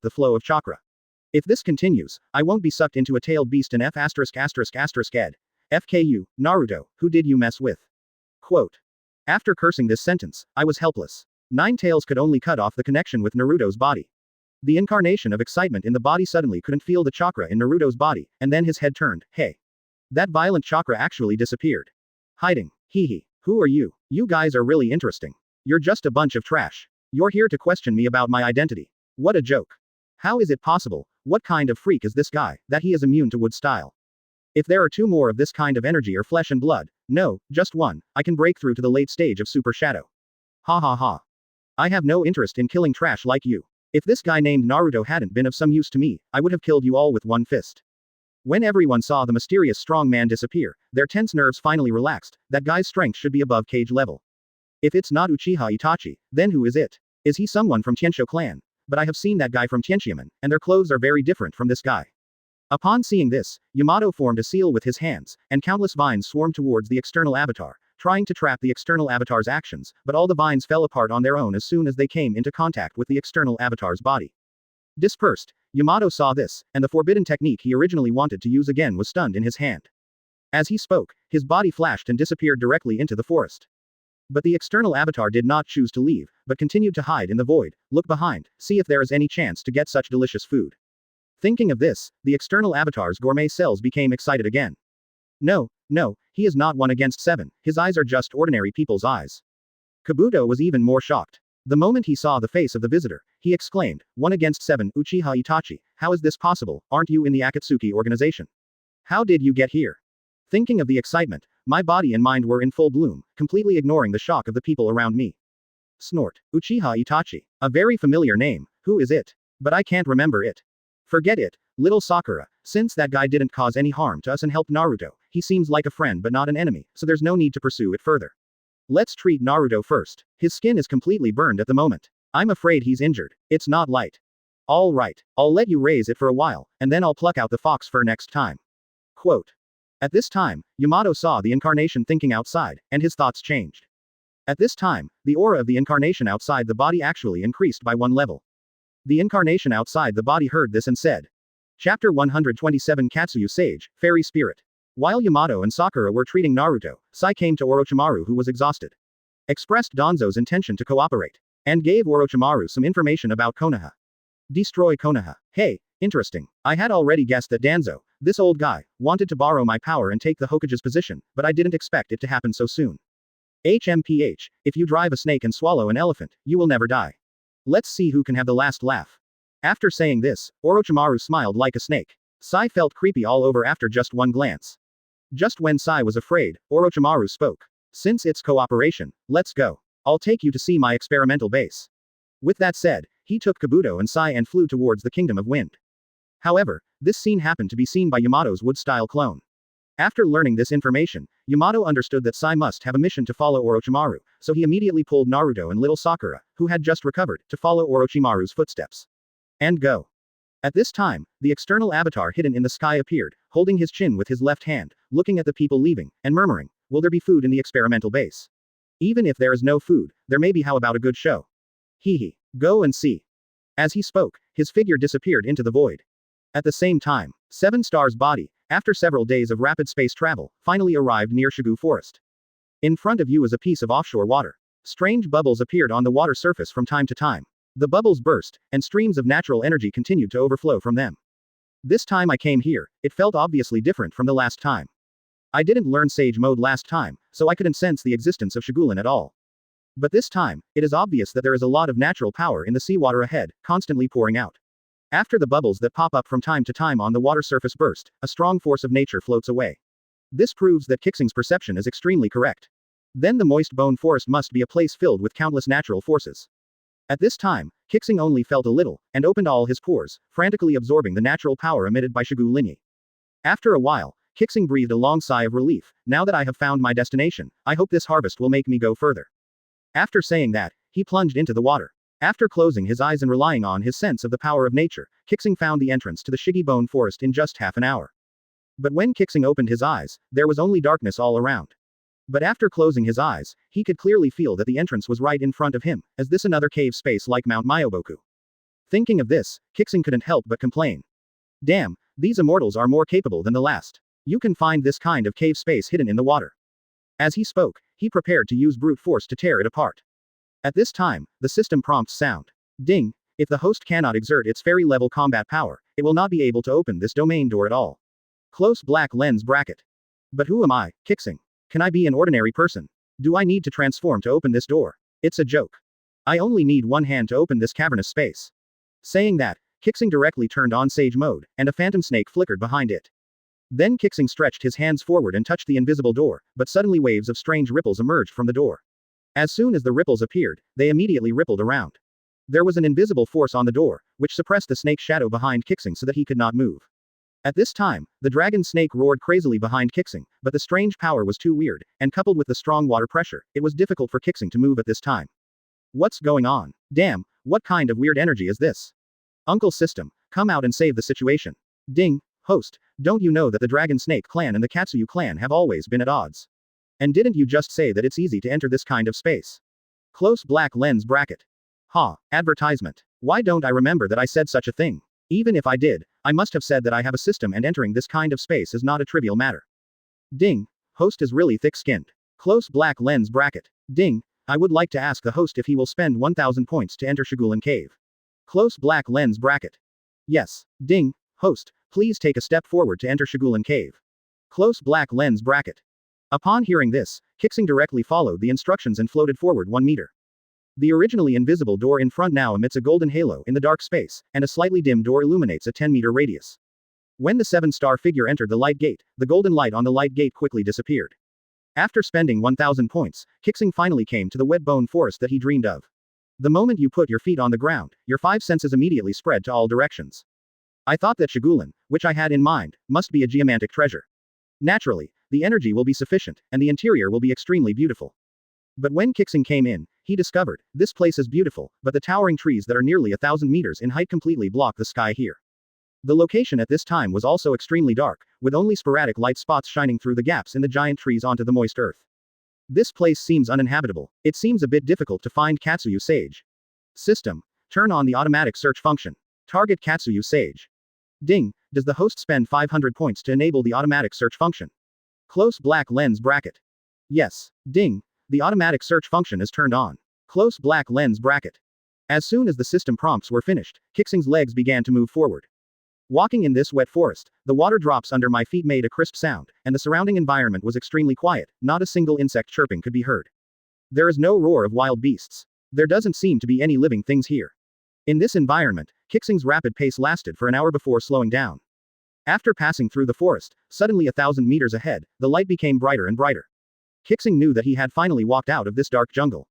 stop the flow of chakra. If this continues, I won't be sucked into a tailed beast in F asterisk asterisk asterisk ed. FKU, Naruto, who did you mess with? Quote. After cursing this sentence, I was helpless. Nine Tails could only cut off the connection with Naruto's body. The incarnation of excitement in the body suddenly couldn't feel the chakra in Naruto's body, and then his head turned, hey. That violent chakra actually disappeared. Hiding, hee hee. Who are you? You guys are really interesting. You're just a bunch of trash. You're here to question me about my identity. What a joke. How is it possible? What kind of freak is this guy, that he is immune to wood style? If there are two more of this kind of energy or flesh and blood, No, just one, I can break through to the late stage of Super Shadow. Ha ha ha. I have no interest in killing trash like you. If this guy named Naruto hadn't been of some use to me, I would have killed you all with one fist. When everyone saw the mysterious strong man disappear, their tense nerves finally relaxed. That guy's strength should be above cage level. If it's not Uchiha Itachi, then who is it? Is he someone from Tiensho clan? But I have seen that guy from Tienshiamen, and their clothes are very different from this guy. Upon seeing this, Yamato formed a seal with his hands, and countless vines swarmed towards the external avatar, trying to trap the external avatar's actions, but all the vines fell apart on their own as soon as they came into contact with the external avatar's body. Dispersed, Yamato saw this, and the forbidden technique he originally wanted to use again was stunned in his hand. As he spoke, his body flashed and disappeared directly into the forest. But the external avatar did not choose to leave, but continued to hide in the void, look behind, see if there is any chance to get such delicious food. Thinking of this, the external avatar's gourmet cells became excited again. No, he is not 1 against 7, his eyes are just ordinary people's eyes. Kabuto was even more shocked. The moment he saw the face of the visitor, he exclaimed, 1 against 7, Uchiha Itachi, how is this possible, aren't you in the Akatsuki organization? How did you get here? Thinking of the excitement, my body and mind were in full bloom, completely ignoring the shock of the people around me. Snort. Uchiha Itachi. A very familiar name, who is it? But I can't remember it. Forget it, little Sakura, since that guy didn't cause any harm to us and helped Naruto, he seems like a friend but not an enemy, so there's no need to pursue it further. Let's treat Naruto first. His skin is completely burned at the moment. I'm afraid he's injured. It's not light. All right, I'll let you raise it for a while, and then I'll pluck out the fox fur next time. Quote. At this time, Yamato saw the incarnation thinking outside, and his thoughts changed. At this time, the aura of the incarnation outside the body actually increased by 1 level. The incarnation outside the body heard this and said. Chapter 127 Katsuyu Sage, Fairy Spirit. While Yamato and Sakura were treating Naruto, Sai came to Orochimaru who was exhausted. Expressed Danzo's intention to cooperate. And gave Orochimaru some information about Konoha. Destroy Konoha. Hey, interesting. I had already guessed that Danzo, this old guy, wanted to borrow my power and take the Hokage's position, but I didn't expect it to happen so soon. HMPH, if you drive a snake and swallow an elephant, you will never die. Let's see who can have the last laugh. After saying this, Orochimaru smiled like a snake. Sai felt creepy all over after just one glance. Just when Sai was afraid, Orochimaru spoke. Since it's cooperation, let's go. I'll take you to see my experimental base. With that said, he took Kabuto and Sai and flew towards the Kingdom of Wind. However, this scene happened to be seen by Yamato's wood-style clone. After learning this information, Yamato understood that Sai must have a mission to follow Orochimaru, so he immediately pulled Naruto and little Sakura, who had just recovered, to follow Orochimaru's footsteps. And go. At this time, the external avatar hidden in the sky appeared, holding his chin with his left hand, looking at the people leaving, and murmuring, will there be food in the experimental base? Even if there is no food, there may be how about a good show? Hee. Go and see. As he spoke, his figure disappeared into the void. At the same time, 7 Stars' body, after several days of rapid space travel, finally arrived near Shigu Forest. In front of you is a piece of offshore water. Strange bubbles appeared on the water surface from time to time. The bubbles burst, and streams of natural energy continued to overflow from them. This time I came here, it felt obviously different from the last time. I didn't learn Sage Mode last time, so I couldn't sense the existence of Shigulin at all. But this time, it is obvious that there is a lot of natural power in the seawater ahead, constantly pouring out. After the bubbles that pop up from time to time on the water surface burst, a strong force of nature floats away. This proves that Qixing's perception is extremely correct. Then the moist bone forest must be a place filled with countless natural forces. At this time, Qixing only felt a little, and opened all his pores, frantically absorbing the natural power emitted by Shigu Linyi. After a while, Qixing breathed a long sigh of relief. Now that I have found my destination, I hope this harvest will make me go further. After saying that, he plunged into the water. After closing his eyes and relying on his sense of the power of nature, Qixing found the entrance to the Shigi Bone Forest in just half an hour. But when Qixing opened his eyes, there was only darkness all around. But after closing his eyes, he could clearly feel that the entrance was right in front of him, as this another cave space like Mount Myoboku. Thinking of this, Qixing couldn't help but complain. Damn, these immortals are more capable than the last. You can find this kind of cave space hidden in the water. As he spoke, he prepared to use brute force to tear it apart. At this time, the system prompts sound. Ding, if the host cannot exert its fairy level combat power, it will not be able to open this domain door at all. Close black lens bracket. But who am I, Qixing? Can I be an ordinary person? Do I need to transform to open this door? It's a joke. I only need one hand to open this cavernous space. Saying that, Qixing directly turned on Sage Mode, and a phantom snake flickered behind it. Then Qixing stretched his hands forward and touched the invisible door, but suddenly waves of strange ripples emerged from the door. As soon as the ripples appeared, they immediately rippled around. There was an invisible force on the door, which suppressed the snake's shadow behind Qixing so that he could not move. At this time, the dragon snake roared crazily behind Qixing, but the strange power was too weird, and coupled with the strong water pressure, it was difficult for Qixing to move at this time. What's going on? Damn, what kind of weird energy is this? Uncle System, come out and save the situation. Ding, host, don't you know that the Dragon Snake clan and the Katsuyu clan have always been at odds? And didn't you just say that it's easy to enter this kind of space? Close black lens bracket. Ha, advertisement. Why don't I remember that I said such a thing? Even if I did, I must have said that I have a system and entering this kind of space is not a trivial matter. Ding, host is really thick-skinned. Close black lens bracket. Ding, I would like to ask the host if he will spend 1000 points to enter Shigulan Cave. Close black lens bracket. Yes. Ding, host, please take a step forward to enter Shigulan Cave. Close black lens bracket. Upon hearing this, Qixing directly followed the instructions and floated forward 1 meter. The originally invisible door in front now emits a golden halo in the dark space, and a slightly dim door illuminates a 10-meter radius. When the 7-star figure entered the light gate, the golden light on the light gate quickly disappeared. After spending 1000 points, Qixing finally came to the wet bone forest that he dreamed of. The moment you put your feet on the ground, your 5 senses immediately spread to all directions. I thought that Shigulan, which I had in mind, must be a geomantic treasure. Naturally, the energy will be sufficient, and the interior will be extremely beautiful. But when Qixing came in, he discovered, this place is beautiful, but the towering trees that are nearly 1000 meters in height completely block the sky here. The location at this time was also extremely dark, with only sporadic light spots shining through the gaps in the giant trees onto the moist earth. This place seems uninhabitable. It seems a bit difficult to find Katsuyu Sage. System, turn on the automatic search function. Target Katsuyu Sage. Ding, does the host spend 500 points to enable the automatic search function? Close black lens bracket. Yes. Ding, the automatic search function is turned on. Close black lens bracket. As soon as the system prompts were finished, Qixing's legs began to move forward. Walking in this wet forest, the water drops under my feet made a crisp sound, and the surrounding environment was extremely quiet, not a single insect chirping could be heard. There is no roar of wild beasts. There doesn't seem to be any living things here. In this environment, Qixing's rapid pace lasted for an hour before slowing down. After passing through the forest, suddenly 1000 meters ahead, the light became brighter and brighter. Qixing knew that he had finally walked out of this dark jungle.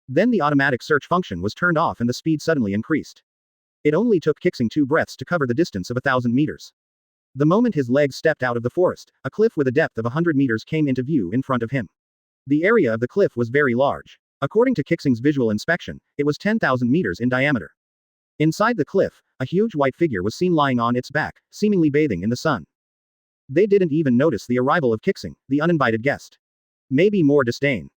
Then the automatic search function was turned off and the speed suddenly increased. It only took Qixing 2 breaths to cover the distance of 1000 meters. The moment his legs stepped out of the forest, a cliff with a depth of 100 meters came into view in front of him. The area of the cliff was very large. According to Qixing's visual inspection, it was 10,000 meters in diameter. Inside the cliff, a huge white figure was seen lying on its back, seemingly bathing in the sun. They didn't even notice the arrival of Qixing, the uninvited guest. Maybe more disdain.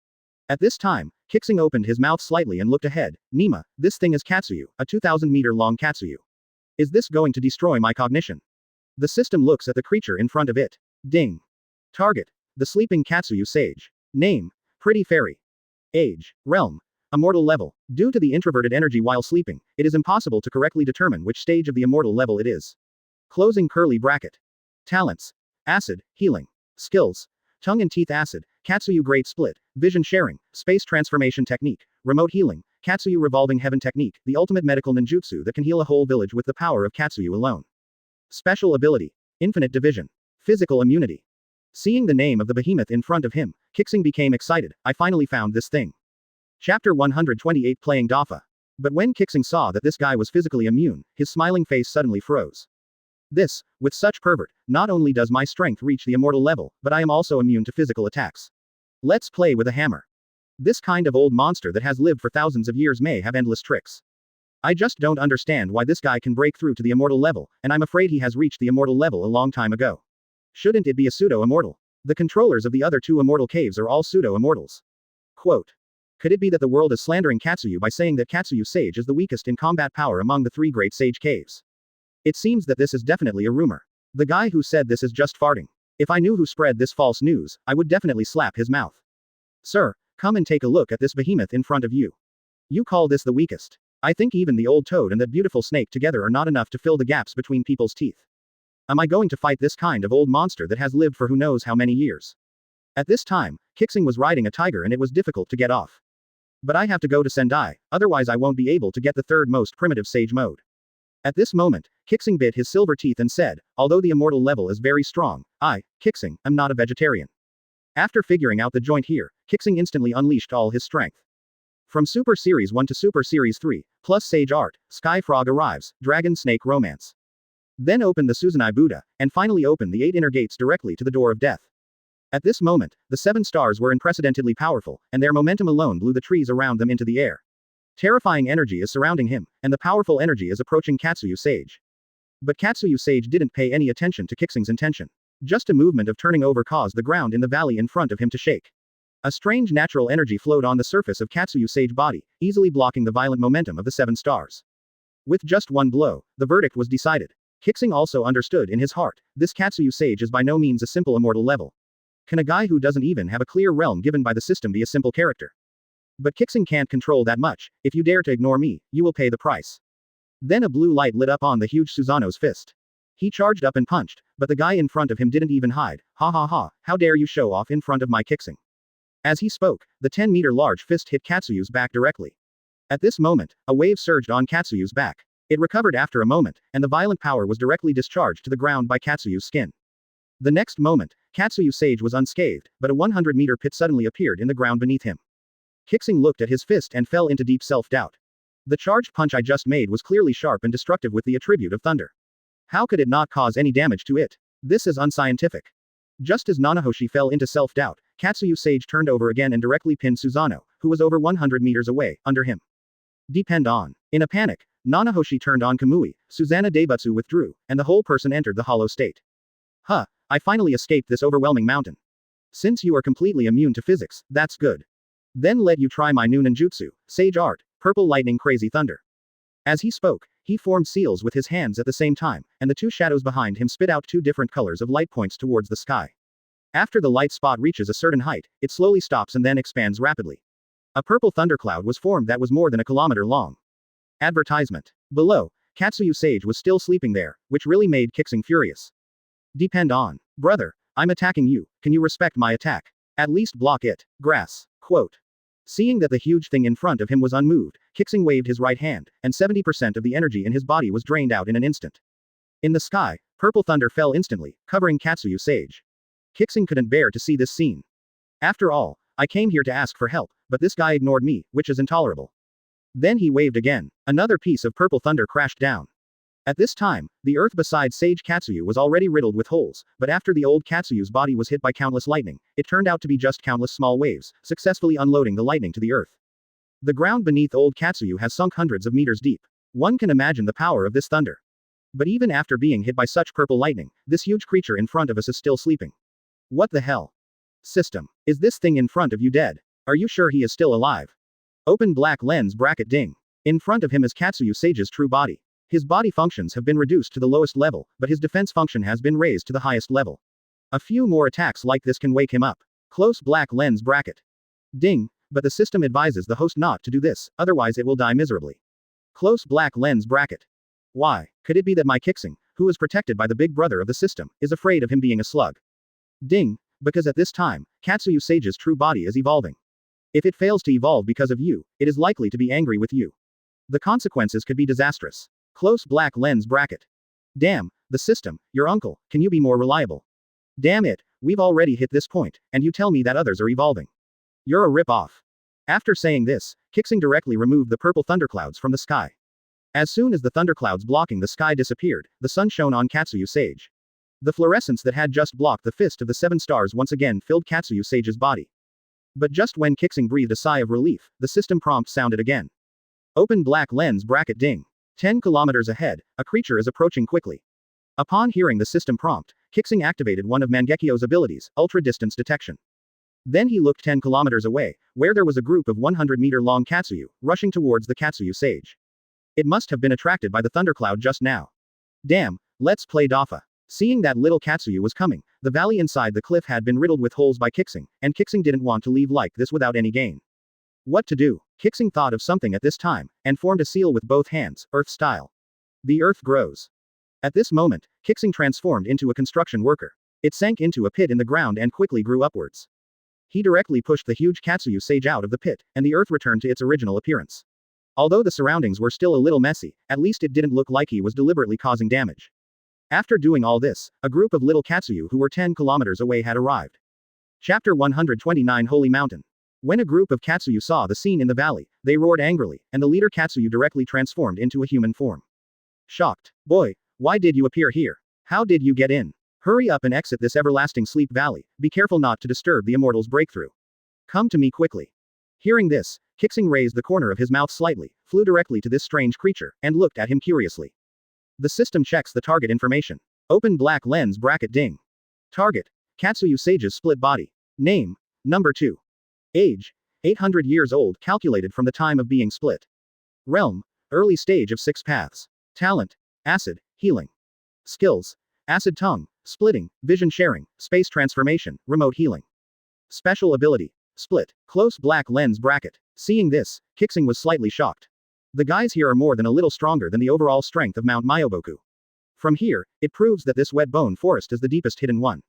At this time, Qixing opened his mouth slightly and looked ahead. Nima, this thing is Katsuyu, a 2,000-meter-long Katsuyu. Is this going to destroy my cognition? The system looks at the creature in front of it. Ding. Target. The sleeping Katsuyu Sage. Name. Pretty Fairy. Age. Realm. Immortal level. Due to the introverted energy while sleeping, it is impossible to correctly determine which stage of the immortal level it is. Closing curly bracket. Talents. Acid, healing. Skills. Tongue and teeth acid, Katsuyu great split, vision sharing, space transformation technique, remote healing, Katsuyu revolving heaven technique, the ultimate medical ninjutsu that can heal a whole village with the power of Katsuyu alone. Special ability. Infinite division. Physical immunity. Seeing the name of the behemoth in front of him, Qixing became excited. I finally found this thing. Chapter 128 Playing Dafa. But when Qixing saw that this guy was physically immune, his smiling face suddenly froze. This, with such pervert, not only does my strength reach the immortal level, but I am also immune to physical attacks. Let's play with a hammer. This kind of old monster that has lived for thousands of years may have endless tricks. I just don't understand why this guy can break through to the immortal level, and I'm afraid he has reached the immortal level a long time ago. Shouldn't it be a pseudo-immortal? The controllers of the other 2 immortal caves are all pseudo-immortals. Quote. Could it be that the world is slandering Katsuyu by saying that Katsuyu Sage is the weakest in combat power among the 3 great sage caves? It seems that this is definitely a rumor. The guy who said this is just farting. If I knew who spread this false news, I would definitely slap his mouth. Sir, come and take a look at this behemoth in front of you. You call this the weakest? I think even the old toad and that beautiful snake together are not enough to fill the gaps between people's teeth. Am I going to fight this kind of old monster that has lived for who knows how many years? At this time, Qixing was riding a tiger and it was difficult to get off. But I have to go to Sendai, otherwise I won't be able to get the 3rd most primitive sage mode. At this moment, Qixing bit his silver teeth and said, although the immortal level is very strong, I, Qixing, am not a vegetarian. After figuring out the joint here, Qixing instantly unleashed all his strength. From Super Series 1 to Super Series 3, plus Sage Art, Sky Frog arrives, Dragon Snake Romance. Then open the Suzanai Buddha, and finally open the 8 inner gates directly to the door of death. At this moment, the 7 stars were unprecedentedly powerful, and their momentum alone blew the trees around them into the air. Terrifying energy is surrounding him, and the powerful energy is approaching Katsuyu Sage. But Katsuyu Sage didn't pay any attention to Qixing's intention. Just a movement of turning over caused the ground in the valley in front of him to shake. A strange natural energy flowed on the surface of Katsuyu Sage's body, easily blocking the violent momentum of the 7 stars. With just one blow, the verdict was decided. Qixing also understood in his heart, this Katsuyu Sage is by no means a simple immortal level. Can a guy who doesn't even have a clear realm given by the system be a simple character? But Qixing can't control that much. If you dare to ignore me, you will pay the price. Then a blue light lit up on the huge Susanoo's fist. He charged up and punched, but the guy in front of him didn't even hide. Ha ha ha, how dare you show off in front of my Qixing. As he spoke, the 10-meter large fist hit Katsuyu's back directly. At this moment, a wave surged on Katsuyu's back. It recovered after a moment, and the violent power was directly discharged to the ground by Katsuyu's skin. The next moment, Katsuyu Sage was unscathed, but a 100-meter pit suddenly appeared in the ground beneath him. Qixing looked at his fist and fell into deep self-doubt. The charged punch I just made was clearly sharp and destructive with the attribute of thunder. How could it not cause any damage to it? This is unscientific. Just as Nanahoshi fell into self-doubt, Katsuyu Sage turned over again and directly pinned Susanoo, who was over 100 meters away, under him. Depend on. In a panic, Nanahoshi turned on Kamui, Susanoo Daibutsu withdrew, and the whole person entered the hollow state. Huh, I finally escaped this overwhelming mountain. Since you are completely immune to physics, that's good. Then let you try my new ninjutsu, Sage Art, Purple Lightning Crazy Thunder. As he spoke, he formed seals with his hands at the same time, and the 2 shadows behind him spit out 2 different colors of light points towards the sky. After the light spot reaches a certain height, it slowly stops and then expands rapidly. A purple thundercloud was formed that was more than a kilometer long. Advertisement. Below, Katsuyu Sage was still sleeping there, which really made Qixing furious. Depend on. Brother, I'm attacking you, can you respect my attack? At least block it. Grass. Quote. Seeing that the huge thing in front of him was unmoved, Qixing waved his right hand, and 70% of the energy in his body was drained out in an instant. In the sky, purple thunder fell instantly, covering Katsuyu Sage. Qixing couldn't bear to see this scene. After all, I came here to ask for help, but this guy ignored me, which is intolerable. Then he waved again. Another piece of purple thunder crashed down. At this time, the earth beside Sage Katsuyu was already riddled with holes, but after the old Katsuyu's body was hit by countless lightning, it turned out to be just countless small waves, successfully unloading the lightning to the earth. The ground beneath old Katsuyu has sunk hundreds of meters deep. One can imagine the power of this thunder. But even after being hit by such purple lightning, this huge creature in front of us is still sleeping. What the hell? System. Is this thing in front of you dead? Are you sure he is still alive? Open black lens bracket ding. In front of him is Katsuyu Sage's true body. His body functions have been reduced to the lowest level, but his defense function has been raised to the highest level. A few more attacks like this can wake him up. Close black lens bracket. Ding, but the system advises the host not to do this, otherwise it will die miserably. Close black lens bracket. Why? Could it be that my Qixing, who is protected by the big brother of the system, is afraid of him being a slug? Ding, because at this time, Katsuyu Sage's true body is evolving. If it fails to evolve because of you, it is likely to be angry with you. The consequences could be disastrous. Close black lens bracket. Damn, the system, your uncle, can you be more reliable? Damn it, we've already hit this point, and you tell me that others are evolving. You're a rip-off. After saying this, Qixing directly removed the purple thunderclouds from the sky. As soon as the thunderclouds blocking the sky disappeared, the sun shone on Katsuyu Sage. The fluorescence that had just blocked the fist of the 7 stars once again filled Katsuyu Sage's body. But just when Qixing breathed a sigh of relief, the system prompt sounded again. Open black lens bracket ding. 10 kilometers ahead, a creature is approaching quickly. Upon hearing the system prompt, Qixing activated one of Mangekyo's abilities, ultra-distance detection. Then he looked 10 kilometers away, where there was a group of 100-meter-long Katsuyu, rushing towards the Katsuyu Sage. It must have been attracted by the thundercloud just now. Damn, let's play Dafa. Seeing that little Katsuyu was coming, the valley inside the cliff had been riddled with holes by Qixing, and Qixing didn't want to leave like this without any gain. What to do? Qixing thought of something at this time, and formed a seal with both hands, earth style. The earth grows. At this moment, Qixing transformed into a construction worker. It sank into a pit in the ground and quickly grew upwards. He directly pushed the huge Katsuyu Sage out of the pit, and the earth returned to its original appearance. Although the surroundings were still a little messy, at least it didn't look like he was deliberately causing damage. After doing all this, a group of little Katsuyu who were 10 kilometers away had arrived. Chapter 129 Holy Mountain. When a group of Katsuyu saw the scene in the valley, they roared angrily, and the leader Katsuyu directly transformed into a human form. Shocked. Boy, why did you appear here? How did you get in? Hurry up and exit this everlasting sleep valley, be careful not to disturb the immortal's breakthrough. Come to me quickly. Hearing this, Qixing raised the corner of his mouth slightly, flew directly to this strange creature, and looked at him curiously. The system checks the target information. Open black lens bracket ding. Target: Katsuyu Sage's split body. Name: Number 2. Age: 800 years old calculated from the time of being split. Realm: early stage of 6 paths. Talent: acid, healing. Skills: acid tongue, splitting, vision sharing, space transformation, remote healing. Special ability: split, close black lens bracket. Seeing this, Qixing was slightly shocked. The guys here are more than a little stronger than the overall strength of Mount Myoboku. From here, it proves that this wet bone forest is the deepest hidden one.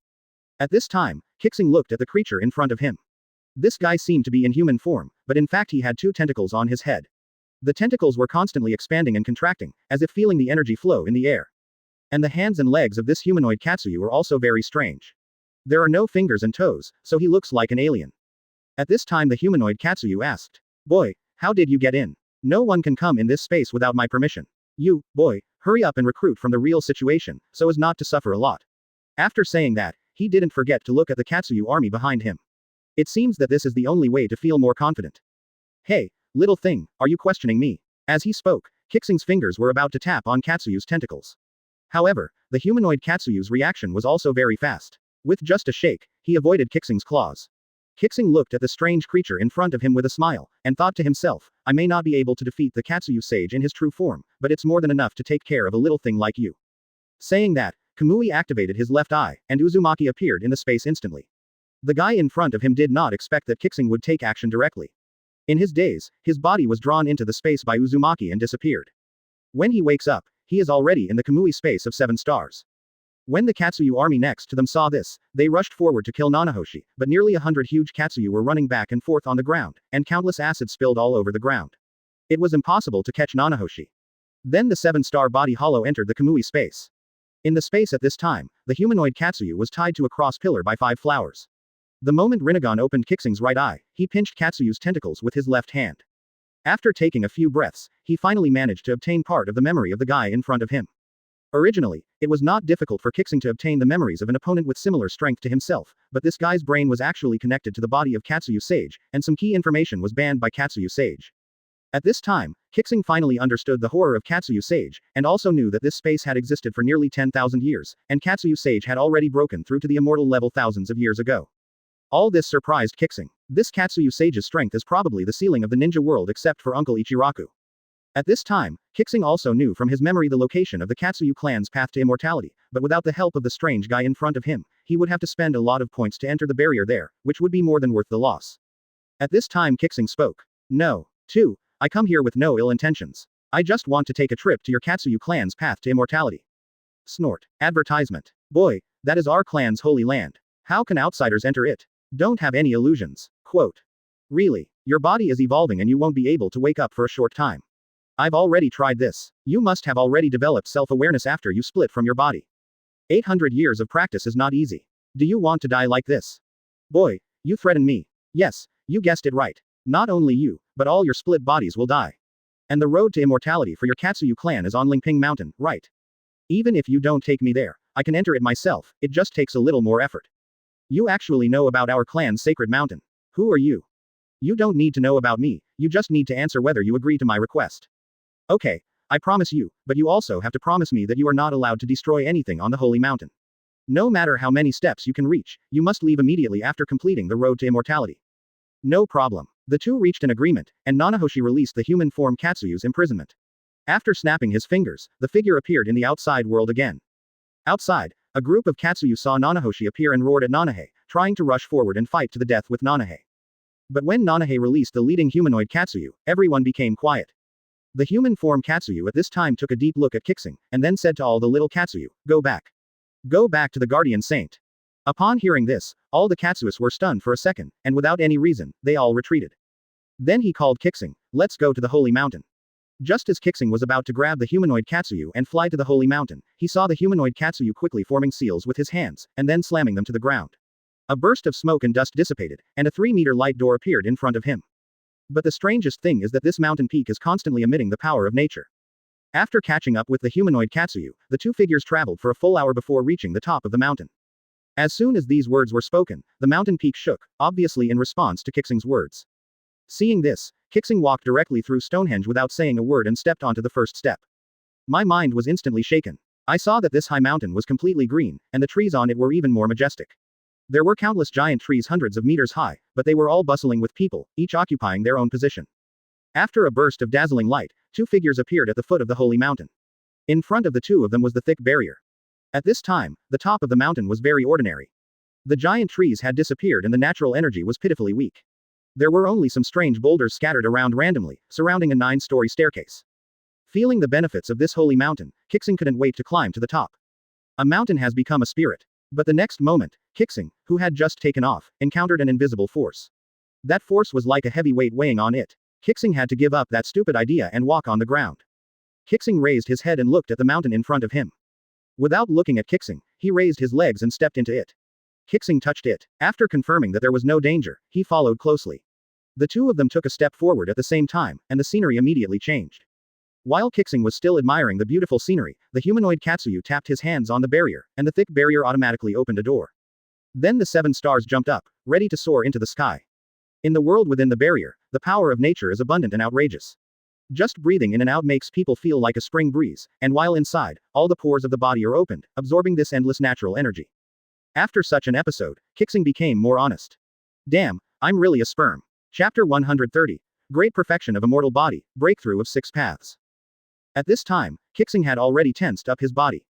At this time, Qixing looked at the creature in front of him. This guy seemed to be in human form, but in fact he had 2 tentacles on his head. The tentacles were constantly expanding and contracting, as if feeling the energy flow in the air. And the hands and legs of this humanoid Katsuyu were also very strange. There are no fingers and toes, so he looks like an alien. At this time the humanoid Katsuyu asked, "Boy, how did you get in? No one can come in this space without my permission. You, boy, hurry up and recruit from the real situation, so as not to suffer a lot." After saying that, he didn't forget to look at the Katsuyu army behind him. It seems that this is the only way to feel more confident. "Hey, little thing, are you questioning me?" As he spoke, Qixing's fingers were about to tap on Katsuyu's tentacles. However, the humanoid Katsuyu's reaction was also very fast. With just a shake, he avoided Qixing's claws. Qixing looked at the strange creature in front of him with a smile, and thought to himself, I may not be able to defeat the Katsuyu sage in his true form, but it's more than enough to take care of a little thing like you. Saying that, Kamui activated his left eye, and Uzumaki appeared in the space instantly. The guy in front of him did not expect that Qixing would take action directly. In his daze, his body was drawn into the space by Uzumaki and disappeared. When he wakes up, he is already in the Kamui space of 7 stars. When the Katsuyu army next to them saw this, they rushed forward to kill Nanahoshi, but nearly 100 huge Katsuyu were running back and forth on the ground, and countless acid spilled all over the ground. It was impossible to catch Nanahoshi. Then the 7-star body hollow entered the Kamui space. In the space at this time, the humanoid Katsuyu was tied to a cross pillar by 5 flowers. The moment Rinnegan opened Qixing's right eye, he pinched Katsuyu's tentacles with his left hand. After taking a few breaths, he finally managed to obtain part of the memory of the guy in front of him. Originally, it was not difficult for Qixing to obtain the memories of an opponent with similar strength to himself, but this guy's brain was actually connected to the body of Katsuyu Sage, and some key information was banned by Katsuyu Sage. At this time, Qixing finally understood the horror of Katsuyu Sage, and also knew that this space had existed for nearly 10,000 years, and Katsuyu Sage had already broken through to the immortal level thousands of years ago. All this surprised Qixing. This Katsuyu Sage's strength is probably the ceiling of the ninja world except for Uncle Ichiraku. At this time, Qixing also knew from his memory the location of the Katsuyu clan's path to immortality, but without the help of the strange guy in front of him, he would have to spend a lot of points to enter the barrier there, which would be more than worth the loss. At this time Qixing spoke. No. 2. I come here with no ill intentions. I just want to take a trip to your Katsuyu clan's path to immortality. Snort. Advertisement. Boy, that is our clan's holy land. How can outsiders enter it? Don't have any illusions. Quote. Really, your body is evolving and you won't be able to wake up for a short time. I've already tried this. You must have already developed self-awareness after you split from your body. 800 years of practice is not easy. Do you want to die like this? Boy, you threaten me. Yes, you guessed it right. Not only you, but all your split bodies will die. And the road to immortality for your Katsuyu clan is on Lingping Mountain, right? Even if you don't take me there, I can enter it myself, it just takes a little more effort. You actually know about our clan's sacred mountain. Who are you? You don't need to know about me, you just need to answer whether you agree to my request. Okay, I promise you, but you also have to promise me that you are not allowed to destroy anything on the holy mountain. No matter how many steps you can reach, you must leave immediately after completing the road to immortality. No problem. The two reached an agreement, and Nanahoshi released the human form Katsuyu's imprisonment. After snapping his fingers, the figure appeared in the outside world again. Outside, a group of Katsuyu saw Nanahoshi appear and roared at Nanahe, trying to rush forward and fight to the death with Nanahe. But when Nanahe released the leading humanoid Katsuyu, everyone became quiet. The human form Katsuyu at this time took a deep look at Qixing, and then said to all the little Katsuyu, go back. Go back to the guardian saint. Upon hearing this, all the Katsuyus were stunned for a second, and without any reason, they all retreated. Then he called Qixing, let's go to the holy mountain. Just as Qixing was about to grab the humanoid Katsuyu and fly to the holy mountain, he saw the humanoid Katsuyu quickly forming seals with his hands, and then slamming them to the ground. A burst of smoke and dust dissipated, and a 3-meter light door appeared in front of him. But the strangest thing is that this mountain peak is constantly emitting the power of nature. After catching up with the humanoid Katsuyu, the two figures traveled for a full hour before reaching the top of the mountain. As soon as these words were spoken, the mountain peak shook, obviously in response to Qixing's words. Seeing this, Qixing walked directly through Stonehenge without saying a word and stepped onto the first step. My mind was instantly shaken. I saw that this high mountain was completely green, and the trees on it were even more majestic. There were countless giant trees hundreds of meters high, but they were all bustling with people, each occupying their own position. After a burst of dazzling light, two figures appeared at the foot of the holy mountain. In front of the two of them was the thick barrier. At this time, the top of the mountain was very ordinary. The giant trees had disappeared and the natural energy was pitifully weak. There were only some strange boulders scattered around randomly, surrounding a 9-story staircase. Feeling the benefits of this holy mountain, Qixing couldn't wait to climb to the top. A mountain has become a spirit. But the next moment, Qixing, who had just taken off, encountered an invisible force. That force was like a heavy weight weighing on it. Qixing had to give up that stupid idea and walk on the ground. Qixing raised his head and looked at the mountain in front of him. Without looking at Qixing, he raised his legs and stepped into it. Qixing touched it. After confirming that there was no danger, he followed closely. The two of them took a step forward at the same time, and the scenery immediately changed. While Qixing was still admiring the beautiful scenery, the humanoid Katsuyu tapped his hands on the barrier, and the thick barrier automatically opened a door. Then the 7 stars jumped up, ready to soar into the sky. In the world within the barrier, the power of nature is abundant and outrageous. Just breathing in and out makes people feel like a spring breeze, and while inside, all the pores of the body are opened, absorbing this endless natural energy. After such an episode, Qixing became more honest. Damn, I'm really a sperm. Chapter 130. Great Perfection of Immortal Body, Breakthrough of 6 Paths. At this time, Qixing had already tensed up his body.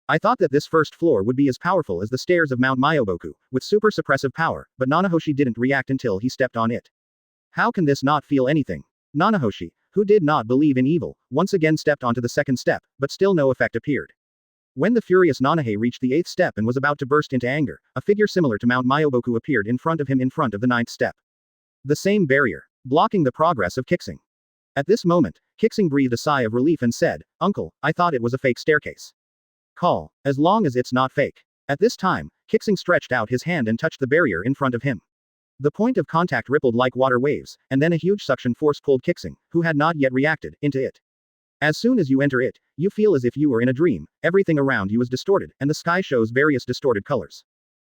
I thought that this first floor would be as powerful as the stairs of Mount Myoboku, with super suppressive power, but Nanahoshi didn't react until he stepped on it. How can this not feel anything? Nanahoshi, who did not believe in evil, once again stepped onto the second step, but still no effect appeared. When the furious Nanahe reached the 8th step and was about to burst into anger, a figure similar to Mount Myoboku appeared in front of him in front of the 9th step. The same barrier, blocking the progress of Qixing. At this moment, Qixing breathed a sigh of relief and said, "Uncle, I thought it was a fake staircase." "Call, as long as it's not fake." At this time, Qixing stretched out his hand and touched the barrier in front of him. The point of contact rippled like water waves, and then a huge suction force pulled Qixing, who had not yet reacted, into it. As soon as you enter it, you feel as if you were in a dream, everything around you is distorted, and the sky shows various distorted colors.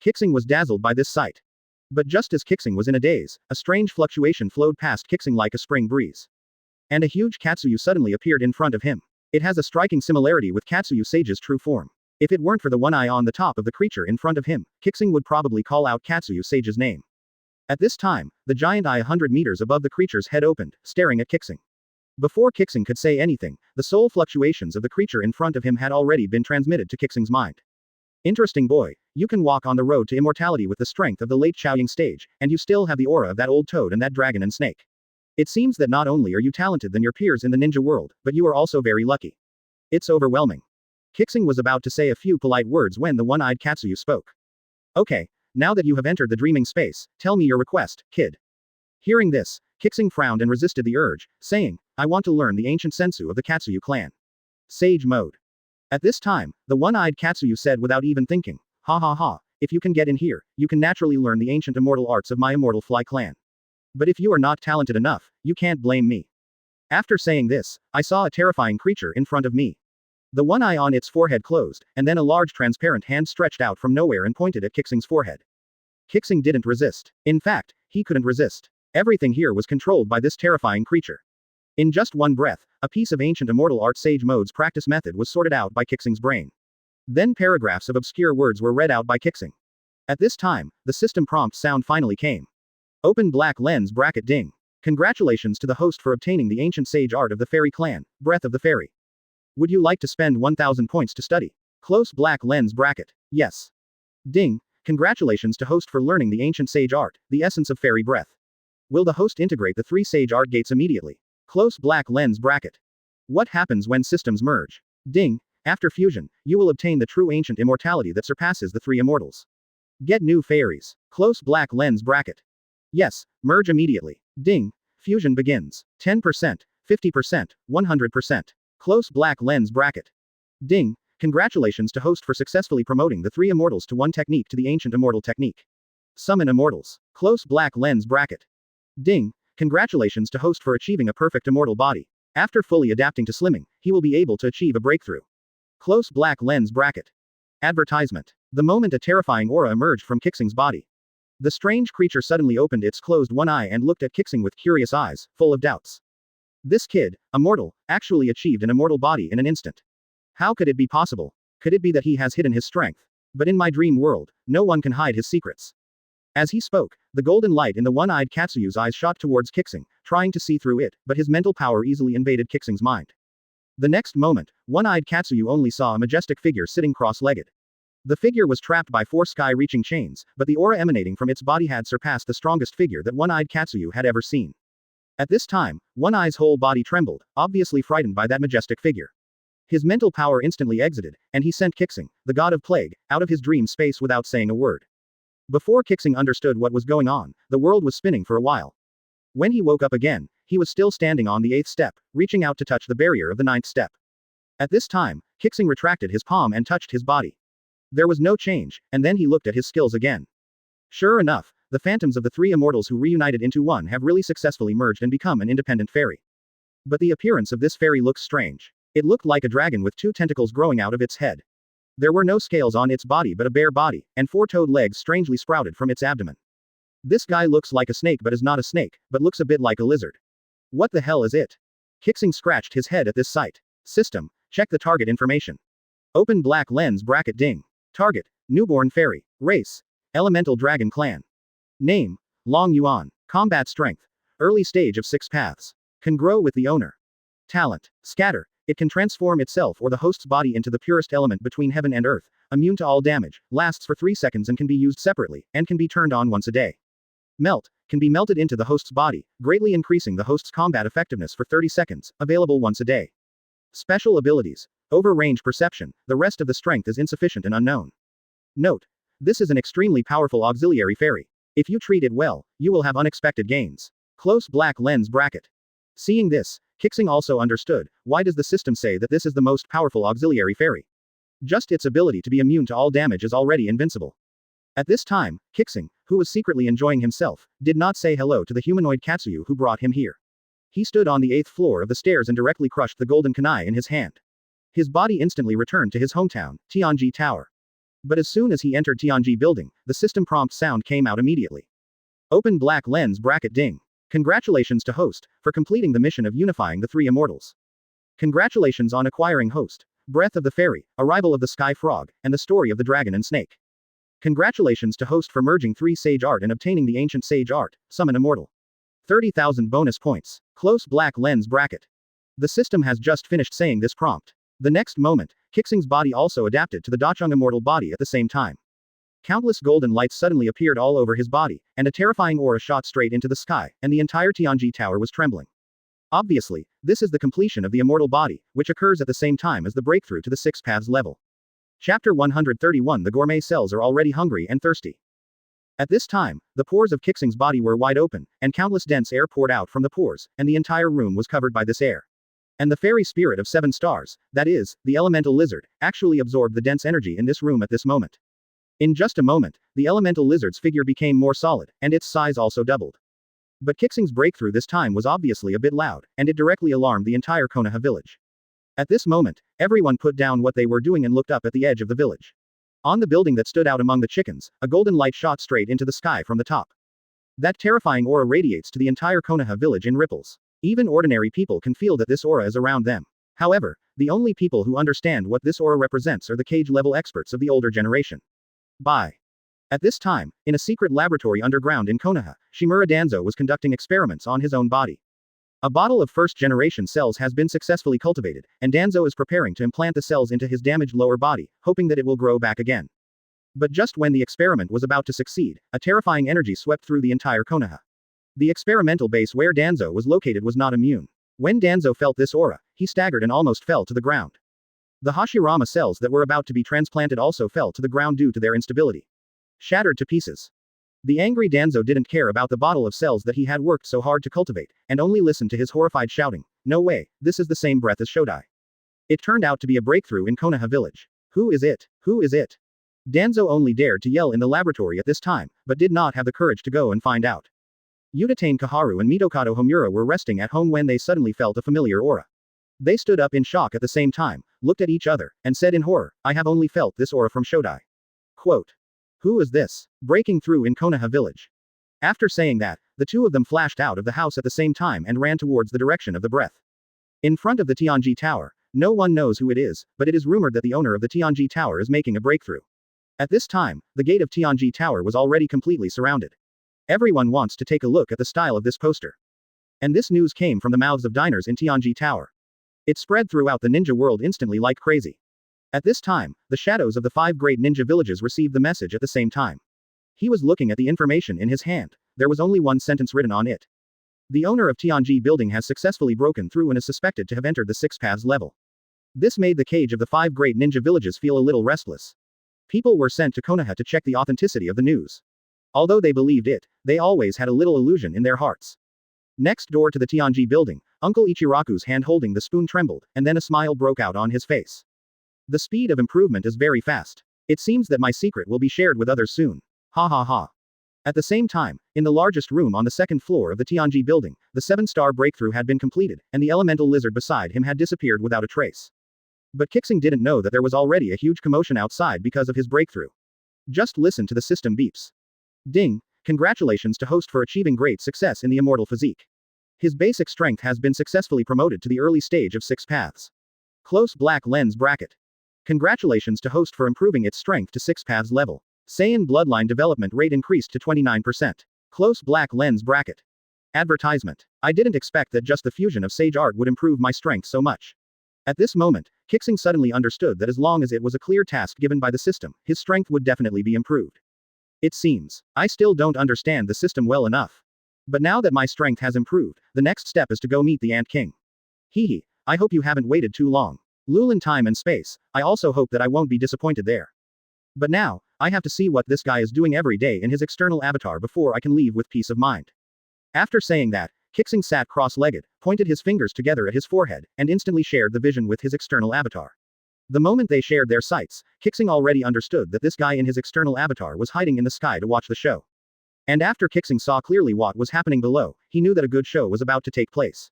Qixing was dazzled by this sight. But just as Qixing was in a daze, a strange fluctuation flowed past Qixing like a spring breeze. And a huge Katsuyu suddenly appeared in front of him. It has a striking similarity with Katsuyu Sage's true form. If it weren't for the one eye on the top of the creature in front of him, Qixing would probably call out Katsuyu Sage's name. At this time, the giant eye 100 meters above the creature's head opened, staring at Qixing. Before Qixing could say anything, the soul fluctuations of the creature in front of him had already been transmitted to Qixing's mind. Interesting boy, you can walk on the road to immortality with the strength of the late Xiaoying stage, and you still have the aura of that old toad and that dragon and snake. It seems that not only are you talented than your peers in the ninja world, but you are also very lucky. It's overwhelming. Qixing was about to say a few polite words when the one-eyed Katsuyu spoke. Okay, now that you have entered the dreaming space, tell me your request, kid. Hearing this, Qixing frowned and resisted the urge, saying, I want to learn the ancient sensu of the Katsuyu clan. Sage mode. At this time, the one-eyed Katsuyu said without even thinking, ha ha ha, if you can get in here, you can naturally learn the ancient immortal arts of my immortal fly clan. But if you are not talented enough, you can't blame me. After saying this, I saw a terrifying creature in front of me. The one eye on its forehead closed, and then a large transparent hand stretched out from nowhere and pointed at Qixing's forehead. Qixing didn't resist. In fact, he couldn't resist. Everything here was controlled by this terrifying creature. In just one breath, a piece of ancient immortal art sage mode's practice method was sorted out by Qixing's brain. Then paragraphs of obscure words were read out by Qixing. At this time, the system prompt sound finally came. Open black lens bracket ding. Congratulations to the host for obtaining the ancient sage art of the fairy clan, Breath of the Fairy. Would you like to spend 1000 points to study? Close black lens bracket. Yes. Ding. Congratulations to host for learning the ancient sage art, the essence of fairy breath. Will the host integrate the 3 sage art gates immediately? Close black lens bracket. What happens when systems merge? Ding. After fusion, you will obtain the true ancient immortality that surpasses the 3 immortals. Get new fairies. Close black lens bracket. Yes, merge immediately. Ding. Fusion begins. 10%. 50%, 100%. Close black lens bracket. Ding, congratulations to host for successfully promoting the 3 immortals to 1 technique to the ancient immortal technique. Summon immortals. Close black lens bracket. Ding, congratulations to host for achieving a perfect immortal body. After fully adapting to slimming, he will be able to achieve a breakthrough. Close black lens bracket. Advertisement. The moment a terrifying aura emerged from Qixing's body. The strange creature suddenly opened its closed one eye and looked at Qixing with curious eyes, full of doubts. This kid, a mortal, actually achieved an immortal body in an instant. How could it be possible? Could it be that he has hidden his strength? But in my dream world, no one can hide his secrets. As he spoke, the golden light in the one-eyed Katsuyu's eyes shot towards Qixing, trying to see through it, but his mental power easily invaded Qixing's mind. The next moment, one-eyed Katsuyu only saw a majestic figure sitting cross-legged. The figure was trapped by 4 sky-reaching chains, but the aura emanating from its body had surpassed the strongest figure that one-eyed Katsuyu had ever seen. At this time, One-Eye's whole body trembled, obviously frightened by that majestic figure. His mental power instantly exited, and he sent Qixing, the god of plague, out of his dream space without saying a word. Before Qixing understood what was going on, the world was spinning for a while. When he woke up again, he was still standing on the 8th step, reaching out to touch the barrier of the 9th step. At this time, Qixing retracted his palm and touched his body. There was no change, and then he looked at his skills again. Sure enough, the phantoms of the 3 immortals who reunited into one have really successfully merged and become an independent fairy. But the appearance of this fairy looks strange. It looked like a dragon with 2 tentacles growing out of its head. There were no scales on its body but a bare body, and 4-toed legs strangely sprouted from its abdomen. This guy looks like a snake but is not a snake, but looks a bit like a lizard. What the hell is it? Qixing scratched his head at this sight. System, check the target information. Open black lens bracket ding. Target, newborn fairy. Race, elemental dragon clan. Name, Long Yuan. Combat strength, early stage of 6 paths. Can grow with the owner. Talent, scatter. It can transform itself or the host's body into the purest element between heaven and earth, immune to all damage, lasts for 3 seconds and can be used separately, and can be turned on once a day. Melt, can be melted into the host's body, greatly increasing the host's combat effectiveness for 30 seconds, available once a day. Special abilities. Over range perception, the rest of the strength is insufficient and unknown. Note, this is an extremely powerful auxiliary fairy. If you treat it well, you will have unexpected gains. Close black lens bracket. Seeing this, Qixing also understood, why does the system say that this is the most powerful auxiliary fairy? Just its ability to be immune to all damage is already invincible. At this time, Qixing, who was secretly enjoying himself, did not say hello to the humanoid Katsuyu who brought him here. He stood on the 8th floor of the stairs and directly crushed the golden kunai in his hand. His body instantly returned to his hometown, Tianji Tower. But as soon as he entered Tianji building, the system prompt sound came out immediately. Open black lens bracket ding. Congratulations to host, for completing the mission of unifying the 3 immortals. Congratulations on acquiring host, breath of the fairy, arrival of the sky frog, and the story of the dragon and snake. Congratulations to host for merging 3 sage art and obtaining the ancient sage art, summon immortal. 30,000 bonus points. Close black lens bracket. The system has just finished saying this prompt. The next moment, Qixing's body also adapted to the Dacheng immortal body at the same time. Countless golden lights suddenly appeared all over his body, and a terrifying aura shot straight into the sky, and the entire Tianji Tower was trembling. Obviously, this is the completion of the immortal body, which occurs at the same time as the breakthrough to the 6 paths level. Chapter 131. The gourmet cells are already hungry and thirsty. At this time, the pores of Qixing's body were wide open, and countless dense air poured out from the pores, and the entire room was covered by this air. And the fairy spirit of 7 stars, that is, the elemental lizard, actually absorbed the dense energy in this room at this moment. In just a moment, the elemental lizard's figure became more solid, and its size also doubled. But Qixing's breakthrough this time was obviously a bit loud, and it directly alarmed the entire Konoha village. At this moment, everyone put down what they were doing and looked up at the edge of the village. On the building that stood out among the chickens, a golden light shot straight into the sky from the top. That terrifying aura radiates to the entire Konoha village in ripples. Even ordinary people can feel that this aura is around them. However, the only people who understand what this aura represents are the cage-level experts of the older generation. Bye. At this time, in a secret laboratory underground in Konoha, Shimura Danzo was conducting experiments on his own body. A bottle of first-generation cells has been successfully cultivated, and Danzo is preparing to implant the cells into his damaged lower body, hoping that it will grow back again. But just when the experiment was about to succeed, a terrifying energy swept through the entire Konoha. The experimental base where Danzo was located was not immune. When Danzo felt this aura, he staggered and almost fell to the ground. The Hashirama cells that were about to be transplanted also fell to the ground due to their instability. Shattered to pieces. The angry Danzo didn't care about the bottle of cells that he had worked so hard to cultivate, and only listened to his horrified shouting. No way, this is the same breath as Shodai. It turned out to be a breakthrough in Konoha village. Who is it? Who is it? Danzo only dared to yell in the laboratory at this time, but did not have the courage to go and find out. Utatane Kaharu and Mitokado Homura were resting at home when they suddenly felt a familiar aura. They stood up in shock at the same time, looked at each other, and said in horror, I have only felt this aura from Shodai. Quote. Who is this? Breaking through in Konoha village. After saying that, the two of them flashed out of the house at the same time and ran towards the direction of the breath. In front of the Tianji Tower, no one knows who it is, but it is rumored that the owner of the Tianji Tower is making a breakthrough. At this time, the gate of Tianji Tower was already completely surrounded. Everyone wants to take a look at the style of this poster. And this news came from the mouths of diners in Tianji Tower. It spread throughout the ninja world instantly like crazy. At this time, the shadows of the 5 great ninja villages received the message at the same time. He was looking at the information in his hand. There was only one sentence written on it. The owner of Tianji building has successfully broken through and is suspected to have entered the 6 paths level. This made the cage of the 5 great ninja villages feel a little restless. People were sent to Konoha to check the authenticity of the news. Although they believed it, they always had a little illusion in their hearts. Next door to the Tianji building, Uncle Ichiraku's hand holding the spoon trembled, and then a smile broke out on his face. The speed of improvement is very fast. It seems that my secret will be shared with others soon. Ha ha ha. At the same time, in the largest room on the 2nd floor of the Tianji building, the 7-star breakthrough had been completed, and the elemental lizard beside him had disappeared without a trace. But Qixing didn't know that there was already a huge commotion outside because of his breakthrough. Just listen to the system beeps. Ding, congratulations to host for achieving great success in the immortal physique. His basic strength has been successfully promoted to the early stage of 6 paths. Close black lens bracket. Congratulations to host for improving its strength to 6 paths level. Saiyan bloodline development rate increased to 29%. Close black lens bracket. Advertisement. I didn't expect that just the fusion of sage art would improve my strength so much. At this moment, Qixing suddenly understood that as long as it was a clear task given by the system, his strength would definitely be improved. It seems. I still don't understand the system well enough. But now that my strength has improved, the next step is to go meet the Ant King. Hehe, I hope you haven't waited too long. Lulin time and space, I also hope that I won't be disappointed there. But now, I have to see what this guy is doing every day in his external avatar before I can leave with peace of mind. After saying that, Qixing sat cross-legged, pointed his fingers together at his forehead, and instantly shared the vision with his external avatar. The moment they shared their sights, Qixing already understood that this guy in his external avatar was hiding in the sky to watch the show. And after Qixing saw clearly what was happening below, he knew that a good show was about to take place.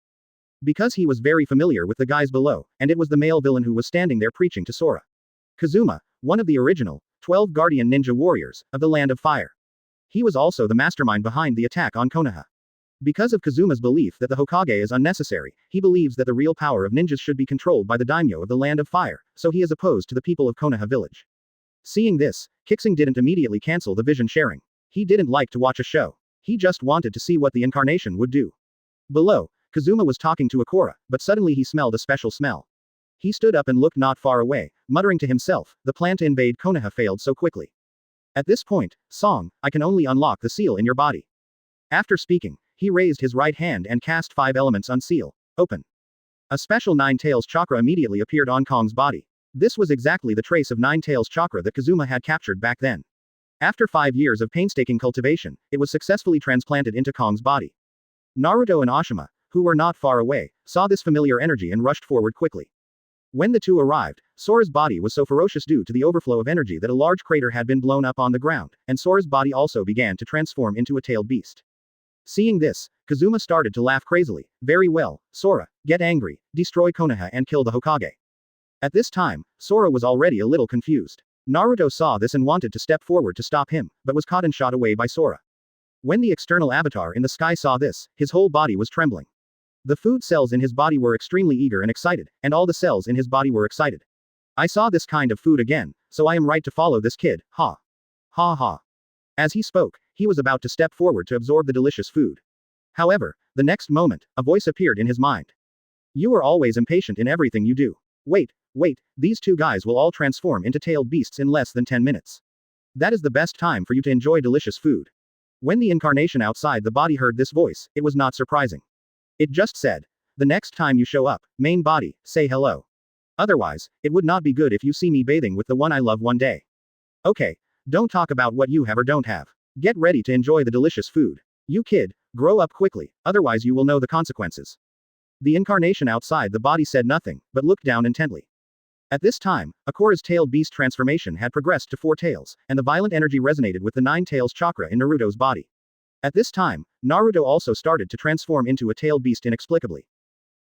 Because he was very familiar with the guys below, and it was the male villain who was standing there preaching to Sora. Kazuma, one of the original 12 guardian ninja warriors of the Land of Fire. He was also the mastermind behind the attack on Konoha. Because of Kazuma's belief that the Hokage is unnecessary, he believes that the real power of ninjas should be controlled by the daimyo of the Land of Fire, so he is opposed to the people of Konoha village. Seeing this, Qixing didn't immediately cancel the vision sharing. He didn't like to watch a show. He just wanted to see what the incarnation would do. Below, Kazuma was talking to Akora, but suddenly he smelled a special smell. He stood up and looked not far away, muttering to himself, the plan to invade Konoha failed so quickly. At this point, Song, I can only unlock the seal in your body. After speaking, he raised his right hand and cast 5 elements unseal. Open. A special 9 tails chakra immediately appeared on Kong's body. This was exactly the trace of 9 tails chakra that Kazuma had captured back then. After 5 years of painstaking cultivation, it was successfully transplanted into Kong's body. Naruto and Ashima, who were not far away, saw this familiar energy and rushed forward quickly. When the two arrived, Sora's body was so ferocious due to the overflow of energy that a large crater had been blown up on the ground, and Sora's body also began to transform into a tailed beast. Seeing this, Kazuma started to laugh crazily. Very well, Sora, get angry, destroy Konoha and kill the Hokage. At this time, Sora was already a little confused. Naruto saw this and wanted to step forward to stop him, but was caught and shot away by Sora. When the external avatar in the sky saw this, his whole body was trembling. The food cells in his body were extremely eager and excited, and all the cells in his body were excited. I saw this kind of food again, so I am right to follow this kid, ha. Ha ha. As he spoke, he was about to step forward to absorb the delicious food. However, the next moment, a voice appeared in his mind. You are always impatient in everything you do. Wait, these two guys will all transform into tailed beasts in less than 10 minutes. That is the best time for you to enjoy delicious food. When the incarnation outside the body heard this voice, it was not surprising. It just said, the next time you show up, main body, say hello. Otherwise, it would not be good if you see me bathing with the one I love one day. Okay, don't talk about what you have or don't have. Get ready to enjoy the delicious food. You kid, grow up quickly, otherwise you will know the consequences. The incarnation outside the body said nothing, but looked down intently. At this time, Akura's tailed beast transformation had progressed to 4 tails, and the violent energy resonated with the 9 tails chakra in Naruto's body. At this time, Naruto also started to transform into a tailed beast inexplicably.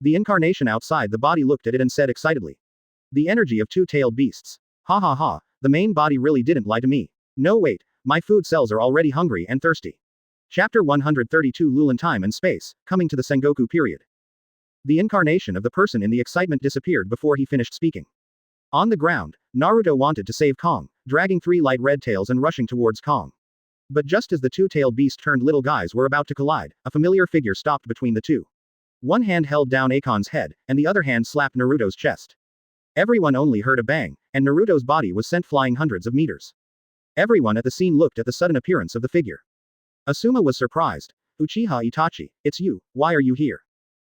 The incarnation outside the body looked at it and said excitedly. The energy of 2 tailed beasts. Ha ha ha, the main body really didn't lie to me. No wait, my food cells are already hungry and thirsty. Chapter 132 Lulin Time and Space, coming to the Sengoku period. The incarnation of the person in the excitement disappeared before he finished speaking. On the ground, Naruto wanted to save Kong, dragging 3 light red tails and rushing towards Kong. But just as the 2-tailed beast turned little guys were about to collide, a familiar figure stopped between the two. One hand held down Akon's head, and the other hand slapped Naruto's chest. Everyone only heard a bang, and Naruto's body was sent flying hundreds of meters. Everyone at the scene looked at the sudden appearance of the figure. Asuma was surprised. Uchiha Itachi, it's you, why are you here?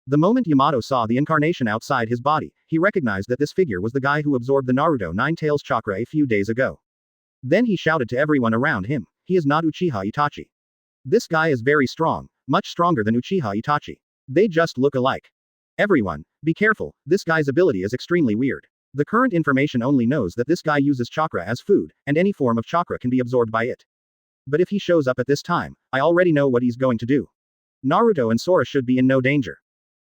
The moment Yamato saw the incarnation outside his body, he recognized that this figure was the guy who absorbed the Naruto 9 tails chakra a few days ago. Then he shouted to everyone around him, he is not Uchiha Itachi. This guy is very strong, much stronger than Uchiha Itachi. They just look alike. Everyone, be careful, this guy's ability is extremely weird. The current information only knows that this guy uses chakra as food, and any form of chakra can be absorbed by it. But if he shows up at this time, I already know what he's going to do. Naruto and Sora should be in no danger.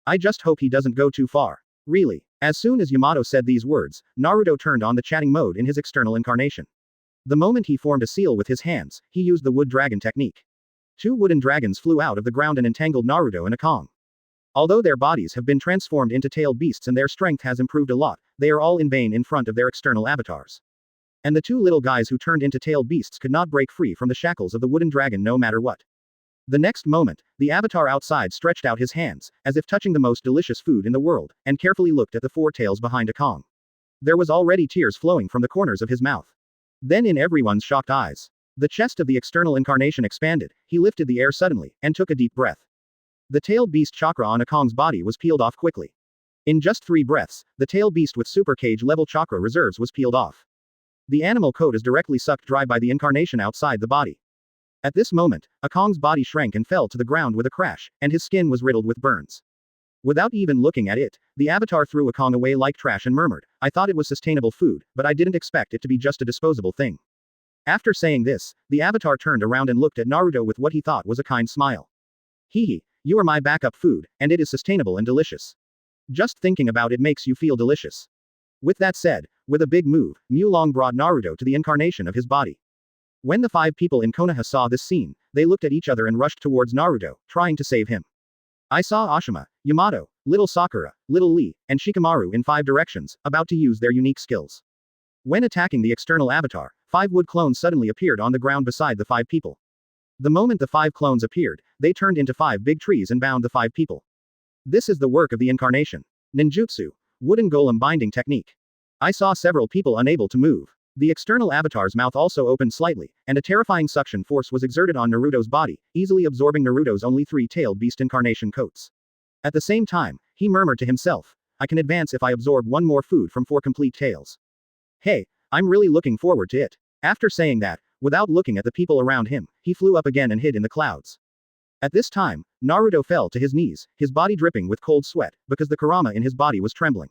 I just hope he doesn't go too far. Really. As soon as Yamato said these words, Naruto turned on the chatting mode in his external incarnation. The moment he formed a seal with his hands, he used the wood dragon technique. 2 wooden dragons flew out of the ground and entangled Naruto and Akong. Although their bodies have been transformed into tailed beasts and their strength has improved a lot, they are all in vain in front of their external avatars. And the 2 little guys who turned into tailed beasts could not break free from the shackles of the wooden dragon no matter what. The next moment, the avatar outside stretched out his hands, as if touching the most delicious food in the world, and carefully looked at the 4 tails behind Akong. There was already tears flowing from the corners of his mouth. Then in everyone's shocked eyes, the chest of the external incarnation expanded, he lifted the air suddenly, and took a deep breath. The tailed beast chakra on Akong's body was peeled off quickly. In just 3 breaths, the tailed beast with super cage level chakra reserves was peeled off. The animal coat is directly sucked dry by the incarnation outside the body. At this moment, Akong's body shrank and fell to the ground with a crash, and his skin was riddled with burns. Without even looking at it, the avatar threw Akong away like trash and murmured, I thought it was sustainable food, but I didn't expect it to be just a disposable thing. After saying this, the avatar turned around and looked at Naruto with what he thought was a kind smile. Hehe, you are my backup food, and it is sustainable and delicious. Just thinking about it makes you feel delicious. With that said, with a big move, Mulong brought Naruto to the incarnation of his body. When the 5 people in Konoha saw this scene, they looked at each other and rushed towards Naruto, trying to save him. I saw Ashima, Yamato, Little Sakura, Little Lee, and Shikamaru in 5 directions, about to use their unique skills. When attacking the external avatar, 5 wood clones suddenly appeared on the ground beside the 5 people. The moment the 5 clones appeared, they turned into 5 big trees and bound the 5 people. This is the work of the incarnation. Ninjutsu, wooden golem binding technique. I saw several people unable to move. The external avatar's mouth also opened slightly, and a terrifying suction force was exerted on Naruto's body, easily absorbing Naruto's only 3-tailed beast incarnation coats. At the same time, he murmured to himself, I can advance if I absorb 1 more food from 4 complete tails. Hey, I'm really looking forward to it. After saying that, without looking at the people around him, he flew up again and hid in the clouds. At this time, Naruto fell to his knees, his body dripping with cold sweat, because the Kurama in his body was trembling.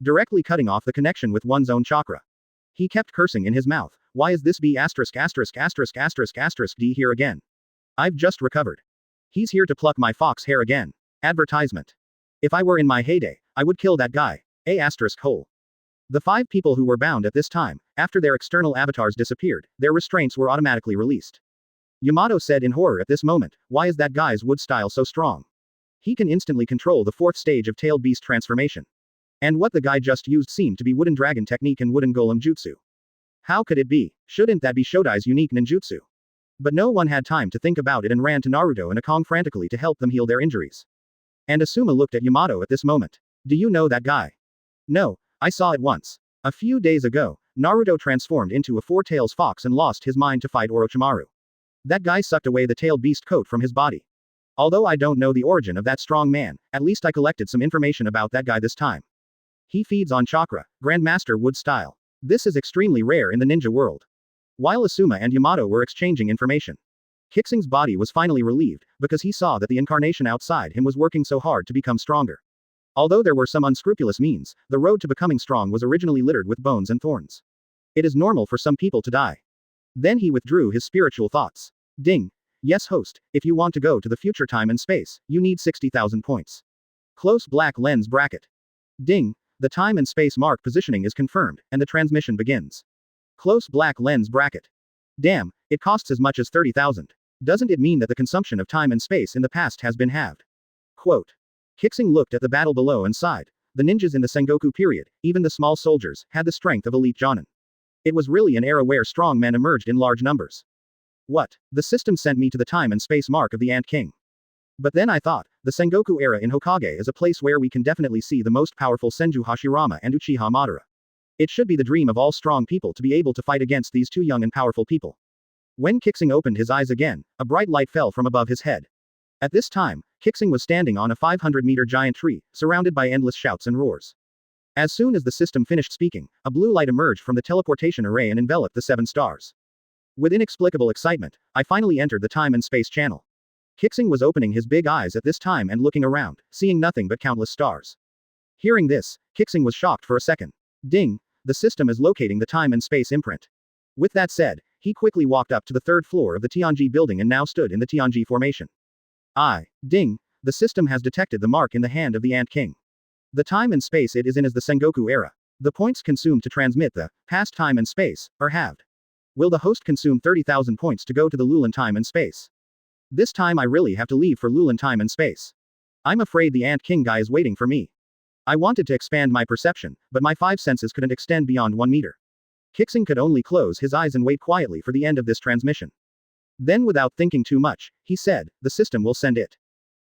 Directly cutting off the connection with one's own chakra. He kept cursing in his mouth, why is this B********* D here again? I've just recovered. He's here to pluck my fox hair again. Advertisement. If I were in my heyday, I would kill that guy. *****. The 5 people who were bound at this time, after their external avatars disappeared, their restraints were automatically released. Yamato said in horror at this moment, why is that guy's wood style so strong? He can instantly control the 4th stage of tailed beast transformation. And what the guy just used seemed to be wooden dragon technique and wooden golem jutsu. How could it be? Shouldn't that be Shodai's unique ninjutsu? But no one had time to think about it and ran to Naruto and Akong frantically to help them heal their injuries. And Asuma looked at Yamato at this moment. Do you know that guy? No, I saw it once. A few days ago, Naruto transformed into a 4-tails fox and lost his mind to fight Orochimaru. That guy sucked away the tailed beast coat from his body. Although I don't know the origin of that strong man, at least I collected some information about that guy this time. He feeds on chakra, Grandmaster wood style. This is extremely rare in the ninja world. While Asuma and Yamato were exchanging information, Qixing's body was finally relieved, because he saw that the incarnation outside him was working so hard to become stronger. Although there were some unscrupulous means, the road to becoming strong was originally littered with bones and thorns. It is normal for some people to die. Then he withdrew his spiritual thoughts. Ding. Yes, host, if you want to go to the future time and space, you need 60,000 points. Close black lens bracket. Ding. The time and space mark positioning is confirmed, and the transmission begins. Close black lens bracket. Damn, it costs as much as 30,000. Doesn't it mean that the consumption of time and space in the past has been halved? Quote. Qixing looked at the battle below and sighed. The ninjas in the Sengoku period, even the small soldiers, had the strength of elite Jonin. It was really an era where strong men emerged in large numbers. What? The system sent me to the time and space mark of the Ant King. But then I thought, the Sengoku era in Hokage is a place where we can definitely see the most powerful Senju Hashirama and Uchiha Madara. It should be the dream of all strong people to be able to fight against these two young and powerful people. When Qixing opened his eyes again, a bright light fell from above his head. At this time, Qixing was standing on a 500-meter giant tree, surrounded by endless shouts and roars. As soon as the system finished speaking, a blue light emerged from the teleportation array and enveloped the 7 stars. With inexplicable excitement, I finally entered the time and space channel. Qixing was opening his big eyes at this time and looking around, seeing nothing but countless stars. Hearing this, Qixing was shocked for a second. Ding! The system is locating the time and space imprint. With that said, he quickly walked up to the 3rd floor of the Tianji building and now stood in the Tianji formation. Ding! The system has detected the mark in the hand of the Ant King. The time and space it is in is the Sengoku era. The points consumed to transmit the past time and space are halved. Will the host consume 30,000 points to go to the Lulan time and space? This time I really have to leave for Lulan time and space. I'm afraid the Ant King guy is waiting for me. I wanted to expand my perception, but my 5 senses couldn't extend beyond 1 meter. Qixing could only close his eyes and wait quietly for the end of this transmission. Then without thinking too much, he said, the system will send it.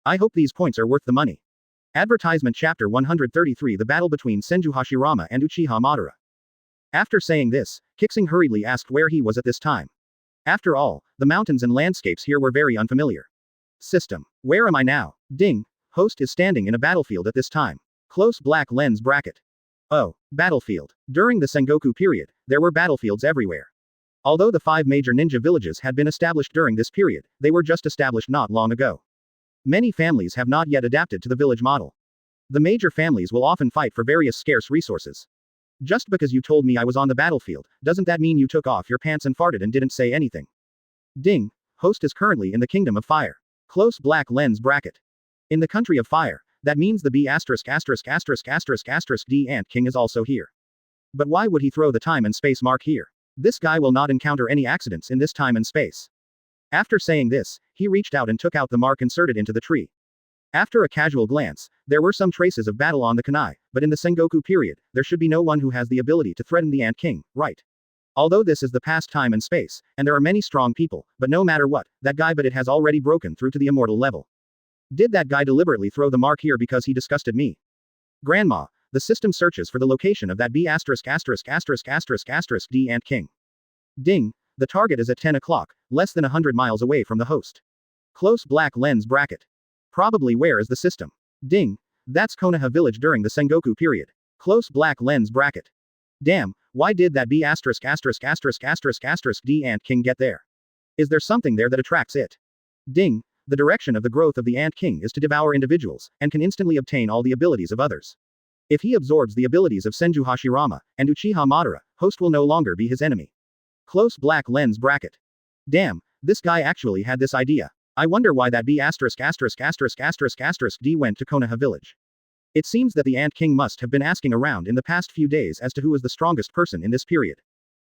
I hope these points are worth the money. Advertisement Chapter 133 The battle between Senju Hashirama and Uchiha Madara. After saying this, Qixing hurriedly asked where he was at this time. After all, the mountains and landscapes here were very unfamiliar. System. Where am I now? Ding. Host is standing in a battlefield at this time. Close black lens bracket. Oh, battlefield. During the Sengoku period, there were battlefields everywhere. Although the 5 major ninja villages had been established during this period, they were just established not long ago. Many families have not yet adapted to the village model. The major families will often fight for various scarce resources. Just because you told me I was on the battlefield, doesn't that mean you took off your pants and farted and didn't say anything? Ding. Host is currently in the Kingdom of Fire. Close black lens bracket. In the country of fire, that means the B********* D Ant King is also here. But why would he throw the time and space mark here? This guy will not encounter any accidents in this time and space. After saying this, he reached out and took out the mark inserted into the tree. After a casual glance, there were some traces of battle on the kunai, but in the Sengoku period, there should be no one who has the ability to threaten the Ant King, right? Although this is the past time and space, and there are many strong people, but no matter what, that guy but it has already broken through to the immortal level. Did that guy deliberately throw the mark here because he disgusted me? Grandma, the system searches for the location of that B******** D Ant King. Ding, the target is at 10 o'clock, less than 100 miles away from the host. Close black lens bracket. Probably where is the system? Ding, that's Konoha village during the Sengoku period. Close black lens bracket. Damn, why did that B******* D Ant King get there? Is there something there that attracts it? Ding, the direction of the growth of the Ant King is to devour individuals, and can instantly obtain all the abilities of others. If he absorbs the abilities of Senju Hashirama and Uchiha Madara, host will no longer be his enemy. Close black lens bracket. Damn, this guy actually had this idea. I wonder why that B****** D went to Konoha village. It seems that the Ant King must have been asking around in the past few days as to who is the strongest person in this period.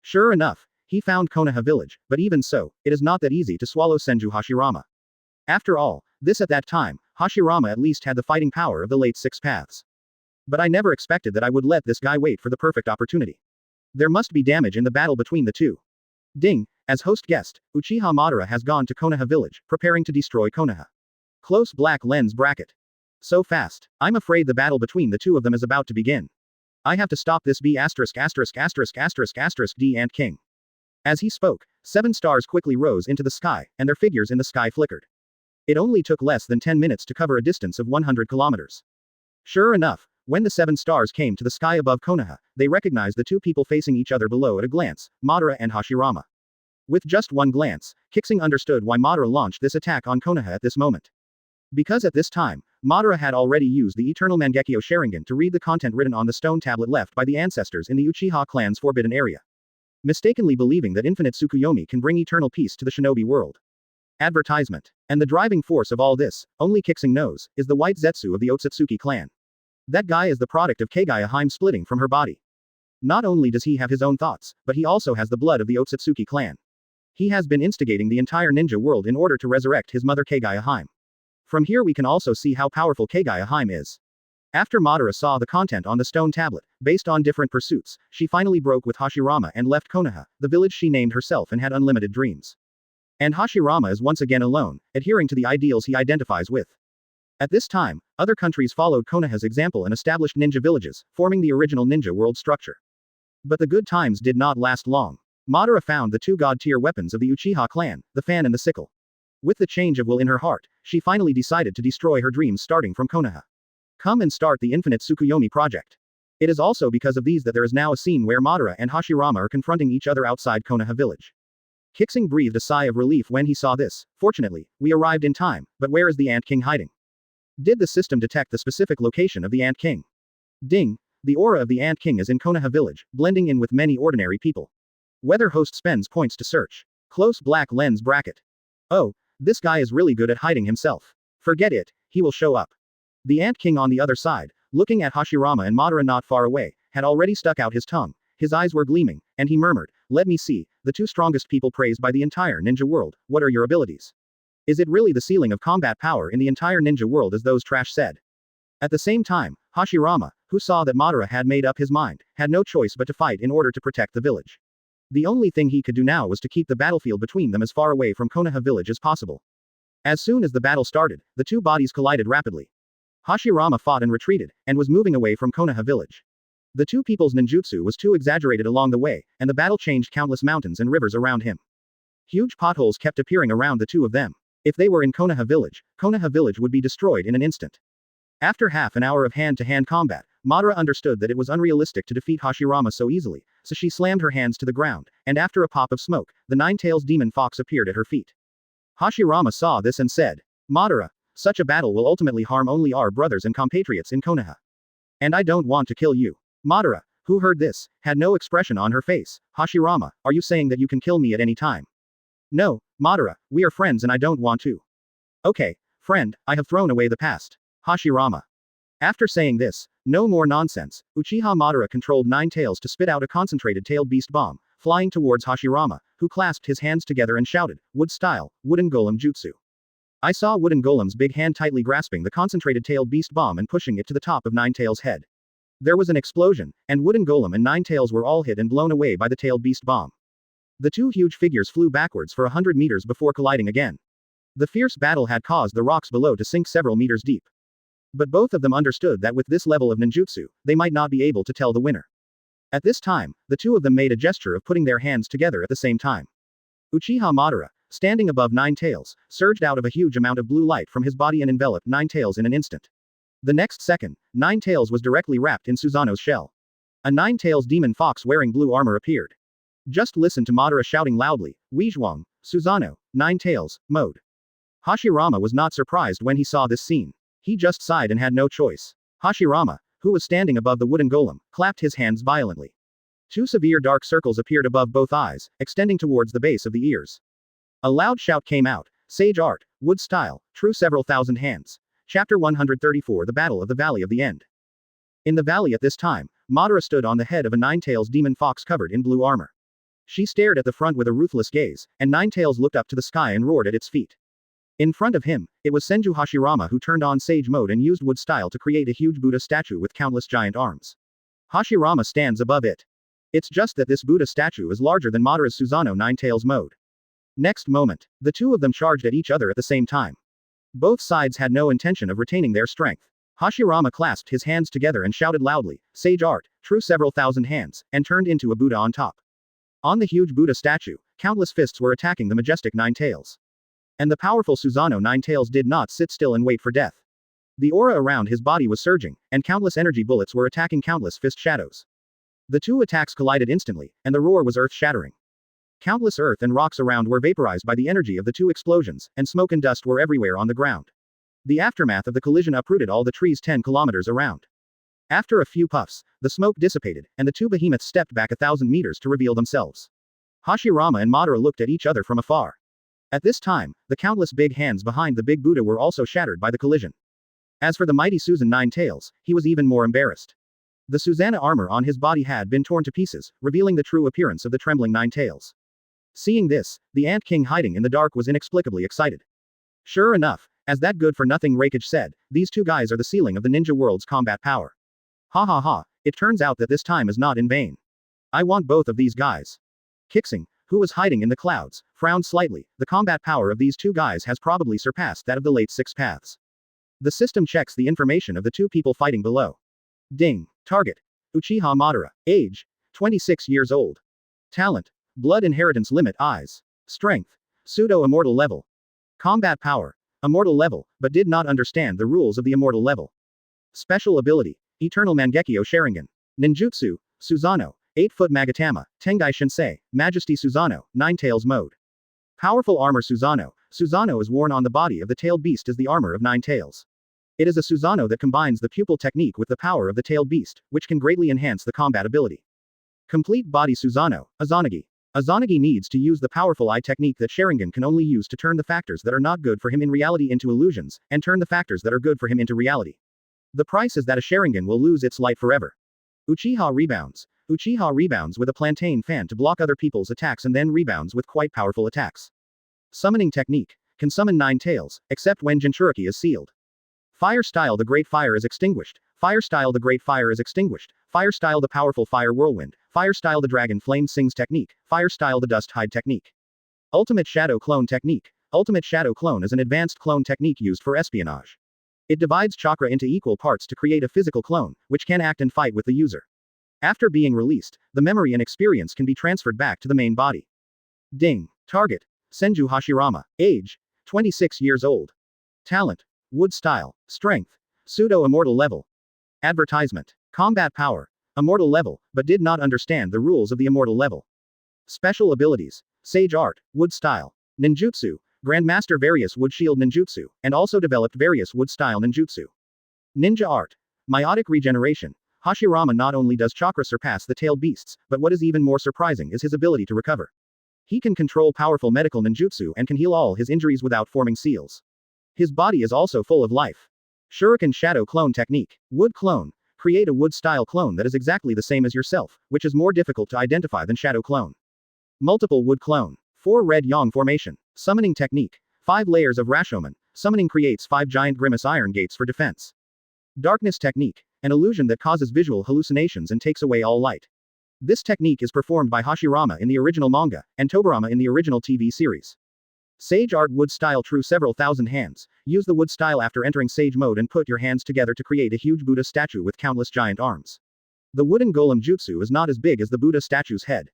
Sure enough, he found Konoha village, but even so, it is not that easy to swallow Senju Hashirama. After all, this at that time, Hashirama at least had the fighting power of the late 6 paths. But I never expected that I would let this guy wait for the perfect opportunity. There must be damage in the battle between the two. Ding, as host guessed, Uchiha Madara has gone to Konoha village, preparing to destroy Konoha. Close black lens bracket. So fast, I'm afraid the battle between the two of them is about to begin. I have to stop this B****** D Ant King. As he spoke, 7 stars quickly rose into the sky, and their figures in the sky flickered. It only took less than 10 minutes to cover a distance of 100 kilometers. Sure enough, when the 7 stars came to the sky above Konoha, they recognized the 2 people facing each other below at a glance, Madara and Hashirama. With just one glance, Qixing understood why Madara launched this attack on Konoha at this moment. Because at this time, Madara had already used the Eternal Mangekyo Sharingan to read the content written on the stone tablet left by the ancestors in the Uchiha clan's forbidden area. Mistakenly believing that infinite Tsukuyomi can bring eternal peace to the shinobi world. Advertisement. And the driving force of all this, only Qixing knows, is the white Zetsu of the Otsutsuki clan. That guy is the product of Kagaya Heim splitting from her body. Not only does he have his own thoughts, but he also has the blood of the Otsutsuki clan. He has been instigating the entire ninja world in order to resurrect his mother Kagaya Heim. From here we can also see how powerful Kagaya Heim is. After Madara saw the content on the stone tablet, based on different pursuits, she finally broke with Hashirama and left Konoha, the village she named herself and had unlimited dreams. And Hashirama is once again alone, adhering to the ideals he identifies with. At this time, other countries followed Konoha's example and established ninja villages, forming the original ninja world structure. But the good times did not last long. Madara found the two god-tier weapons of the Uchiha clan, the fan and the sickle. With the change of will in her heart, she finally decided to destroy her dreams starting from Konoha. Come and start the Infinite Tsukuyomi project. It is also because of these that there is now a scene where Madara and Hashirama are confronting each other outside Konoha village. Qixing breathed a sigh of relief when he saw this. Fortunately, we arrived in time, but where is the Ant King hiding? Did the system detect the specific location of the Ant King? Ding! The aura of the Ant King is in Konoha village, blending in with many ordinary people. Weather host spends points to search. Close black lens bracket. Oh, this guy is really good at hiding himself. Forget it, he will show up. The Ant King on the other side, looking at Hashirama and Madara not far away, had already stuck out his tongue. His eyes were gleaming, and he murmured, "Let me see, the two strongest people praised by the entire ninja world, what are your abilities? Is it really the ceiling of combat power in the entire ninja world as those trash said?" At the same time, Hashirama, who saw that Madara had made up his mind, had no choice but to fight in order to protect the village. The only thing he could do now was to keep the battlefield between them as far away from Konoha village as possible. As soon as the battle started, the two bodies collided rapidly. Hashirama fought and retreated, and was moving away from Konoha village. The two people's ninjutsu was too exaggerated along the way, and the battle changed countless mountains and rivers around him. Huge potholes kept appearing around the two of them. If they were in Konoha village would be destroyed in an instant. After half an hour of hand-to-hand combat, Madara understood that it was unrealistic to defeat Hashirama so easily, so she slammed her hands to the ground, and after a pop of smoke, the nine-tails demon fox appeared at her feet. Hashirama saw this and said, "Madara, such a battle will ultimately harm only our brothers and compatriots in Konoha. And I don't want to kill you." Madara, who heard this, had no expression on her face. "Hashirama, are you saying that you can kill me at any time?" "No, Madara, we are friends and I don't want to." "Okay, friend, I have thrown away the past." Hashirama. After saying this, "No more nonsense," Uchiha Madara controlled Nine Tails to spit out a concentrated tailed beast bomb, flying towards Hashirama, who clasped his hands together and shouted, "Wood style, wooden golem jutsu." I saw Wooden Golem's big hand tightly grasping the concentrated tailed beast bomb and pushing it to the top of Nine Tails' head. There was an explosion, and Wooden Golem and Nine Tails were all hit and blown away by the tailed beast bomb. The two huge figures flew backwards for 100 meters before colliding again. The fierce battle had caused the rocks below to sink several meters deep. But both of them understood that with this level of ninjutsu, they might not be able to tell the winner. At this time, the two of them made a gesture of putting their hands together at the same time. Uchiha Madara, standing above Nine Tails, surged out of a huge amount of blue light from his body and enveloped Nine Tails in an instant. The next second, Nine Tails was directly wrapped in Susanoo's shell. A Nine Tails demon fox wearing blue armor appeared. Just listen to Madara shouting loudly, "Weizhuang, Susanoo, Nine Tails, mode." Hashirama was not surprised when he saw this scene. He just sighed and had no choice. Hashirama, who was standing above the wooden golem, clapped his hands violently. Two severe dark circles appeared above both eyes, extending towards the base of the ears. A loud shout came out, "Sage art, wood style, true several thousand hands." Chapter 134 The Battle of the Valley of the End. In the valley at this time, Madara stood on the head of a Nine-Tails demon fox covered in blue armor. She stared at the front with a ruthless gaze, and Nine Tails looked up to the sky and roared at its feet. In front of him, it was Senju Hashirama who turned on Sage mode and used wood style to create a huge Buddha statue with countless giant arms. Hashirama stands above it. It's just that this Buddha statue is larger than Madara's Susanoo Nine Tails mode. Next moment, the two of them charged at each other at the same time. Both sides had no intention of retaining their strength. Hashirama clasped his hands together and shouted loudly, "Sage art, true several thousand hands," and turned into a Buddha on top. On the huge Buddha statue, countless fists were attacking the majestic Nine Tails. And the powerful Susanoo Nine Tails did not sit still and wait for death. The aura around his body was surging, and countless energy bullets were attacking countless fist shadows. The two attacks collided instantly, and the roar was earth-shattering. Countless earth and rocks around were vaporized by the energy of the two explosions, and smoke and dust were everywhere on the ground. The aftermath of the collision uprooted all the trees 10 kilometers around. After a few puffs, the smoke dissipated, and the two behemoths stepped back 1,000 meters to reveal themselves. Hashirama and Madara looked at each other from afar. At this time, the countless big hands behind the big Buddha were also shattered by the collision. As for the mighty Susan Nine Tails, he was even more embarrassed. The Susanna armor on his body had been torn to pieces, revealing the true appearance of the trembling Nine Tails. Seeing this, the Ant King hiding in the dark was inexplicably excited. Sure enough, as that good-for-nothing Rakage said, these two guys are the ceiling of the ninja world's combat power. Ha ha ha, it turns out that this time is not in vain. I want both of these guys. Qixing, who was hiding in the clouds, frowned slightly. The combat power of these two guys has probably surpassed that of the late Six Paths. The system checks the information of the two people fighting below. Ding. Target. Uchiha Madara. Age. 26 years old. Talent. Blood inheritance limit eyes. Strength. Pseudo-immortal level. Combat power. Immortal level, but did not understand the rules of the immortal level. Special ability. Eternal Mangekyo Sharingan. Ninjutsu. Susanoo. 8-foot Magatama. Tengai Shinsei. Majesty Susanoo. Nine Tails mode. Powerful armor Susanoo. Susanoo is worn on the body of the tailed beast as the armor of Nine Tails. It is a Susanoo that combines the pupil technique with the power of the tailed beast, which can greatly enhance the combat ability. Complete body Susanoo. Izanagi. Izanagi needs to use the powerful eye technique that Sharingan can only use to turn the factors that are not good for him in reality into illusions, and turn the factors that are good for him into reality. The price is that a Sharingan will lose its light forever. Uchiha rebounds. Uchiha rebounds with a plantain fan to block other people's attacks and then rebounds with quite powerful attacks. Summoning technique. Can summon Nine Tails, except when Jinchuriki is sealed. Fire style the great fire is extinguished. Fire style the great fire is extinguished. Fire style the powerful fire whirlwind. Fire style the dragon flame sings technique. Fire style the dust hide technique. Ultimate shadow clone technique. Ultimate shadow clone is an advanced clone technique used for espionage. It divides chakra into equal parts to create a physical clone, which can act and fight with the user. After being released, the memory and experience can be transferred back to the main body. Ding. Target. Senju Hashirama. Age. 26 years old. Talent. Wood style. Strength. Pseudo-immortal level. Advertisement. Combat power. Immortal level, but did not understand the rules of the immortal level. Special abilities. Sage art. Wood style. Ninjutsu. Grandmaster various wood shield ninjutsu, and also developed various wood style ninjutsu. Ninja art. Meiotic regeneration. Hashirama not only does chakra surpass the tailed beasts, but what is even more surprising is his ability to recover. He can control powerful medical ninjutsu and can heal all his injuries without forming seals. His body is also full of life. Shuriken Shadow Clone Technique. Wood Clone. Create a wood-style clone that is exactly the same as yourself, which is more difficult to identify than Shadow Clone. Multiple Wood Clone. 4 Red Yang Formation. Summoning Technique. 5 layers of Rashomon. Summoning creates 5 giant grimace iron gates for defense. Darkness Technique. An illusion that causes visual hallucinations and takes away all light. This technique is performed by Hashirama in the original manga, and Tobarama in the original TV series. Sage Art Wood Style True Several thousand hands. Use the wood style after entering Sage mode and put your hands together to create a huge Buddha statue with countless giant arms. The wooden golem jutsu is not as big as the Buddha statue's head.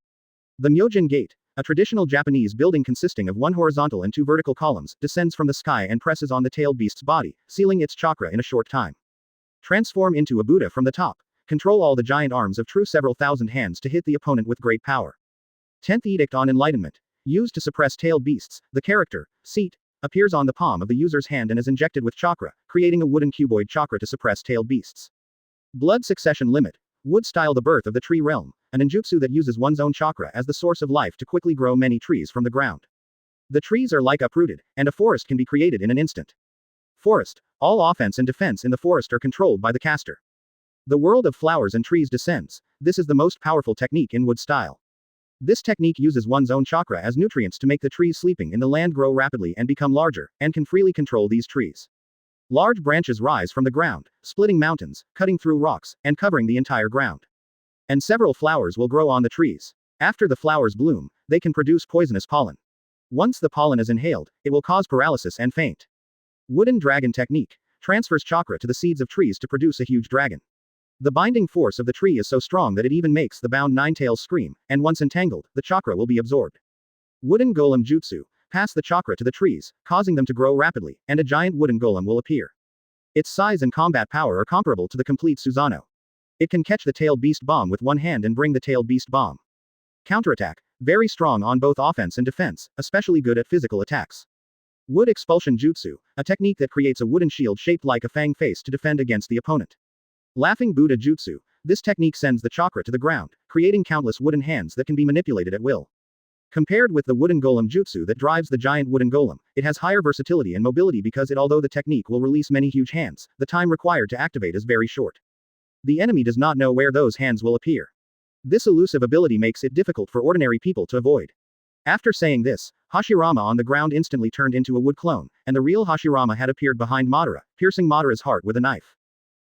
The Myojin Gate, a traditional Japanese building consisting of 1 horizontal and 2 vertical columns, descends from the sky and presses on the tailed beast's body, sealing its chakra in a short time. Transform into a Buddha from the top. Control all the giant arms of true several thousand hands to hit the opponent with great power. 10th Edict on Enlightenment. Used to suppress tailed beasts, the character, Seat, appears on the palm of the user's hand and is injected with chakra, creating a wooden cuboid chakra to suppress tailed beasts. Blood Succession Limit. Wood Style The Birth of the Tree Realm, an ninjutsu that uses one's own chakra as the source of life to quickly grow many trees from the ground. The trees are like uprooted, and a forest can be created in an instant. Forest. All offense and defense in the forest are controlled by the caster. The world of flowers and trees descends. This is the most powerful technique in wood style. This technique uses one's own chakra as nutrients to make the trees sleeping in the land grow rapidly and become larger, and can freely control these trees. Large branches rise from the ground, splitting mountains, cutting through rocks, and covering the entire ground. And several flowers will grow on the trees. After the flowers bloom, they can produce poisonous pollen. Once the pollen is inhaled, it will cause paralysis and faint. Wooden Dragon Technique. Transfers chakra to the seeds of trees to produce a huge dragon. The binding force of the tree is so strong that it even makes the bound Nine Tails scream, and once entangled, the chakra will be absorbed. Wooden Golem Jutsu. Pass the chakra to the trees, causing them to grow rapidly, and a giant wooden golem will appear. Its size and combat power are comparable to the complete Susanoo. It can catch the tailed beast bomb with one hand and bring the tailed beast bomb. Counterattack. Very strong on both offense and defense, especially good at physical attacks. Wood Expulsion Jutsu, a technique that creates a wooden shield shaped like a fang face to defend against the opponent. Laughing Buddha Jutsu, this technique sends the chakra to the ground, creating countless wooden hands that can be manipulated at will. Compared with the wooden golem jutsu that drives the giant wooden golem, it has higher versatility and mobility because although the technique will release many huge hands, the time required to activate is very short. The enemy does not know where those hands will appear. This elusive ability makes it difficult for ordinary people to avoid. After saying this, Hashirama on the ground instantly turned into a wood clone, and the real Hashirama had appeared behind Madara, piercing Madara's heart with a knife.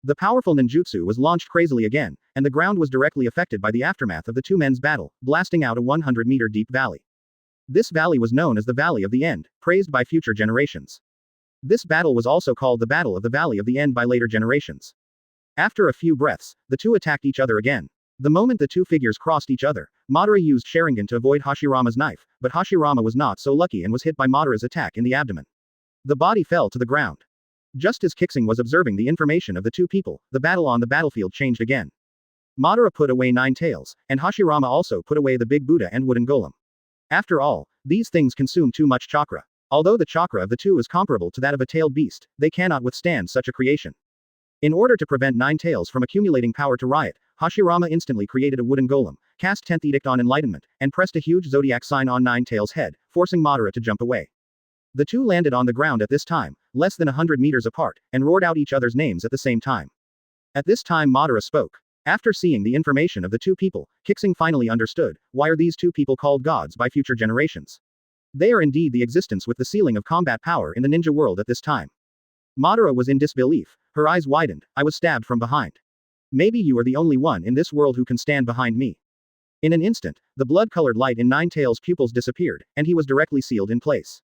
The powerful ninjutsu was launched crazily again, and the ground was directly affected by the aftermath of the two men's battle, blasting out a 100-meter deep valley. This valley was known as the Valley of the End, praised by future generations. This battle was also called the Battle of the Valley of the End by later generations. After a few breaths, the two attacked each other again. The moment the two figures crossed each other, Madara used Sharingan to avoid Hashirama's knife, but Hashirama was not so lucky and was hit by Madara's attack in the abdomen. The body fell to the ground. Just as Qixing was observing the information of the two people, the battle on the battlefield changed again. Madara put away 9 tails, and Hashirama also put away the big Buddha and wooden golem. After all, these things consume too much chakra. Although the chakra of the two is comparable to that of a tailed beast, they cannot withstand such a creation. In order to prevent 9 tails from accumulating power to riot, Hashirama instantly created a wooden golem, cast 10th Edict on Enlightenment, and pressed a huge zodiac sign on 9 tails' head, forcing Madara to jump away. The two landed on the ground at this time, less than 100 meters apart, and roared out each other's names at the same time. At this time Madara spoke. After seeing the information of the two people, Qixing finally understood, why are these two people called gods by future generations? They are indeed the existence with the ceiling of combat power in the ninja world at this time. Madara was in disbelief, her eyes widened, I was stabbed from behind. Maybe you are the only one in this world who can stand behind me. In an instant, the blood-colored light in Nine Tails' pupils disappeared, and he was directly sealed in place.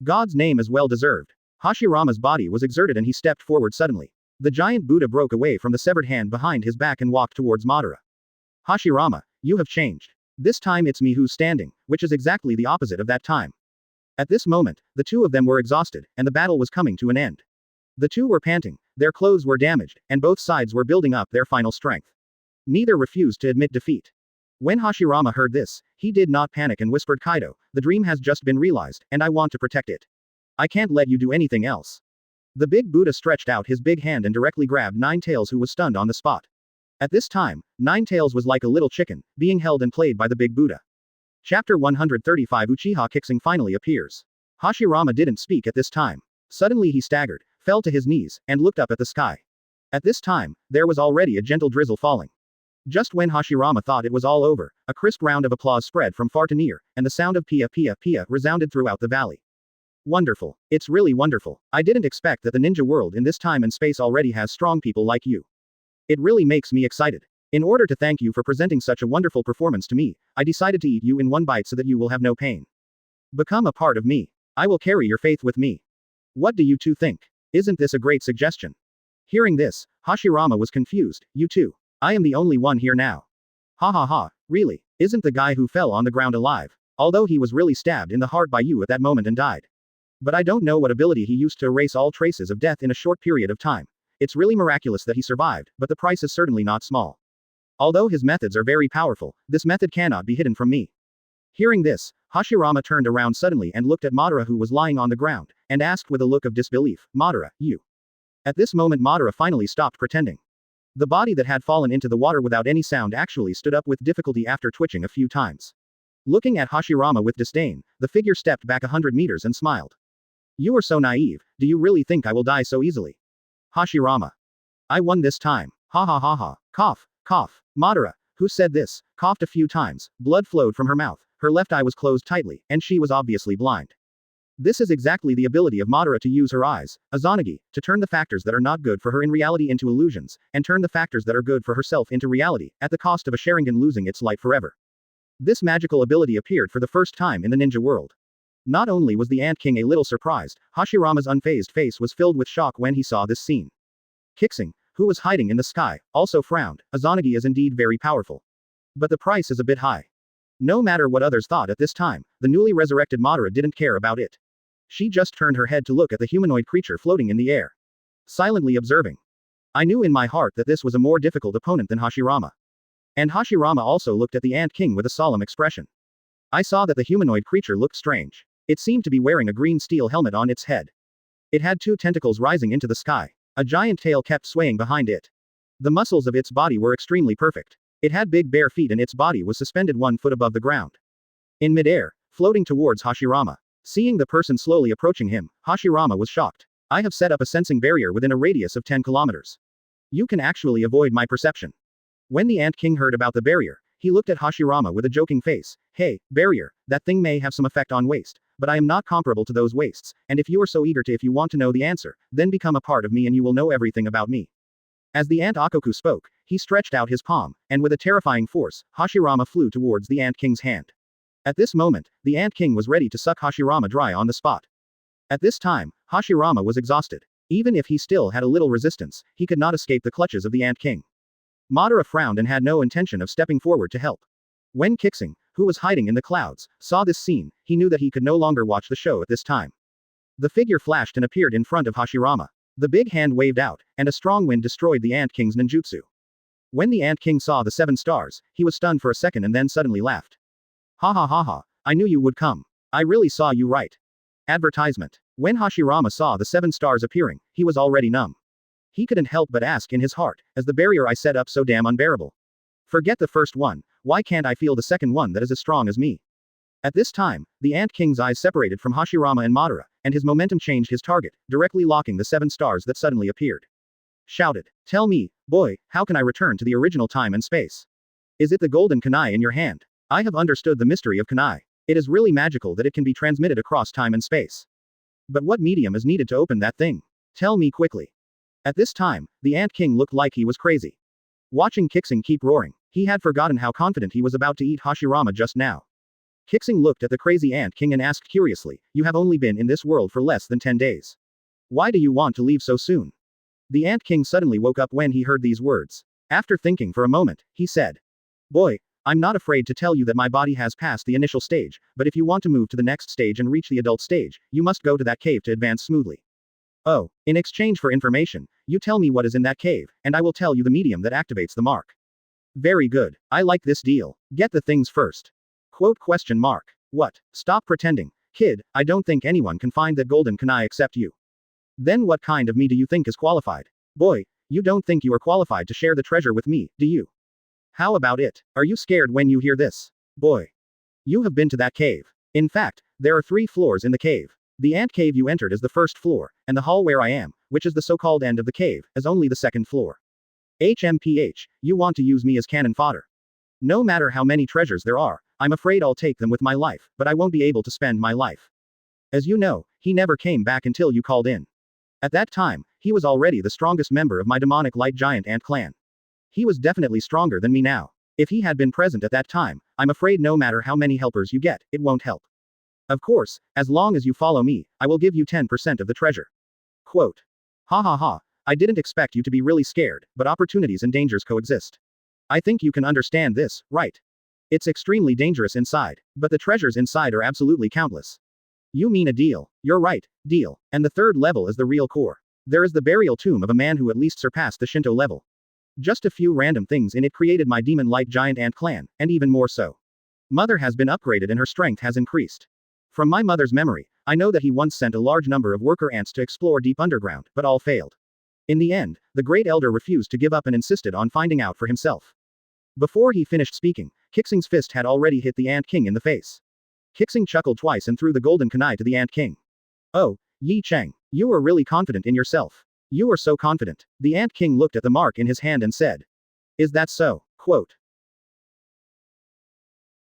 God's name is well deserved. Hashirama's body was exerted and he stepped forward suddenly. The giant Buddha broke away from the severed hand behind his back and walked towards Madara. Hashirama, you have changed. This time it's me who's standing, which is exactly the opposite of that time. At this moment, the two of them were exhausted, and the battle was coming to an end. The two were panting, their clothes were damaged, and both sides were building up their final strength. Neither refused to admit defeat. When Hashirama heard this, he did not panic and whispered, Kaido, the dream has just been realized, and I want to protect it. I can't let you do anything else. The big Buddha stretched out his big hand and directly grabbed Nine Tails, who was stunned on the spot. At this time, Nine Tails was like a little chicken, being held and played by the big Buddha. Chapter 135 Uchiha Qixing finally appears. Hashirama didn't speak at this time. Suddenly he staggered, fell to his knees, and looked up at the sky. At this time, there was already a gentle drizzle falling. Just when Hashirama thought it was all over, a crisp round of applause spread from far to near, and the sound of pia pia pia resounded throughout the valley. Wonderful. It's really wonderful. I didn't expect that the ninja world in this time and space already has strong people like you. It really makes me excited. In order to thank you for presenting such a wonderful performance to me, I decided to eat you in one bite so that you will have no pain. Become a part of me. I will carry your faith with me. What do you two think? Isn't this a great suggestion? Hearing this, Hashirama was confused. You too. I am the only one here now. Ha ha ha, really, isn't the guy who fell on the ground alive? Although he was really stabbed in the heart by you at that moment and died. But I don't know what ability he used to erase all traces of death in a short period of time. It's really miraculous that he survived, but the price is certainly not small. Although his methods are very powerful, this method cannot be hidden from me. Hearing this, Hashirama turned around suddenly and looked at Madara, who was lying on the ground, and asked with a look of disbelief, Madara, you. At this moment Madara finally stopped pretending. The body that had fallen into the water without any sound actually stood up with difficulty after twitching a few times. Looking at Hashirama with disdain, the figure stepped back 100 meters and smiled. You are so naive, do you really think I will die so easily? Hashirama. I won this time. Ha ha ha ha. Cough, cough. Madara, who said this, coughed a few times, blood flowed from her mouth, her left eye was closed tightly, and she was obviously blind. This is exactly the ability of Madara to use her eyes, Izanagi, to turn the factors that are not good for her in reality into illusions, and turn the factors that are good for herself into reality, at the cost of a Sharingan losing its light forever. This magical ability appeared for the first time in the ninja world. Not only was the Ant King a little surprised, Hashirama's unfazed face was filled with shock when he saw this scene. Qixing, who was hiding in the sky, also frowned. Izanagi is indeed very powerful. But the price is a bit high. No matter what others thought at this time, the newly resurrected Madara didn't care about it. She just turned her head to look at the humanoid creature floating in the air. Silently observing. I knew in my heart that this was a more difficult opponent than Hashirama. And Hashirama also looked at the Ant King with a solemn expression. I saw that the humanoid creature looked strange. It seemed to be wearing a green steel helmet on its head. It had 2 tentacles rising into the sky. A giant tail kept swaying behind it. The muscles of its body were extremely perfect. It had big bare feet and its body was suspended 1 foot above the ground. In midair, floating towards Hashirama. Seeing the person slowly approaching him, Hashirama was shocked. I have set up a sensing barrier within a radius of 10 kilometers. You can actually avoid my perception. When the Ant King heard about the barrier, he looked at Hashirama with a joking face. Hey, barrier, that thing may have some effect on waste, but I am not comparable to those wastes, and if you are so eager to if you want to know the answer, then become a part of me and you will know everything about me. As the Ant Akoku spoke, he stretched out his palm, and with a terrifying force, Hashirama flew towards the Ant King's hand. At this moment, the Ant King was ready to suck Hashirama dry on the spot. At this time, Hashirama was exhausted. Even if he still had a little resistance, he could not escape the clutches of the Ant King. Madara frowned and had no intention of stepping forward to help. When Qixing, who was hiding in the clouds, saw this scene, he knew that he could no longer watch the show at this time. The figure flashed and appeared in front of Hashirama. The big hand waved out, and a strong wind destroyed the Ant King's ninjutsu. When the Ant King saw the 7 stars, he was stunned for a second and then suddenly laughed. Ha ha ha ha, I knew you would come. I really saw you right. Advertisement. When Hashirama saw the 7 stars appearing, he was already numb. He couldn't help but ask in his heart, is the barrier I set up so damn unbearable? Forget the first one, why can't I feel the second one that is as strong as me? At this time, the Ant King's eyes separated from Hashirama and Madara, and his momentum changed his target, directly locking the 7 stars that suddenly appeared. Shouted, tell me, boy, how can I return to the original time and space? Is it the golden kunai in your hand? I have understood the mystery of kunai. It is really magical that it can be transmitted across time and space. But what medium is needed to open that thing? Tell me quickly. At this time, the Ant King looked like he was crazy. Watching Qixing keep roaring, he had forgotten how confident he was about to eat Hashirama just now. Qixing looked at the crazy Ant King and asked curiously, you have only been in this world for less than 10 days. Why do you want to leave so soon? The Ant King suddenly woke up when he heard these words. After thinking for a moment, he said, boy, I'm not afraid to tell you that my body has passed the initial stage, but if you want to move to the next stage and reach the adult stage, you must go to that cave to advance smoothly. Oh, in exchange for information, you tell me what is in that cave, and I will tell you the medium that activates the mark. Very good, I like this deal. Get the things first. Quote question mark. What? Stop pretending. Kid, I don't think anyone can find that golden kunai except you. Then what kind of me do you think is qualified? Boy, you don't think you are qualified to share the treasure with me, do you? How about it? Are you scared when you hear this? Boy. You have been to that cave. In fact, there are 3 floors in the cave. The ant cave you entered is the first floor, and the hall where I am, which is the so-called end of the cave, is only the 2nd floor. HMPH, you want to use me as cannon fodder. No matter how many treasures there are, I'm afraid I'll take them with my life, but I won't be able to spend my life. As you know, he never came back until you called in. At that time, he was already the strongest member of my demonic light giant ant clan. He was definitely stronger than me now. If he had been present at that time, I'm afraid no matter how many helpers you get, it won't help. Of course, as long as you follow me, I will give you 10% of the treasure. Quote. Ha ha ha, I didn't expect you to be really scared, but opportunities and dangers coexist. I think you can understand this, right? It's extremely dangerous inside, but the treasures inside are absolutely countless. You mean a deal? You're right, deal. And the 3rd level is the real core. There is the burial tomb of a man who at least surpassed the Shinto level. Just a few random things in it created my demon light giant ant clan, and even more so. Mother has been upgraded and her strength has increased. From my mother's memory, I know that he once sent a large number of worker ants to explore deep underground, but all failed. In the end, the Great Elder refused to give up and insisted on finding out for himself. Before he finished speaking, Qixing's fist had already hit the Ant King in the face. Qixing chuckled twice and threw the golden kunai to the Ant King. Oh, Yi Cheng, you are really confident in yourself. You are so confident. The Ant King looked at the mark in his hand and said. Is that so? Quote.